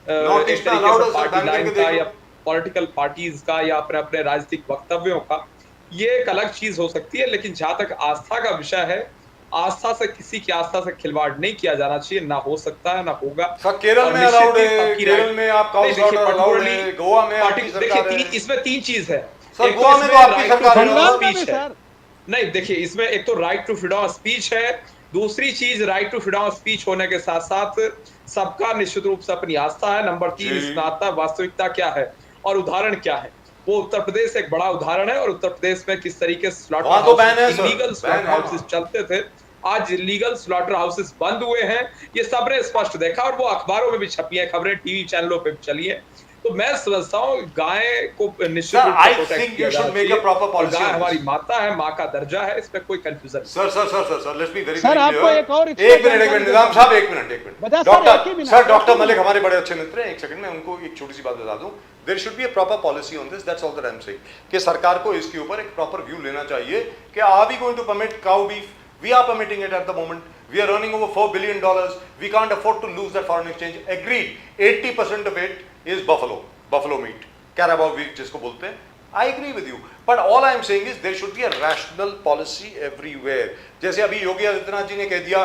पार्टी लाइन का या पॉलिटिकल पार्टीज का या अपने अपने राजनीतिक वक्तव्यों का, ये एक अलग चीज हो सकती है, लेकिन जहाँ तक आस्था का विषय है, आस्था से किसी की आस्था से खिलवाड़ नहीं किया जाना चाहिए, ना हो सकता है ना होगा। केरल में अलाउड है, केरल में आप काउ स्लॉटर अलाउड है, गोवा में आपकी सरकार है। इसमें 3 चीज है। सर गोवा में तो आपकी सरकार है। नहीं देखिए, इसमें एक तो right to freedom of speech है, दूसरी चीज, right to freedom of speech होने के साथ साथ सबका निश्चित रूप से अपनी आस्था है। नंबर 3, जी। इसमें आता है वास्तविकता क्या है और उदाहरण क्या है। वो उत्तर प्रदेश एक बड़ा उदाहरण है, और उत्तर प्रदेश में किस तरीके से स्लॉटर वहां तो बैन है सर, इलीगल बैन स्लॉटर है हाउसेस वहां। चलते थे, आज इलीगल स्लॉटर हाउसेस बंद हुए हैं। ये सबने स्पष्ट देखा, और वो अखबारों में भी छपी है खबरें, टीवी चैनलों पे भी चली है। तो मैं समझता हूँ गाय को निश्चित Sir, रूप से I प्रोटेक्ट think किया you should जाना make a चाहिए। proper और policy गाय on हमारी this. माता है, माँ का दर्जा है, इसमें कोई कंफ्यूजन नहीं। Sir, let's be very sir, आपको एक और एक मिनट निजाम साहब, एक मिनट बता सर, एक ही डॉक्टर मिनट, सर, एक ही डॉक्टर मिनट। मलिक हमारे बड़े अच्छे मित्र हैं। एक सेकंड में उनको एक छोटी सी बात बता दूं। There should be a proper policy on this, that's all that I am saying, कि सरकार को इसके ऊपर एक प्रॉपर व्यू लेना चाहिए कि are we going to permit cow beef? We are permitting it at the moment, we are earning over $4 billion, we can't afford to lose that foreign exchange. Agreed, 80% of it is buffalo meat, carabao beef जिसको बोलते हैं। I agree with you, but all I am saying is there should be a rational policy everywhere. जैसे अभी योगी आदित्यनाथ जी ने कह दिया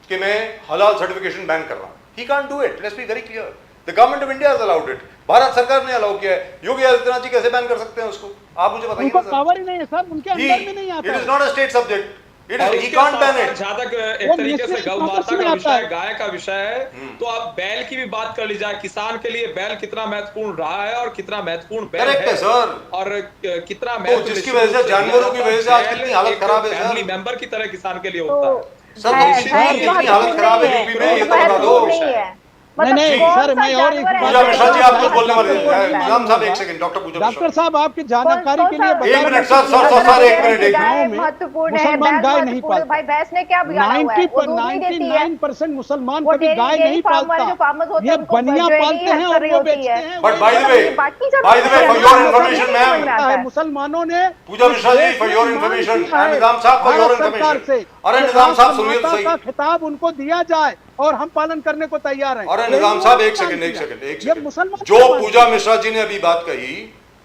कि मैं हलाल सर्टिफिकेशन बैन कर रहा हूं। He can't do it. Let's be very clear. The government of India has allowed it. Bharat सरकार ने अलाउ किया है। योगी आदित्यनाथ जी कैसे बैन कर सकते हैं उसको? आप मुझे बताइए उनको ना सर। पावर ही नहीं है सर, उनके अंदर में नहीं आता It है। is not a state subject. It और is, he उसके can't साथ ban साथ it. जहां तक एक वो तरीके से नेशनल गौ कॉमर्स माता में का आता विषय है, है। गाय का विषय है, तो आप बैल की भी बात कर ली जाए। किसान के लिए बैल कितना महत्वपूर्ण रहा है और कितना महत्वपूर्ण बैल Correct है सर। और कितना तो महत्व जिसकी निश्चित वजह से रूप से जानवरों की दिया वजह से जाता आज है। कितनी बैल हालत एक खराब है सर। फैमिली मेंबर की तरह किसान के लिए तो होता है। सर, भैंस कितनी कितनी हालत महत्वपूर्ण खराब है नहीं यूपी में, ये तो बता महत्वपूर्ण दो। नहीं है। नहीं, मतलब सर, कौन सा मैं और एक जानवर बात पूजा ऐसा मिश्रा जी, है आप कुछ जो बोलने वाले महत्वपूर्ण थे। है? निजाम साहब एक सेकंड, डॉक्टर पूजा डॉक्टर मिश्रा। साहब, आपकी जानकारी के लिए कौन- बता एक रहे मिनट, हैं सर, कि सर, गाँव एक मिनट, एक गाय गाँव में महत्वपूर्ण है, मुसलमान बैल गाय नहीं महत्वपूर्ण है। भाई पालते। भैंस ने क्या बिगाड़ा हुआ है? वो दूध नहीं देती है। 99% मुसलमान वो कभी गाय डेयरी नहीं फार्म वाले जो पालता। फार्मर्स होते ये हैं उनको बनिया जो है पालते हैं कर और रही वो होती बेचते है। हैं। But by the way, बाकी सब for your information, ma'am, आता है। मुसलमानों ने पूजा मिश्रा जी, for your information, and निजाम साहब for your information. अरे निजाम साहब सुनिए तो सही। का खिताब उनको दिया जाए और हम पालन करने को तैयार हैं। अरे यही निजाम साहब, एक मुसलमान सेकंड, किया। एक ये सेकंड। मुसलमान जो क्यों पूजा मिश्रा जी ने अभी बात कही,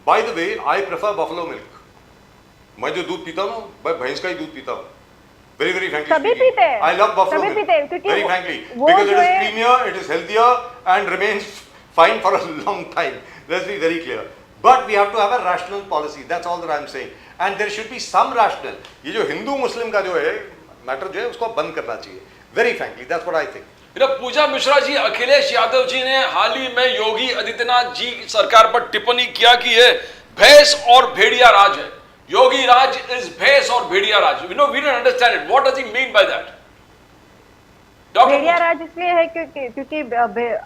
bye the way, I prefer buffalo milk. मैं जो दूध पीता हूँ, मैं भैंस का ही दूध पीता हूँ। Very frankly सभी speaking. पीते हैं। I love buffalo सभी milk. पीते हैं, क्योंकि Very frankly, वो because it जो is है- creamier, it is healthier, and remains fine for a long time. Let's be very clear. But we have to have a rational policy. That's all that I'm saying. And there should be some rational. ये जो हिंदू मुस्लिम का जो है मैटर जो है उसको बंद करना चाहिए. Very frankly, that's what I think. पूजा मिश्रा जी, अखिलेश यादव जी ने हाल ही में योगी आदित्यनाथ जी की सरकार पर टिप्पणी किया कि ये भैंस और भेड़िया राज है। योगी राज इज भैंस और भेड़िया राज। We don't understand it. What does he mean by that? भेड़िया राज इसलिए है क्योंकि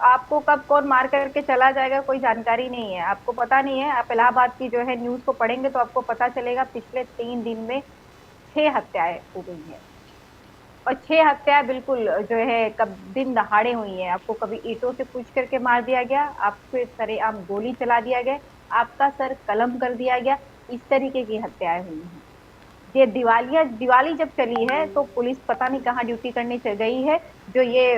आपको कब कौन मार करके चला जाएगा कोई जानकारी नहीं है, आपको पता नहीं है। आप इलाहाबाद की जो है न्यूज को पढ़ेंगे तो आपको पता चलेगा पिछले 3 दिन में 6 हत्याएं हो गई हैं, और 6 हत्याएं बिल्कुल जो है कब दिन दहाड़े हुई हैं। आपको कभी ईंटों से पूछ करके मार दिया गया, आपके सरेआम गोली चला दिया गया, आपका सर कलम कर दिया गया, इस तरीके की हत्याएं हुई हैं। ये दिवाली जब चली है तो पुलिस पता नहीं कहाँ ड्यूटी करने चल गई है। जो ये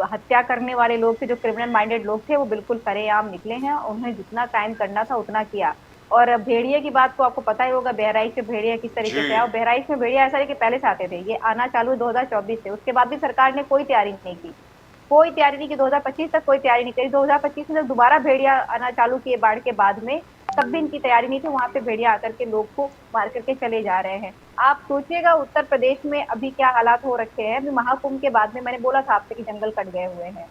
हत्या करने वाले लोग थे, जो क्रिमिनल माइंडेड लोग थे, वो बिल्कुल सरेआम निकले हैं। उन्हें जितना टाइम करना था उतना किया। और भेड़िए की बात तो आपको पता ही होगा, बहराइच से भेड़िया किस तरीके से आया। बहराइच में भेड़िया ऐसा है कि पहले से आते थे, ये आना चालू 2024 से। उसके बाद भी सरकार ने कोई तैयारी नहीं की, कोई तैयारी नहीं की। 2025 तक कोई तैयारी नहीं करी। 2025 में जब दोबारा भेड़िया आना चालू किए बाढ़ के बाद में, तब भी इनकी तैयारी नहीं थी। वहां पे भेड़िया आकर के लोग को मार करके चले जा रहे हैं। आप सोचिएगा उत्तर प्रदेश में अभी क्या हालात हो रखे हैं। अभी महाकुंभ के बाद में मैंने बोला था आपसे कि जंगल कट गए हुए हैं,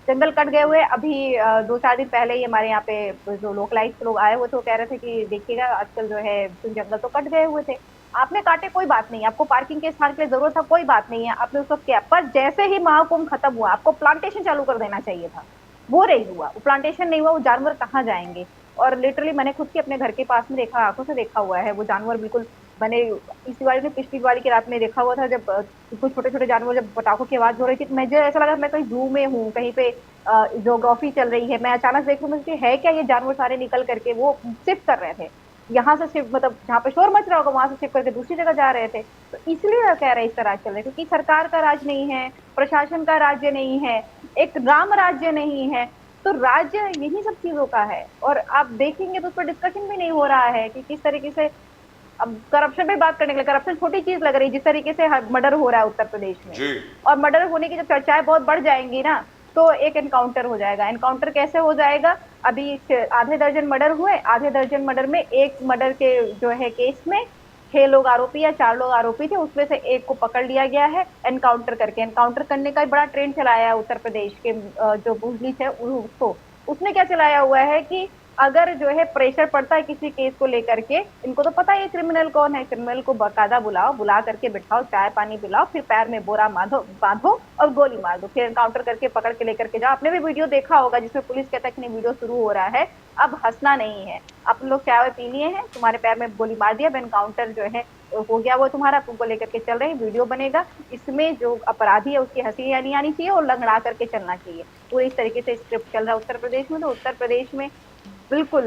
जंगल कट गए हुए। अभी 2-4 दिन पहले ही हमारे यहाँ पे जो लोकलाइज लोग आए हुए थे वो कह रहे थे कि देखिएगा आजकल जो है जंगल तो कट गए हुए थे। आपने काटे कोई बात नहीं, आपको पार्किंग के स्थान के लिए जरूरत था कोई बात नहीं है, आपने उसको किया। पर जैसे ही महाकुंभ खत्म हुआ आपको प्लांटेशन चालू कर देना चाहिए था, वो नहीं हुआ। वो प्लांटेशन नहीं हुआ, वो जानवर कहाँ जाएंगे। और लिटरली मैंने खुद के अपने घर के पास में देखा, आंखों से देखा हुआ है। वो जानवर बिल्कुल मैंने इस दिवाली में, पिछली दिवाली की रात में देखा हुआ था, जब कुछ छोटे छोटे जानवर जब पटाखों की आवाज हो रही थी, तो मुझे ऐसा लगा मैं कहीं जू में हूँ, कहीं पे जियोग्राफी चल रही है। मैं अचानक देखूँ मुझे है क्या, ये जानवर सारे निकल करके वो शिफ्ट कर रहे थे, यहाँ से शिफ्ट, मतलब जहाँ पे शोर मच रहा होगा वहां से शिफ्ट करके दूसरी जगह जा रहे थे। तो इसलिए कह रहे इसका राज चल रहा है, क्योंकि सरकार का राज नहीं है, प्रशासन का राज्य नहीं है, एक राम राज्य नहीं है। तो राज्य यही सब चीजों का है। और आप देखेंगे तो उस पर डिस्कशन भी नहीं हो रहा है कि किस तरीके से, अब करप्शन पे बात करने के लिए, करप्शन छोटी चीज लग रही है जिस तरीके से मर्डर हो रहा है उत्तर प्रदेश में जी। और मर्डर होने की जब चर्चाएं बहुत बढ़ जाएंगी ना, तो एक एनकाउंटर हो जाएगा। एनकाउंटर कैसे हो जाएगा? अभी आधे दर्जन मर्डर हुए, आधे दर्जन मर्डर में एक मर्डर के जो है केस में 6 लोग आरोपी या 4 लोग आरोपी थे, उसमें से एक को पकड़ लिया गया है एनकाउंटर करके। एनकाउंटर करने का एक बड़ा ट्रेंड चलाया है उत्तर प्रदेश के जो पुलिस है उसको। उसने क्या चलाया हुआ है कि अगर जो है प्रेशर पड़ता है किसी केस को लेकर के, इनको तो पता है क्रिमिनल कौन है, क्रिमिनल को बाकायदा बुलाओ, बुला करके बिठाओ, चाय पानी पिलाओ, फिर पैर में बोरा बांधो और गोली मार दो, फिर एनकाउंटर करके पकड़ के लेकर के जाओ। आपने भी वीडियो देखा होगा जिसमें पुलिस कहता है कि नहीं वीडियो शुरू हो रहा है, अब हंसना नहीं है, आप लोग चाय पी लिए हैं, तुम्हारे पैर में गोली मार दिया, अब एनकाउंटर जो है हो गया वो तुम्हारा, तुमको लेकर के चल रहे हैं, वीडियो बनेगा, इसमें जो अपराधी है उसकी हंसी नहीं आनी चाहिए और लंगड़ा करके चलना चाहिए। पूरी इस तरीके से स्क्रिप्ट चल रहा है उत्तर प्रदेश में। तो उत्तर प्रदेश में बिल्कुल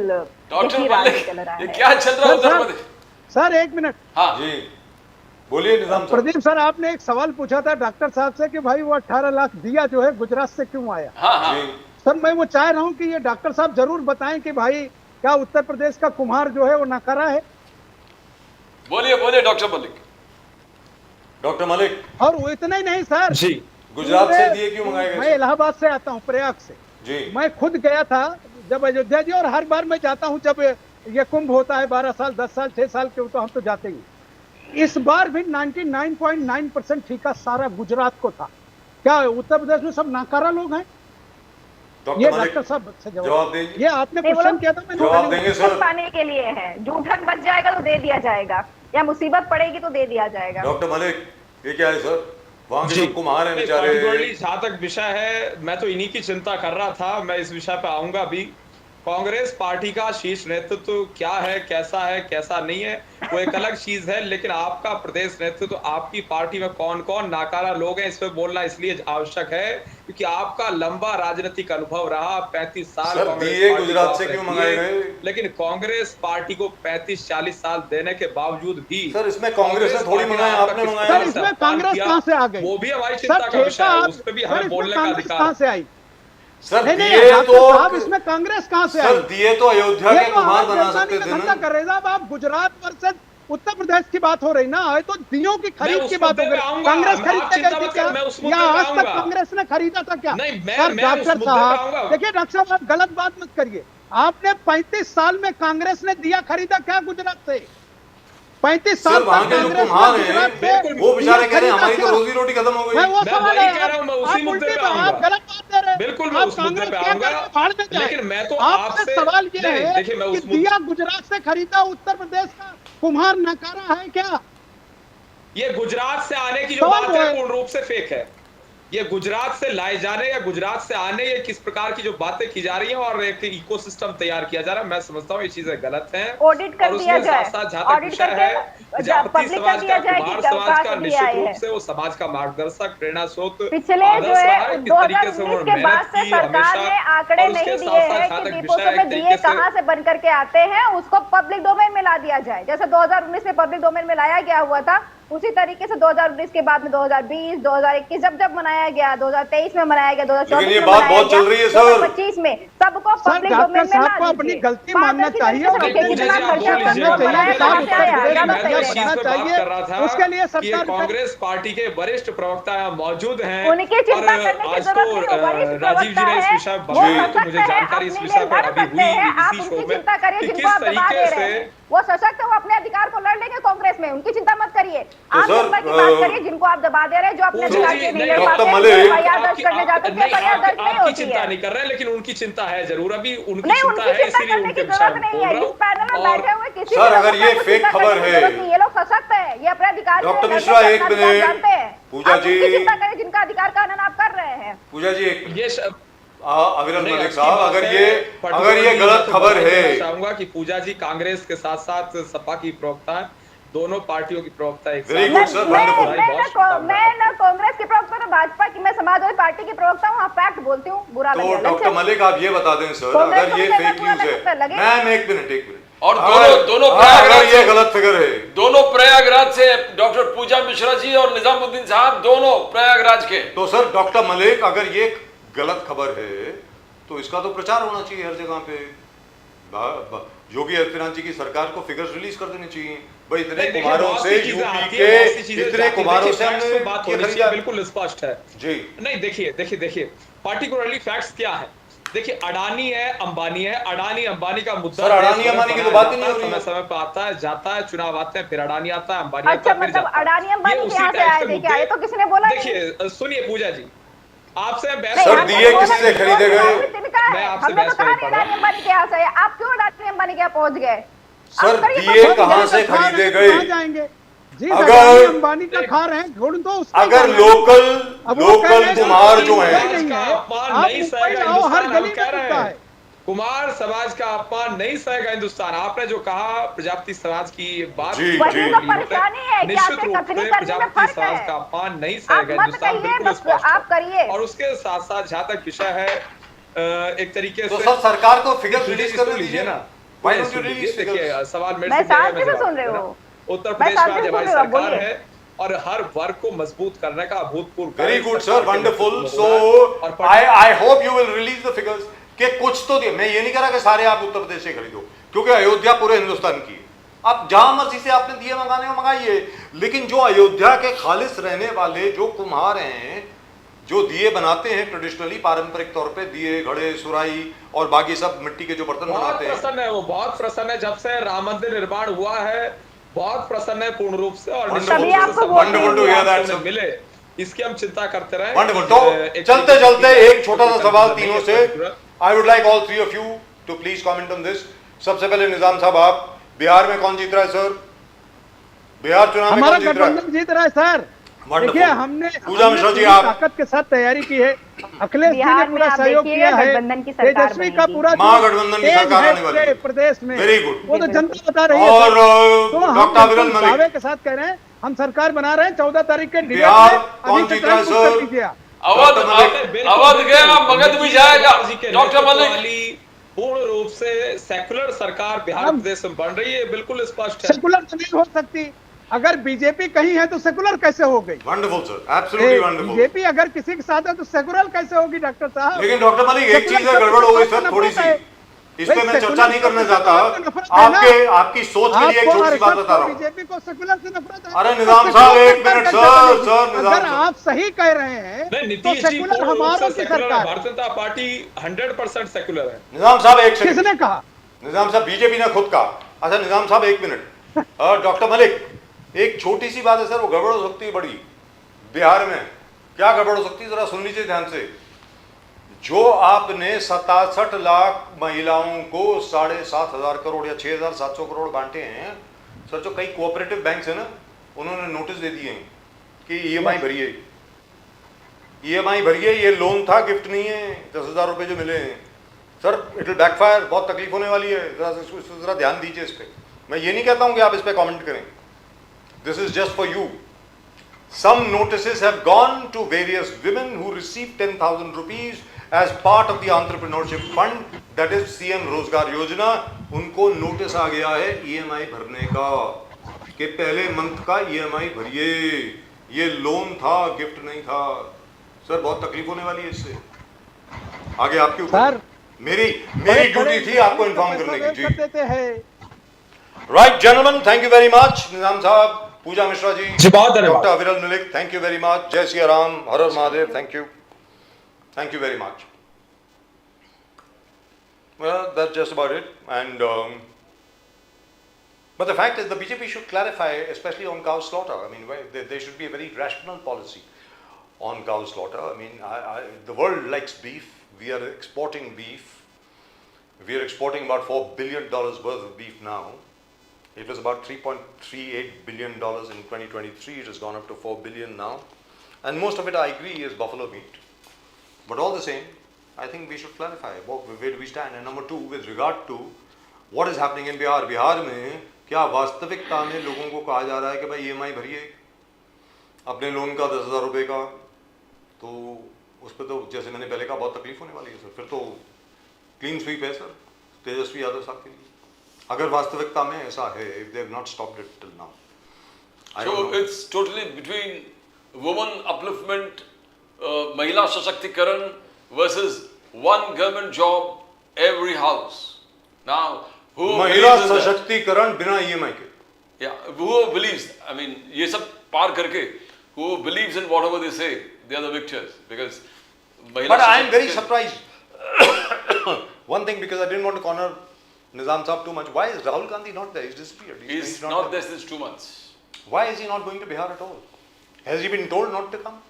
डॉक्टर यही राज मलिक, चल रहा ये है। क्या चल रहा है उत्तर प्रदेश? सर एक मिनट, हाँ जी बोलिए निजाम साहब। प्रदीप सर, आपने एक सवाल पूछा था डॉक्टर साहब से कि भाई वो 18 लाख दिया जो है गुजरात से क्यों आया। हाँ हाँ जी सर मैं वो चाह रहा हूं कि ये डॉक्टर साहब जरूर बताएं कि भाई क्या उत्तर प्रदेश का कुम्हार जो है वो नकारा है। बोलिए बोलिए डॉक्टर मलिक। डॉक्टर मलिक, और वो इतना ही नहीं सर, जी गुजरात से दिए क्यों मंगाए मैं गए? इलाहाबाद से आता हूँ, प्रयाग से। जी मैं खुद गया था जब अयोध्या जी, और हर बार मैं जाता हूँ जब ये कुंभ होता है, 12 साल 10 साल 6 साल के, तो हम तो जाते ही। इस बार भी 99.9% ठेका सारा गुजरात को था। क्या उत्तर प्रदेश में सब नाकारा लोग हैं? ये डॉक्टर मलिक डॉक्टर साहब से जवाब देंगे। ये आपने नहीं, क्वेश्चन बोलो। किया था, जवाब मैंने देंगे सर। पाने के लिए है, जूठन बच जाएगा तो दे दिया जाएगा, या मुसीबत पड़ेगी तो दे दिया जाएगा। डॉक्टर मलिक ये क्या है सर? वहां के जी। जो कुम्हार है नहीं, बेचारे। particularly जहाँ तक विषय है, मैं तो इन्हीं की चिंता कर रहा था, मैं इस विषय पे आऊंगा भी। कांग्रेस पार्टी का शीर्ष नेतृत्व क्या है, कैसा नहीं है, वो एक अलग चीज है, लेकिन आपका प्रदेश नेतृत्व, आपकी पार्टी में कौन कौन नाकारा लोग हैं, इस पे बोलना इसलिए आवश्यक है क्योंकि आपका लंबा राजनीतिक अनुभव रहा, 35 साल सर कांग्रेस दिए पार्टी गुजरात को से आप क्यों रहती मंगाए है। गए? लेकिन कांग्रेस पार्टी को 35-40 साल देने के बावजूद भी सर इसमें कांग्रेस ने थोड़ी पार्टी मंगाया, आपका आपने किस मंगाया। तरह सर से इसमें अपमान कांग्रेस किया, कहाँ से आ गई? वो भी हमारी सर चिंता का विषय है, ठेका उस पे भी सर हमें इसमें बोलने का कांग्रेस अधिकार कहाँ से आई? सर नहीं नहीं दिए डॉक्टर तो साहब, इसमें कांग्रेस कहाँ से आई? सर दिए तो अयोध्या ये के तो कुम्हार आप बना जनता सकते का थे धंधा ना। कर रहे साहब, आप गुजरात वर्सेस उत्तर प्रदेश की बात हो रही ना, है तो दियों की खरीद उस की बात हो मुद्दे पे गई। आऊंगा, कांग्रेस आप खरीदते चिंता गई थी मत क्या? करो, मैं उस मुद्दे या पे आज तक आऊंगा। कांग्रेस ने खरीदा था क्या? नहीं, मैं सर उस डॉक्टर मुद्दे पे साहब आऊंगा। देखिए, डॉक्टर साहब आप गलत बात मत करिए। आपने 35 साल में कांग्रेस ने दिया खरीदा क्या गुजरात से? 35 सर साल वहां तक के जो कांग्रेस कुम्हार ने गुजरात हैं से बिल्कुल, वो बेचारे दिया कह रहे हैं खरीदा हमारी तो क्या? रोजी रोटी खत्म हो मैं गई। वो मैं सवाल वही है, कह रहा हूं, मैं उसी आप मुद्दे उल्टे पे पे आऊंगा। आप गलत बात दे रहे हैं। बिल्कुल मैं आप उस मुद्दे कांग्रेस पे क्या आऊंगा, कर रहे हैं? भाड़ में जाए। लेकिन मैं तो आपसे आपसे सवाल ये नहीं, है देखिए मैं कि उस मुद्दे, दिया गुजरात से खरीदा उत्तर प्रदेश का कुम्हार नकारा है क्या? ये गुजरात से आने की जो सवाल बात वो है है। पूर्ण रूप से फेक है। ये गुजरात से लाए जाने या गुजरात से आने, ये किस प्रकार की जो बातें की जा रही हैं और एक इकोसिस्टम तैयार किया जा रहा है, मैं समझता हूँ ये चीजें गलत हैं। ऑडिट कर और दिया उसमें जाए, साथ-साथ जहाँ तक ऑडिट विषय करके है, जाति पब्लिक कर समाज दिया का, जाए कुमार कि समाज कहाँ का से दिया निश्चित रूप है। से वो समाज का मार्गदर्शक, प्रेरणा स्रोत, पिछले आदर्श जो रहा है है, किस तरीके से 2019 उन्होंने के बाद मेहनत से की सरकार हमेशा। ने आंकड़े और नहीं उसके दिए साथ-साथ हैं जहाँ कि तक डिपोटों विषय में एक दिए तरीके से कहाँ से बन करके आते हैं, उसको पब्लिक डोमेन में ला दिया जाए। जैसे 2019 में पब्लिक डोमेन में लाया गया हुआ था, उसी तरीके से 2019 के बाद में 2020, 2021 जब जब मनाया गया, 2023 में मनाया गया, 2024 लेकिन ये में बात मनाया बहुत गया, चल रही है सर। 2025 में सबको सर पब्लिक डॉक्टर डोमेन में साहब ला को अपनी दीजिए। गलती मानना पारदर्शी चाहिए तरीके से और रखिए, मुझे जितना जी आप खर्चा बोल करना लीजिए, बनाया चाहिए, कहाँ काम से उत्तर आया, प्रदेश ज्यादा मैं सही तो बढ़िया इस चीज रहेगा। पे बनना बात चाहिए, कर रहा था उसके लिए कि ये सरकार कांग्रेस पार्टी के वरिष्ठ प्रवक्ता यहाँ मौजूद हैं उनकी चिंता और करने की आज जरूरत तो नहीं है, वरिष्ठ राजीव जी प्रवक्ता ने इस है, विषय वो बताया, तो सशक्त मुझे है, जानकारी इस अपने विषय लिए पर लड़ अभी सकते हैं। हुई आप इसी उनकी शो में चिंता करिए कि जिनको किस आप दबा तरीके दे रहे से हैं। वो सशक्त है, वो अपने अधिकार को लड़ लेंगे कांग्रेस में, उनकी चिंता मत करिए। आप सर, जनता की बात करिए जिनको आप दबा दे रहे हैं, जो अपने पूजा अधिकार जी, के नहीं नहीं, लड़ डॉक्टर पाते हैं, मलिक, एफआईआर दर्ज करने जाते हैं, एफआईआर दर्ज नहीं आपकी होती चिंता है। नहीं कर रहे हैं, लेकिन उनकी चिंता है जरूर, अभी उनकी नहीं, चिंता उनकी है, चिंता इसीलिए करने उनके की विषय जरूरत में नहीं बोल है। रहा इस पैनल में हूँ। और बैठे हुए किसी सर, भी अगर लोगों ये को फेक चिंता खबर करने की है- जरूरत नहीं है। ये लोग सशक्त है, ये अपने अधिकार के लिए डॉक्टर लड़ने मिश्रा, के एक अपना अधिकार मिनट। जानते हैं। पूजा आप उनकी जी- चिंता करें जिनका अधिकार का हनन आप कर रहे हैं। पूजा जी एक ये अविरल नहीं, मलिक अच्छी साहब, बात अगर है। ये particularly गलत मैं तो खबर बताना है, चाहूंगा कि पूजा जी कांग्रेस के साथ साथ सपा की प्रवक्ता है, दोनों पार्टियों की प्रवक्ता एक Very साथ good, sir, wonderful. मैं ना कांग्रेस की प्रवक्ता ना भाजपा की, मैं समाजवादी पार्टी की प्रवक्ता हूँ। फैक्ट बोलती हूँ, बुरा तो लगे डॉक्टर मलिक आप ये बता दें सर, कांग्रेस अगर को ये भी फेक बुरा न्यूज लगता है, लगे? मैम एक मिनट और अगर- दोनों अगर प्रयागराज ये से- गलत फिगर है, दोनों प्रयागराज से डॉक्टर पूजा मिश्रा जी और निजामुद्दीन साहब दोनों प्रयागराज के। तो सर डॉक्टर मलिक अगर ये गलत खबर है तो इसका तो प्रचार होना चाहिए हर जगह पे। योगी आदित्यनाथ जी की सरकार को फिगर्स रिलीज कर देनी चाहिए। भाई इतने देखिए, कुमारों बहुत से सी चीजें यूपी आती के हैं, बहुत सी चीजें इतने जाती हैं। कुमारों देखिए, से facts हमने पे बात ये होनी चाहिए, खरीदा। बिल्कुल स्पष्ट है। जी नहीं, देखिए, पार्टिकुलरली फैक्ट्स क्या है? देखिए अडानी है, अंबानी है, अडानी अंबानी का मुद्दा सर, अडानी देश में अंबानी की तो बनाया बात ही नहीं जाता हो है, रही है। समय समय पर आता है, जाता है, चुनाव आते हैं, फिर अडानी आता है, अंबानी आता अच्छा, है, फिर मतलब जाता है। अडानी ये अंबानी उसी कहाँ से टाइप आए से थे? क्या मुद्दे। ये तो किसी ने बोला नहीं। देखिए सुनिए पूजा जी, आपसे मैं बहस नहीं, सर, हमने दिए तो बोला किससे नहीं, खरीदे जो गए? चुनावी तिनका मैं है, आपसे हमने तो बहस कहा नहीं नहीं कर रहा। अडानी अंबानी के यहाँ से है। आप क्यों अडानी अंबानी के यहाँ पहुंच गए? सर, आप करिए दिए कुछ। कहाँ से खा रहे खरीदे हैं तो गए? कहाँ जाएंगे? जिस अगर- अडानी अंबानी का खा रहे हैं ढूंढ दो उसका ही अगर खाना है। लोकल अब वो कह रहे हैं कि कुम्हार जो मुंबई हैं, नहीं का है, अपमान आप नहीं मुंबई सहेगा लाओ, हर हिंदुस्तान, गली हम में कह रहे मिलता हैं। है। कुमार समाज का अपमान नहीं सहेगा हिंदुस्तान। आपने जो कहा प्रजापति समाज की बात जी, की, वही जी, तो जी। परेशानी है कि निश्चित आपसे रूप कथनी से करने में प्रजापति फर्क समाज है। का अपमान नहीं आप सहेगा मत हिंदुस्तान, कहिए, बिल्कुल बस स्पष्ट है। आप करिए। और उसके साथ साथ जहां तक विषय है एक तरीके तो से सर, सरकार को फिगर पूजा रिलीज जी करने सुन लीजिए दीजिए ना, Why पूजा don't you सुन लीजिए। release देखिए figures? सवाल मेरे मैं से किया है, शांति से जवाब सुन रही दूंगा ना। हूँ। उत्तर मैं प्रदेश में शांति आज से हमारी सुन रही हूँ, सरकार बोलिए। है और हर वर्ग को मजबूत करने का अभूतपूर्व वेरी कार्य गुड सरकार सर, के वंडरफुल। नेतृत्व सो में हो रहा है। और I hope you will release the figures कि कुछ तो दिए। मैं ये नहीं कह रहा कि सारे आप उत्तर प्रदेश से खरीदो, क्योंकि अयोध्या पूरे हिंदुस्तान की है। आप जहां मर्जी से आपने दिए मंगाने हो मंगाइए, लेकिन जो अयोध्या के खालिस रहने वाले जो कुम्हार हैं, जो दिए बनाते हैं ट्रेडिशनली पारंपरिक तौर पे, दिए, घड़े, सुराही और बाकी सब मिट्टी के जो बर्तन बहुत बनाते हैं, प्रसन्न है, वो बहुत प्रसन्न है। जब से राम मंदिर निर्माण हुआ है बहुत प्रसन्न है पूर्ण रूप से। और निश्चित तभी रूप से आपको सब वोट वंडरफुल देंगे। टू hear that, उन्हें sir. मिले, इसकी हम चिंता करते रहे। वंडरफुल। तो चलते चलते एक छोटा सा सवाल तीनों से, I would like all three of you to please comment on this. सबसे पहले निजाम साहब, आप, बिहार में कौन जीत रहा है सर? बिहार चुनाव में हमारा कौन जीत रहा है? गठबंधन जीत रहा है सर। Wonderful. देखिए हमने पूजा मिश्रा जी, पूरी आप। ताकत के साथ तैयारी की है। अखिलेश जी ने बिहार में पूरा आप सहयोग देखिएगा, किया है। गठबंधन की सरकार तेजस्वी का बनेगी। पूरा जो महागठबंधन की तेज सरकार है आने वाली है। पूरे प्रदेश में, Very good. वो तो जी, जनता बता रही है। और तो हम डॉक्टर बिल्कुल विरल दावे मलिक, के साथ कह रहे हैं हम सरकार बना रहे हैं 14 तारीख के डिबेट बिहार में। कौन अभी जीत तक रहा है, कुछ कर सर? लीजिए आप। अवध डॉक्टर मलिक। अवध गया, मगध भी जाएगा। डॉक्टर मलिक, पूर्ण रूप से सेकुलर सरकार बिहार हम- प्रदेश में बन रही है, बिल्कुल स्पष्ट है। सेकुलर तो नहीं हो सकती। अगर बीजेपी कहीं है तो सेकुलर कैसे हो गई? Wonderful sir, absolutely wonderful. BJP अगर किसी के साथ है तो सेकुलर कैसे होगी डॉक्टर साहब? लेकिन डॉक्टर मलिक, एक चीज है, गड़बड़ हो गई सर थोड़ी सी, इस पे मैं चर्चा नहीं करना चाहता। आपकी सोच के लिए एक छोटी सी बात बता रहा हूँ। बीजेपी को सेकुलर से नफरत है। अरे तो निजाम सेकुलर साहब, एक सरकार मिनट कैसे सर, बनेगी? सर, निजाम अगर साहब। आप सही कह रहे हैं नहीं, तो नीतीश जी सेकुलर पूर्ण रूप हमारों से की सेकुलर है। सरकार है। भारतीय जनता पार्टी 100% सेकुलर है। निजाम साहब एक सेकंड। किसने कहा? निजाम साहब, बीजेपी ने खुद कहा। अच्छा निजाम साहब एक मिनट। डॉक्टर मलिक, एक छोटी सी बात है सर, वो गड़बड़ हो सकती है बड़ी। बिहार में क्या गड़बड़ हो सकती है, जरा सुन लीजिए ध्यान से। जो आपने 67 लाख महिलाओं को 7,500 करोड़ या 6,700 करोड़ बांटे हैं सर, जो कई कोऑपरेटिव बैंक है ना, उन्होंने नोटिस दे दिए हैं कि ईएमआई भरिए, ईएमआई भरिए, ये लोन था, गिफ्ट नहीं है। 10,000 रुपए जो मिले हैं सर, इट विल बैकफायर, बहुत तकलीफ होने वाली है। जरा ध्यान दीजिए इस पे। मैं ये नहीं कहता हूं कि आप इस पे कमेंट करें, this is just for you. Some notices have gone to various women who received 10,000 rupees as part of the entrepreneurship fund, that is CM रोजगार योजना। उनको नोटिस आ गया है ईएमआई भरने का, कि पहले मंथ का ईएमआई भरिए, ये लोन था, गिफ्ट नहीं था। सर बहुत तकलीफ होने वाली है इससे। आगे आपके ऊपर सर, मेरी ड्यूटी थी आपको इन्फॉर्म करने की। जी कर देते हैं। Right gentleman, thank you very much. Nizam Sahab, Pooja Mishra ji, बहुत धन्यवाद। Doctor Viral Malik, thank you very much. जय श्री राम, हर हर Mahadev, thank you very much. Well, that's just about it. And but the fact is, the BJP should clarify, especially on cow slaughter. I mean, there should be a very rational policy on cow slaughter. I mean, the world likes beef. We are exporting beef. We are exporting about $4 billion worth of beef now. It was about $3.38 billion in 2023. It has gone up to $4 billion now. And most of it, I agree, is buffalo meat. But all the same, I think we should clarify where do we stand. And number two, with regard to what is happening in Bihar. Bihar में क्या वास्तविकता में लोगों को कहा जा रहा है कि भाई EMI भरिए अपने लोन का 10,000 रुपये का, तो उस पर तो जैसे मैंने पहले कहा बहुत तकलीफ होने वाली है सर। फिर तो क्लीन स्वीप है सर तेजस्वी यादव साहब के लिए, अगर वास्तविकता में ऐसा है, if they have not stopped it till now. I don't so know. it's totally between woman upliftment, Mahila Sashaktikiran versus one government job every house. Now, who महिला believes in that? सशक्तिकरण बिना EMI के। Yeah, who believes? I mean, ये सब पार करके, who believes in whatever they say, they are the victors because. But I am very surprised one thing, because I didn't want to corner Nizam Saab too much. Why is Rahul Gandhi not there? He's disappeared. He's not there since 2 months. Why is he not going to Bihar at all? Has he been told not to come?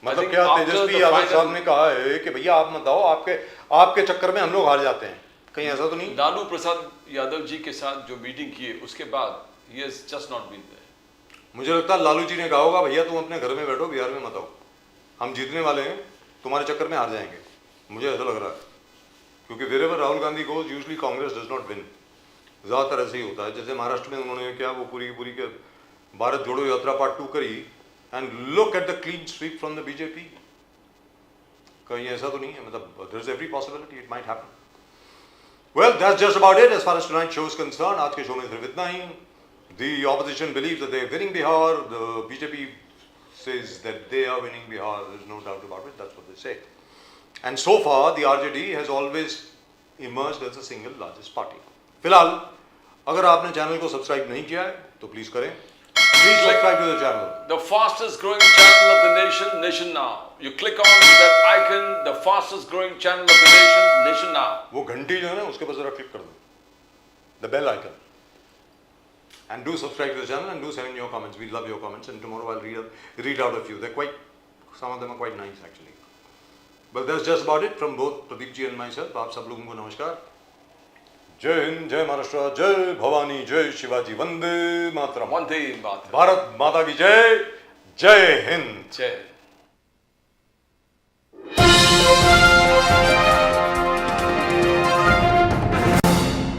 मतलब think क्या after Tejashwi the Yadav final- साहब ने कहा है कि भैया आप मत आओ, आपके चक्कर में हम लोग हार जाते हैं, कहीं ऐसा तो नहीं? लालू प्रसाद यादव जी के साथ जो मीटिंग की है उसके बाद he has just not been there. मुझे लगता है लालू जी ने कहा होगा भैया तुम अपने घर में बैठो, बिहार में मत आओ, हम जीतने वाले हैं, तुम्हारे चक्कर में हार जाएंगे, मुझे ऐसा लग रहा है, क्योंकि wherever Rahul Gandhi goes usually Congress does not win. ज़्यादातर ऐसे ही होता है. जैसे महाराष्ट्र में उन्होंने क्या वो पूरी की पूरी के भारत जोड़ो यात्रा पार्ट 2 करी, and look at the clean sweep from the BJP. कहीं ऐसा तो नहीं है, मतलब there is every possibility it might happen. Well, that's just about it as far as tonight's show is concerned. आज के शो में सिर्फ इतना ही. The opposition believes that they are winning Bihar. The BJP says that they are winning Bihar. There is no doubt about it. That's what they say. And so far, the RJD has always emerged as the single largest party. फिलहाल अगर आपने चैनल को सब्सक्राइब नहीं किया है तो प्लीज करें. Please subscribe to the channel. The fastest growing channel of the nation, Nation Now. You click on that icon, the fastest growing channel of the nation, Nation Now. वो घंटी जो है ना उसके ऊपर जरा क्लिक कर दो. The bell icon. And do subscribe to the channel and do send in your comments. We love your comments and tomorrow I'll read out a few. Some of them are quite nice actually. But that's just about it from both Pradeep ji and myself. आप सब लोगों को नमस्कार. जय हिंद, जय महाराष्ट्र, जय भवानी, जय शिवाजी, वंदे मातरम. Vande Mataram. भारत माता की जय. जय हिंद. Jai.